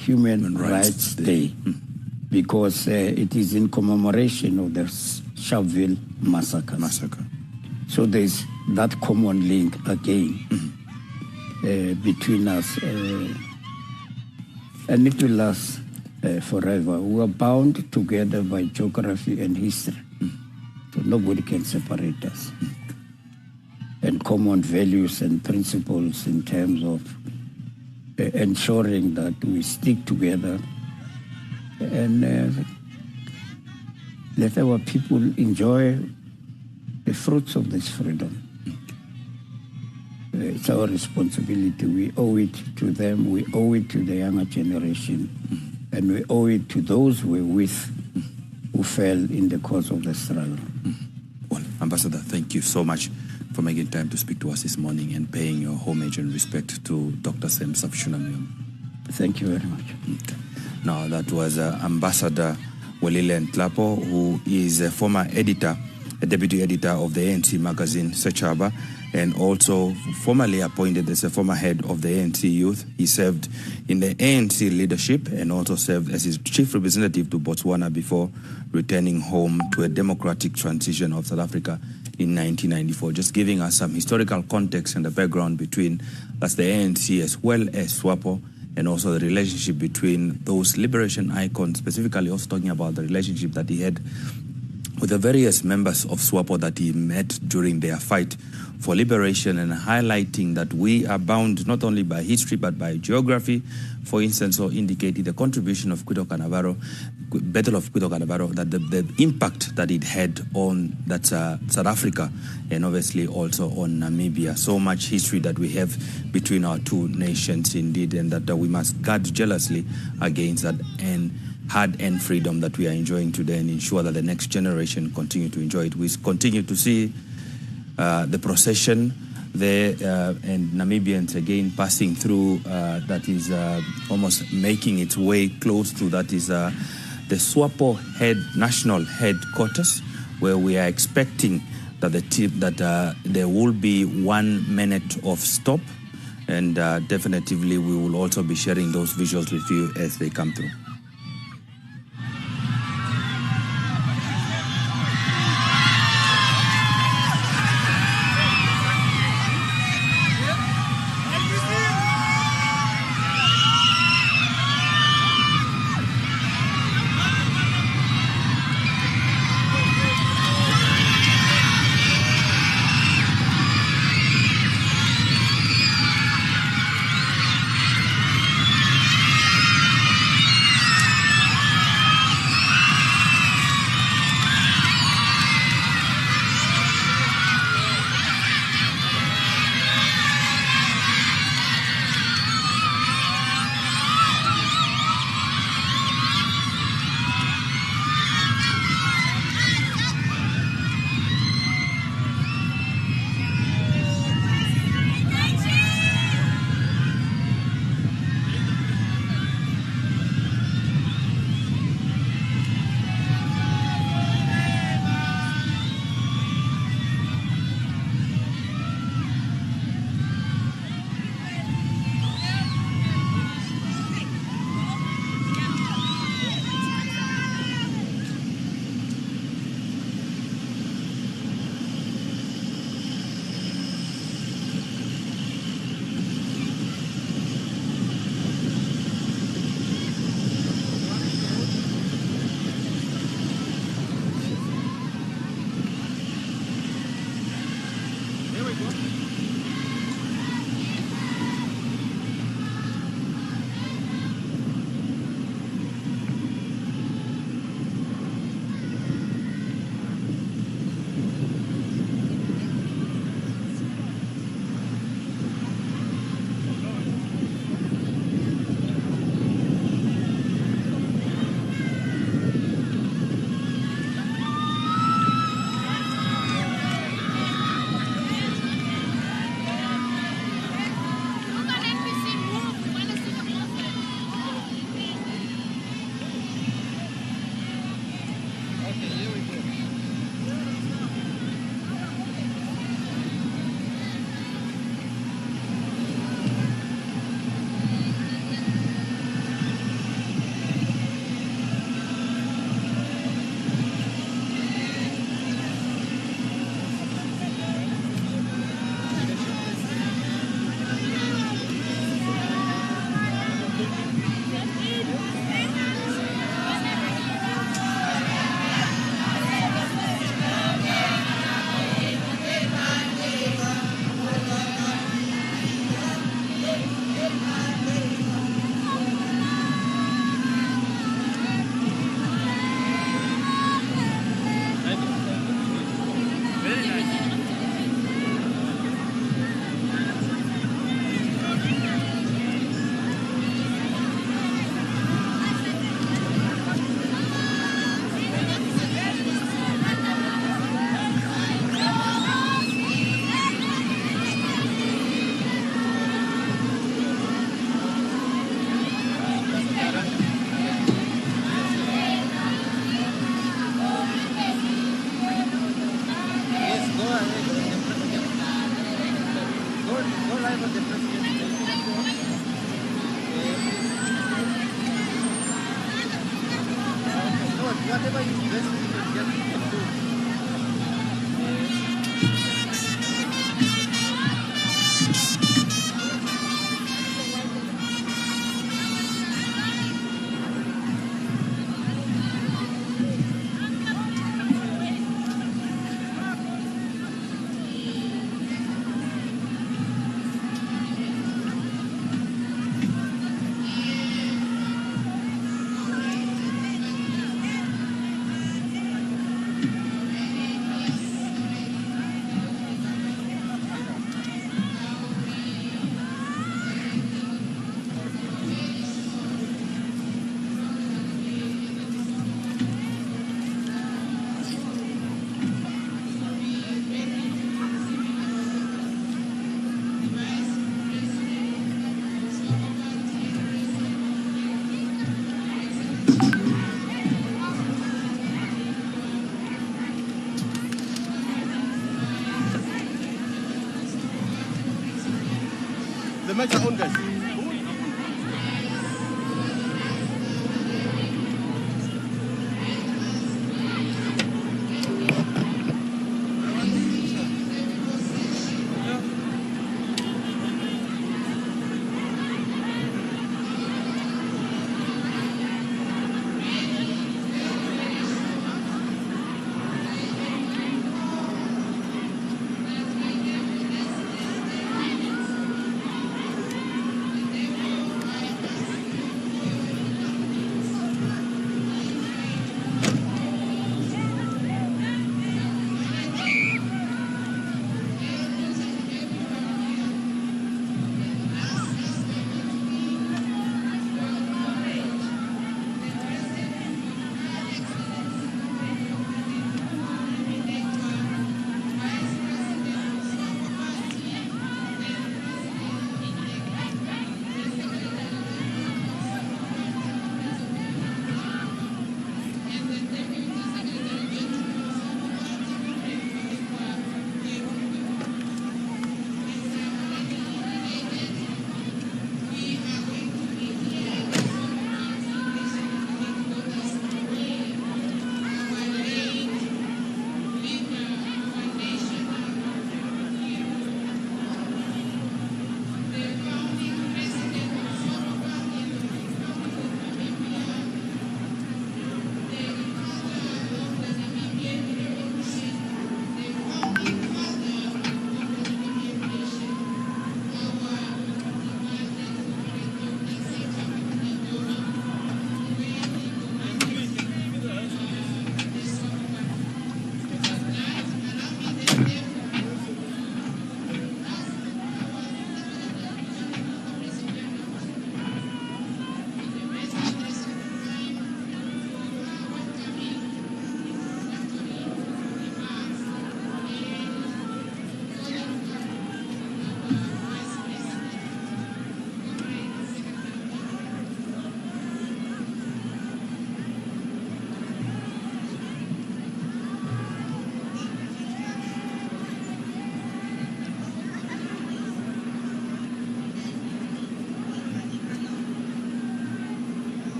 Human Rights Day, because it is in commemoration of the Sharpeville massacre. So there's that common link again between us, and it will last forever. We are bound together by geography and history, so nobody can separate us. And common values and principles in terms of ensuring that we stick together and let our people enjoy the fruits of this freedom. It's our responsibility. We owe it to them, we owe it to the younger generation, and we owe it to those we're with who fell in the course of the struggle. Well, Ambassador, thank you so much for making time to speak to us this morning and paying your homage and respect to Dr. Sam Nujoma. Thank you very much. Okay. Now, that was Ambassador Welile Ntlapo, who is a former editor, a deputy editor of the ANC magazine, Sechaba, and also formerly appointed as a former head of the ANC Youth. He served in the ANC leadership and also served as his chief representative to Botswana before returning home to a democratic transition of South Africa in 1994, just giving us some historical context and the background between that's the ANC as well as SWAPO, and also the relationship between those liberation icons, specifically also talking about the relationship that he had with the various members of SWAPO that he met during their fight for liberation, and highlighting that we are bound not only by history but by geography. For instance, so indicating the contribution of Battle of Cuito Canavaro, that the impact that it had on that South Africa and obviously also on Namibia. So much history that we have between our two nations indeed, and that we must guard jealously against that and hard-earned freedom that we are enjoying today, and ensure that the next generation continue to enjoy it. We continue to see the procession there and Namibians again passing through, that is almost making its way close to, that is the SWAPO national headquarters, where we are expecting that there will be 1 minute of stop, and definitively we will also be sharing those visuals with you as they come through. The match are on, guys.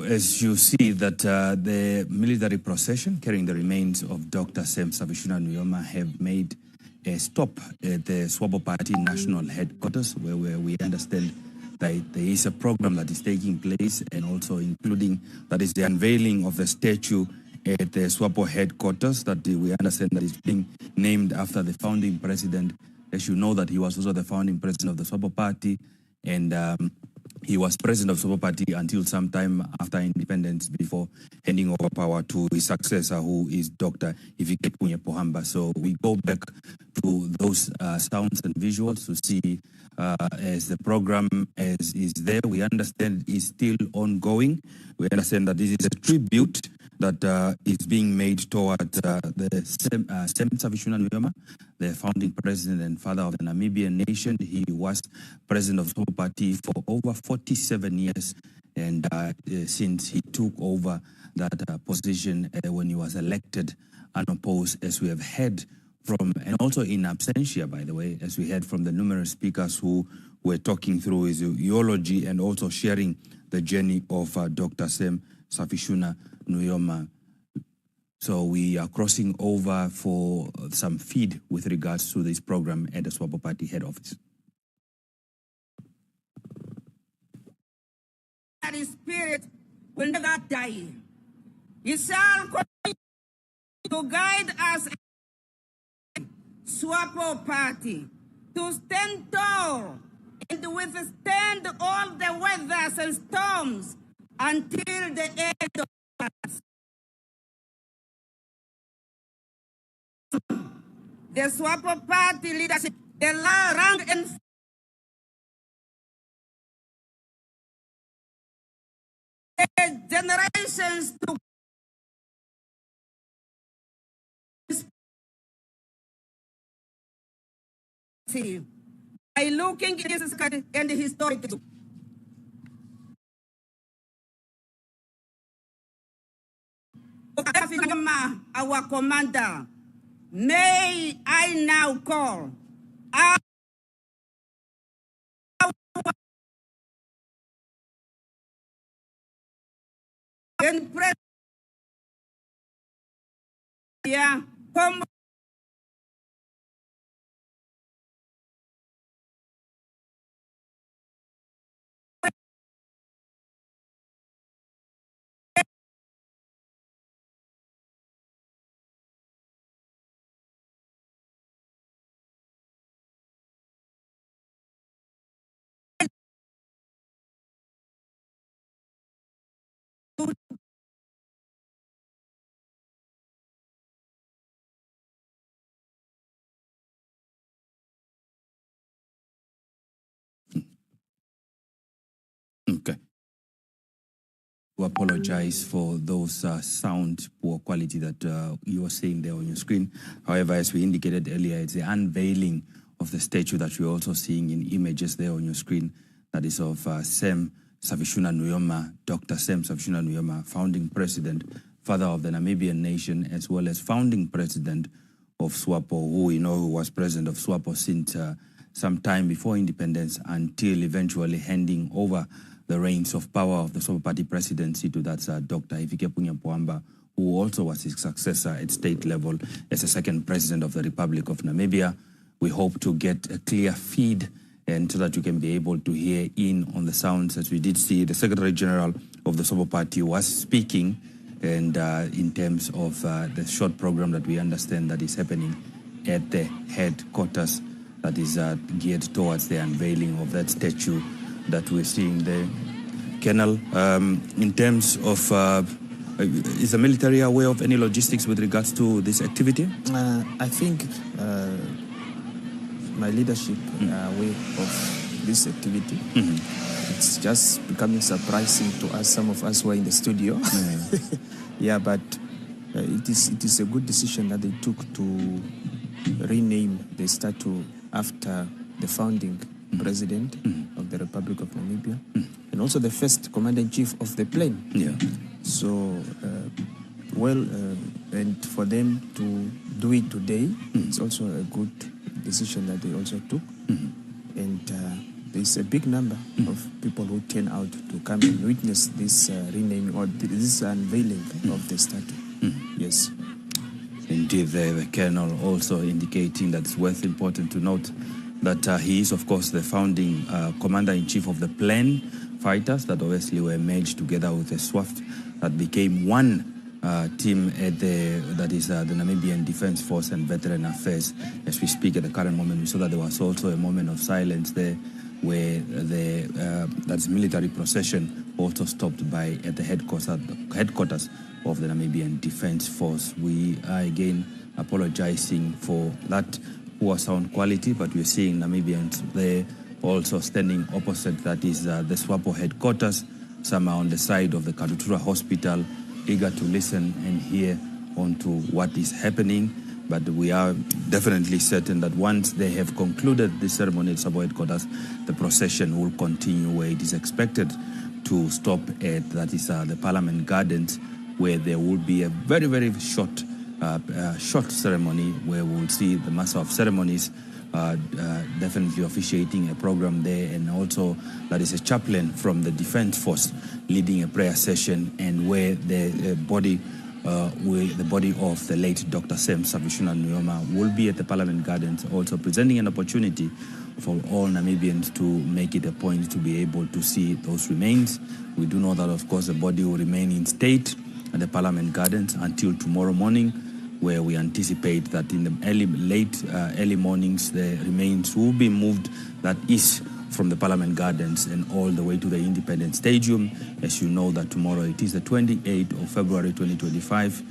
as you see that the military procession carrying the remains of Dr. Sem Savishuna Nujoma have made a stop at the SWAPO Party national headquarters, where we understand that there is a program that is taking place, and also including that is the unveiling of the statue at the SWAPO headquarters that we understand that is being named after the founding president. As you know, that he was also the founding president of the SWAPO Party, and he was president of SWAPO Party until some time after independence, before handing over power to his successor, who is Dr. Ifike Punye Pohamba. So we go back to those sounds and visuals to see as the program as is there. We understand is still ongoing. We understand that this is a tribute that is being made towards the Sem Savishuna Nujoma, the founding president and father of the Namibian nation. He was president of the SWAPO Party for over 47 years, and since he took over that position when he was elected unopposed, as we have heard from, and also in absentia, by the way, as we heard from the numerous speakers who were talking through his eulogy and also sharing the journey of Dr. Sem Savishuna Nujoma. So we are crossing over for some feed with regards to this program at the SWAPO Party head office. That spirit will never die. He shall continue to guide us, SWAPO Party, to stand tall and withstand all the weathers and storms until the end of us. The SWAPO Party leadership, the rank and generations to see by looking at this and historic. Our commander, may I now call our and press, yeah, come. Okay. We apologize for those sound poor quality that you were seeing there on your screen. However, as we indicated earlier, it's the unveiling of the statue that you're also seeing in images there on your screen. That is of Sem Savishuna Nujoma, Dr. Sem Savishuna Nujoma, founding president, father of the Namibian nation, as well as founding president of SWAPO, who we know was president of SWAPO since some time before independence, until eventually handing over the reins of power of the SWAPO Party presidency to that Dr. Ifike Punye Pohamba, who also was his successor at state level as the second president of the Republic of Namibia. We hope to get a clear feed, and so that you can be able to hear in on the sounds. As we did see, the Secretary General of the SWAPO Party was speaking, and in terms of the short program that we understand that is happening at the headquarters, that is geared towards the unveiling of that statue that we're seeing there. Colonel, in terms of, is the military aware of any logistics with regards to this activity? I think my leadership are aware of this activity. It's just becoming surprising to us, some of us who are in the studio. Yeah, but it is a good decision that they took to rename the statue after the founding president of the Republic of Namibia, and also the first commander-in-chief of the plane. Yeah. So, and for them to do it today, it's also a good decision that they also took. And there's a big number of people who turn out to come and witness this renaming or this unveiling of the statue. Yes. Indeed, the Colonel also indicating that it's important to note that he is, of course, the founding commander-in-chief of the Plan fighters that obviously were merged together with the SWAPO that became one team at the Namibian Defence Force and Veteran Affairs. As we speak at the current moment, we saw that there was also a moment of silence there where that's military procession also stopped by at the headquarters of the Namibian Defence Force. We are again apologizing for that poor sound quality, but we're seeing Namibians there also standing opposite, that is the SWAPO headquarters. Some are on the side of the Karutura Hospital, eager to listen and hear onto what is happening. But we are definitely certain that once they have concluded the ceremony at SWAPO headquarters, the procession will continue where it is expected to stop at, that is the Parliament Gardens, where there will be a very, very short ceremony where we'll see the Master of Ceremonies definitely officiating a program there, and also that is a chaplain from the Defence Force leading a prayer session, and where the body of the late Dr. Sam Savishuna Nujoma will be at the Parliament Gardens, also presenting an opportunity for all Namibians to make it a point to be able to see those remains. We do know that, of course, the body will remain in state at the Parliament Gardens until tomorrow morning, where we anticipate that in the early mornings, the remains will be moved, that is from the Parliament Gardens and all the way to the Independence Stadium. As you know that tomorrow it is the 28th of February 2025,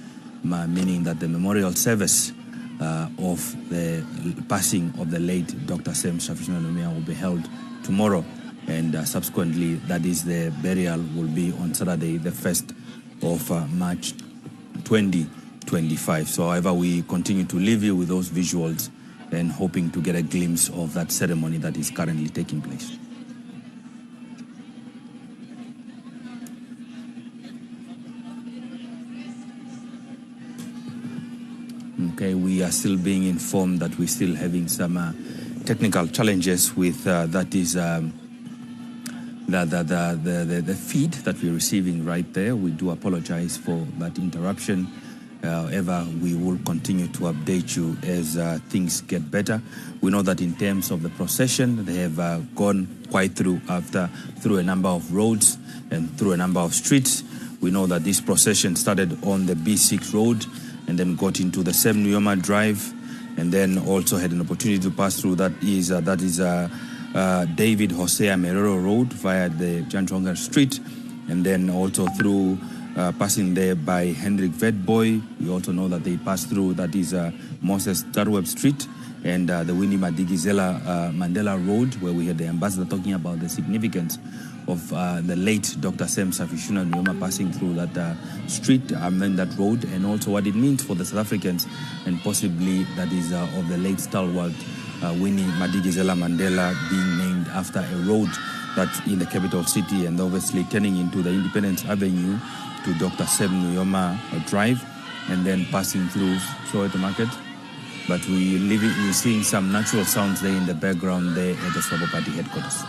meaning that the memorial service of the passing of the late Dr. Sam Savishuna Nujoma will be held tomorrow, and subsequently that is the burial will be on Saturday, the 1st of March 2025. So however, we continue to leave you with those visuals and hoping to get a glimpse of that ceremony that is currently taking place. Okay, we are still being informed that we're still having some technical challenges with that is the feed that we're receiving right there. We do apologize for that interruption. However, we will continue to update you as things get better. We know that in terms of the procession, they have gone quite through a number of roads and through a number of streets. We know that this procession started on the B6 road and then got into the Sam Nujoma Drive, and then also had an opportunity to pass through David Hosea Merero Road via the Jantonga Street, and then also through passing there by Hendrik Vetboy. We also know that they passed through, that is Moses Darweb Street and the Winnie Madikizela Mandela Road, where we had the ambassador talking about the significance of the late Dr. Sam Savishuna Nujoma passing through that street, that road, and also what it means for the South Africans, and possibly that is of the late stalwart Winnie Madikizela Mandela being named after a road that's in the capital city, and obviously turning into the Independence Avenue to Dr. Sam Nujoma Drive, and then passing through Soweto Market. But we're seeing some natural sounds there in the background there at the SWAPO Party headquarters.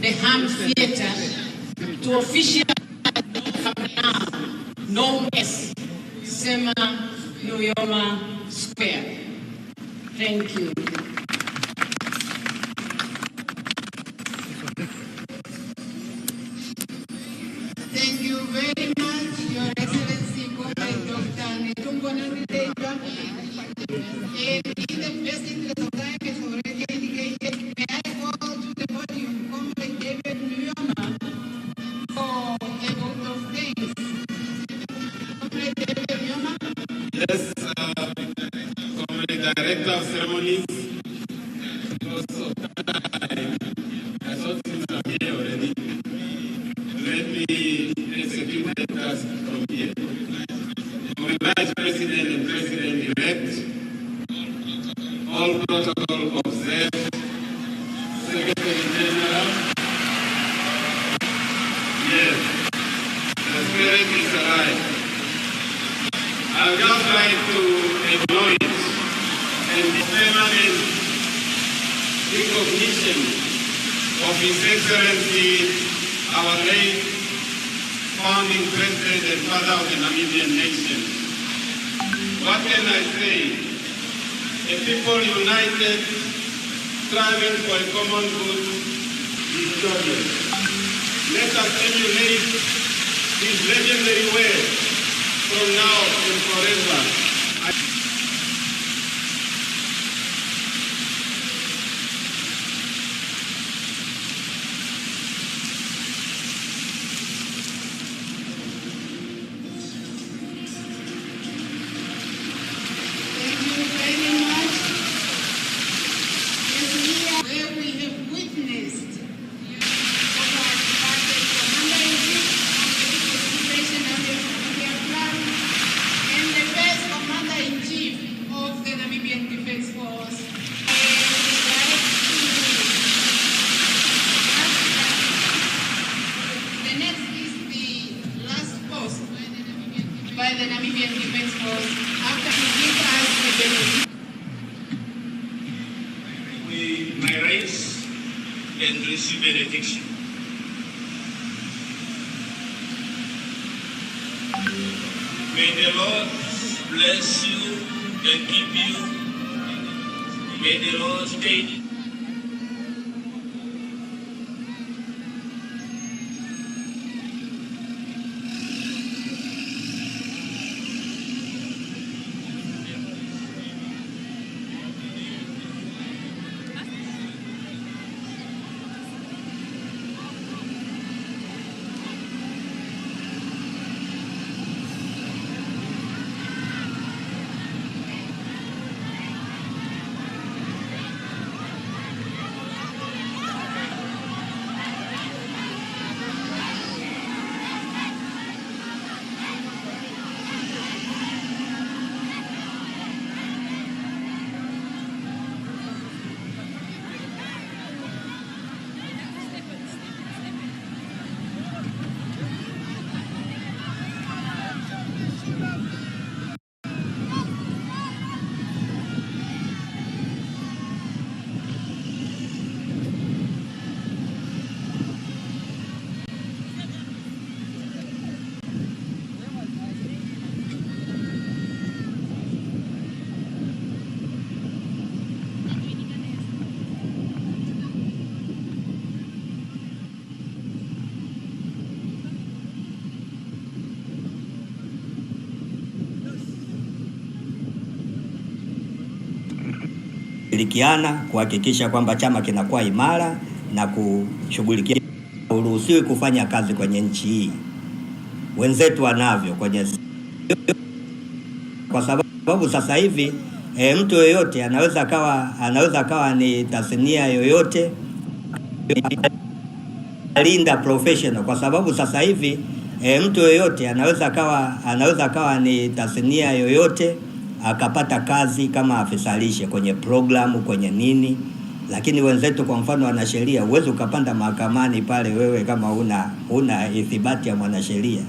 The Ham Theatre to officially now known as Sema Nujoma Square. Thank you. Thank you very much, Your Excellency, Dr. Nujoma. In the best interest of time, as already indicated, may I call to the podium Comrade David Nujoma for a vote of thanks. Comrade David Nujoma. Yes, Comrade Director of Ceremonies. Also, I thought things are here already. Let me execute the task from here. Vice President and President-elect, all protocol observed, Secretary General, yes, the spirit is alive. I would just like to acknowledge and the permanent recognition of His Excellency, our late founding President and Father of the Namibian nation. What can I say? A people united, striving for a common good, victorious. Let us emulate his legendary words from now and forever. Where we have witnessed our departed commander-in-chief the Namibian Defence Force after he gives us the benefit. We may rise and receive benediction. May the Lord bless you and keep you. May the Lord stay. Shirikiana kuhakikisha kwamba chama kinakuwa imara na kushughulikia. Uruhusiwi kufanya kazi kwenye nchi hii, wenzetu wanavyo kwenye, kwa sababu sasa hivi mtu yoyote anaweza kawa ni tasnia yoyote linda professional, kwa sababu sasa hivi mtu yoyote anaweza kawa ni tasnia yoyote akapata kazi kama afisa lishe kwenye programu kwenye nini. Lakini wenzetu kwa mfano wanasheria, uwezo ukapanda mahakamani pale wewe kama una ithibati ya mwanasheria,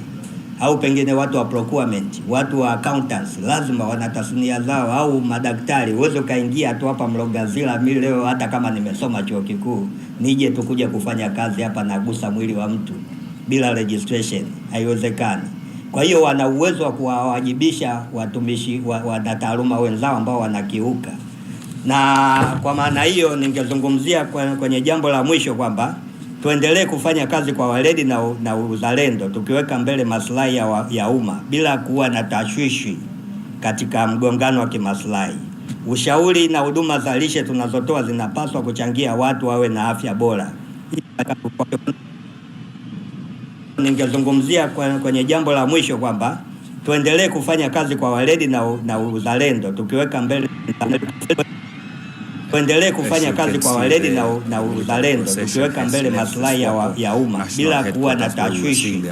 au pengine watu wa procurement, watu wa accountants lazima wana tasnia zao, au madaktari uwezo kaingia tu hapa Mlogazila. Mimi leo hata kama nimesoma chuo kikuu nije tu kuja kufanya kazi hapa nagusa mwili wa mtu bila registration, haiwezekani. Kwa hiyo wana uwezo wa kuwawajibisha watumishi wa taaluma wenzao ambao wanakiuka. Na kwa maana hiyo ningezungumzia kwenye jambo la mwisho kwamba tuendelee kufanya kazi kwa weledi na uzalendo, tukiweka mbele maslahi ya umma bila kuwa na tashwishi katika mgongano wa kimaslahi. Ushauri na huduma za lishe tunazotoa zinapaswa kuchangia watu wawe na afya bora. Ningezungumzia kwenye jambo la mwisho kwamba tuendelee kufanya kazi kwa weledi na uzalendo, tukiweka mbele kwa weledi na uzalendo, tukiweka mbele maslahi ya umma bila kuwa na tashwishi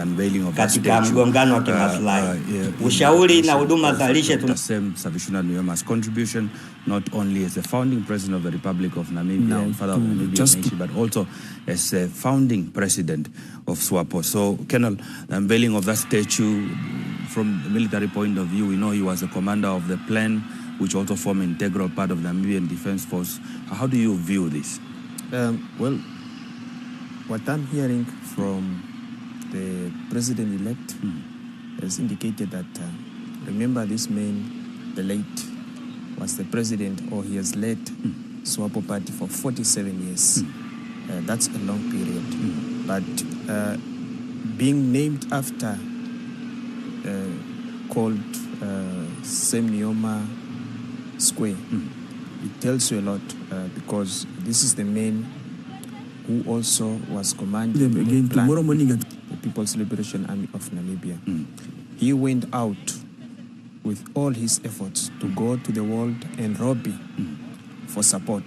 katika mgongano wa kimaslahi. Ushauri na huduma za lishe Nujoma's contribution not only as the founding president of the Republic of Namibia and father of the Namibian nation, but also as a founding president of SWAPO. So, Colonel, the unveiling of that statue, from a military point of view, we know he was a commander of the plan, which also form an integral part of the Namibian Defence Force. How do you view this? Well, what I'm hearing from the president-elect has indicated that, remember this man, the late, was the president, or he has led SWAPO party for 47 years. That's a long period. But being named after, called Sam Nujoma Square, it tells you a lot, because this is the man who also was commanding again tomorrow morning at the People's Liberation Army of Namibia. He went out with all his efforts to go to the world and lobby for support,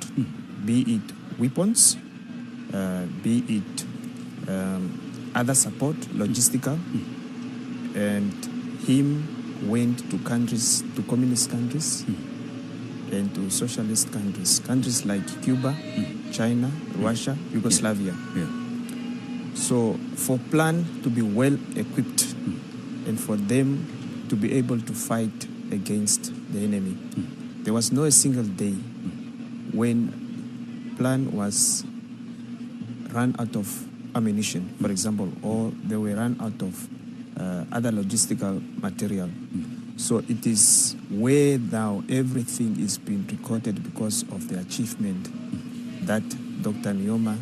be it weapons, be it other support, logistical, and him went to countries, to communist countries, and to socialist countries like Cuba, China, Russia, Yugoslavia. So for plan to be well equipped and for them to be able to fight against the enemy. There was no a single day when plan was run out of ammunition, for example, or they were run out of other logistical material. So it is where now everything is being recorded because of the achievement that Dr. Nujoma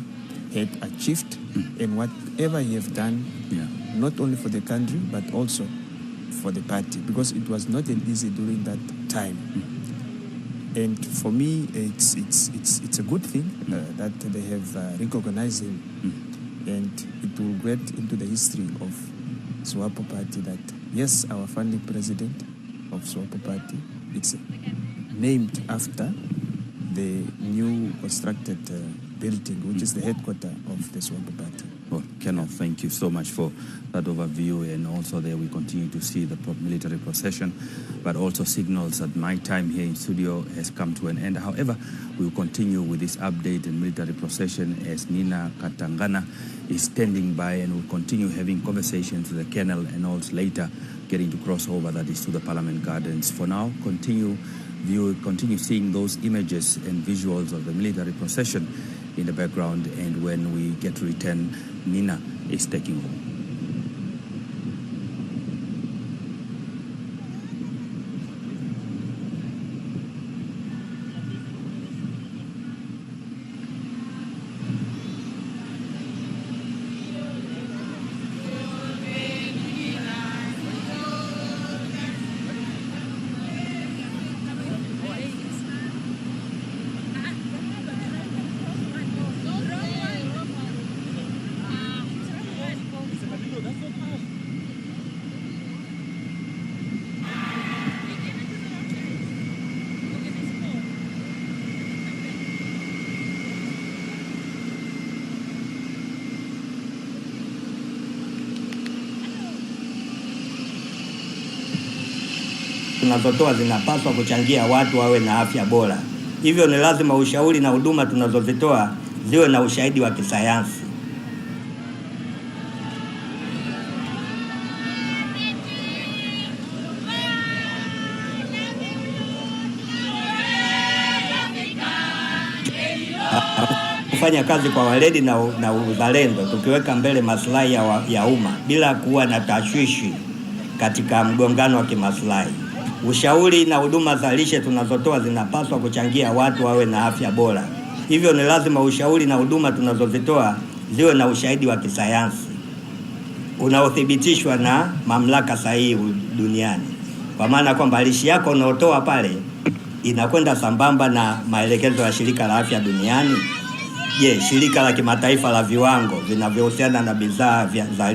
had achieved and whatever he have done, not only for the country but also for the party, because it was not an easy during that time. And for me, it's a good thing that they have recognized him, and it will get into the history of SWAPO party that yes, our founding president of SWAPO party, it's named after the new constructed building, which is the headquarters of the SWAPO party. Well, Kenneth, thank you so much for that overview, and also there we continue to see the military procession, but also signals that my time here in studio has come to an end. However, we will continue with this update and military procession as Nina Katangana is standing by, and we'll continue having conversations with the Colonel and also later getting to cross over, that is to the Parliament Gardens. For now, continue seeing those images and visuals of the military procession in the background, and when we get to return, Nina is taking home. tunazotoa zinapaswa kuchangia watu wawe na afya bora. Hivyo ni lazima ushauri na huduma tunazozitoa ziwe na ushahidi wa kisayansi. Kufanya kazi kwa weledi na uzalendo, tukiweka mbele maslahi ya umma bila kuwa na tashwishi katika mgongano wa kimaslahi. Ushauri na huduma za lishe tunazotoa zinapaswa kuchangia watu wawe na afya bora. Hivyo ni lazima ushauri na huduma tunazozitoa ziwe na ushahidi wa kisayansi unaothibitishwa na mamlaka sahihi duniani. Kwa maana kwamba lishe yako unaotoa pale inakwenda sambamba na maelekezo ya Shirika la Afya Duniani. Shirika la kimataifa la viwango vinavyohusiana na bidhaa za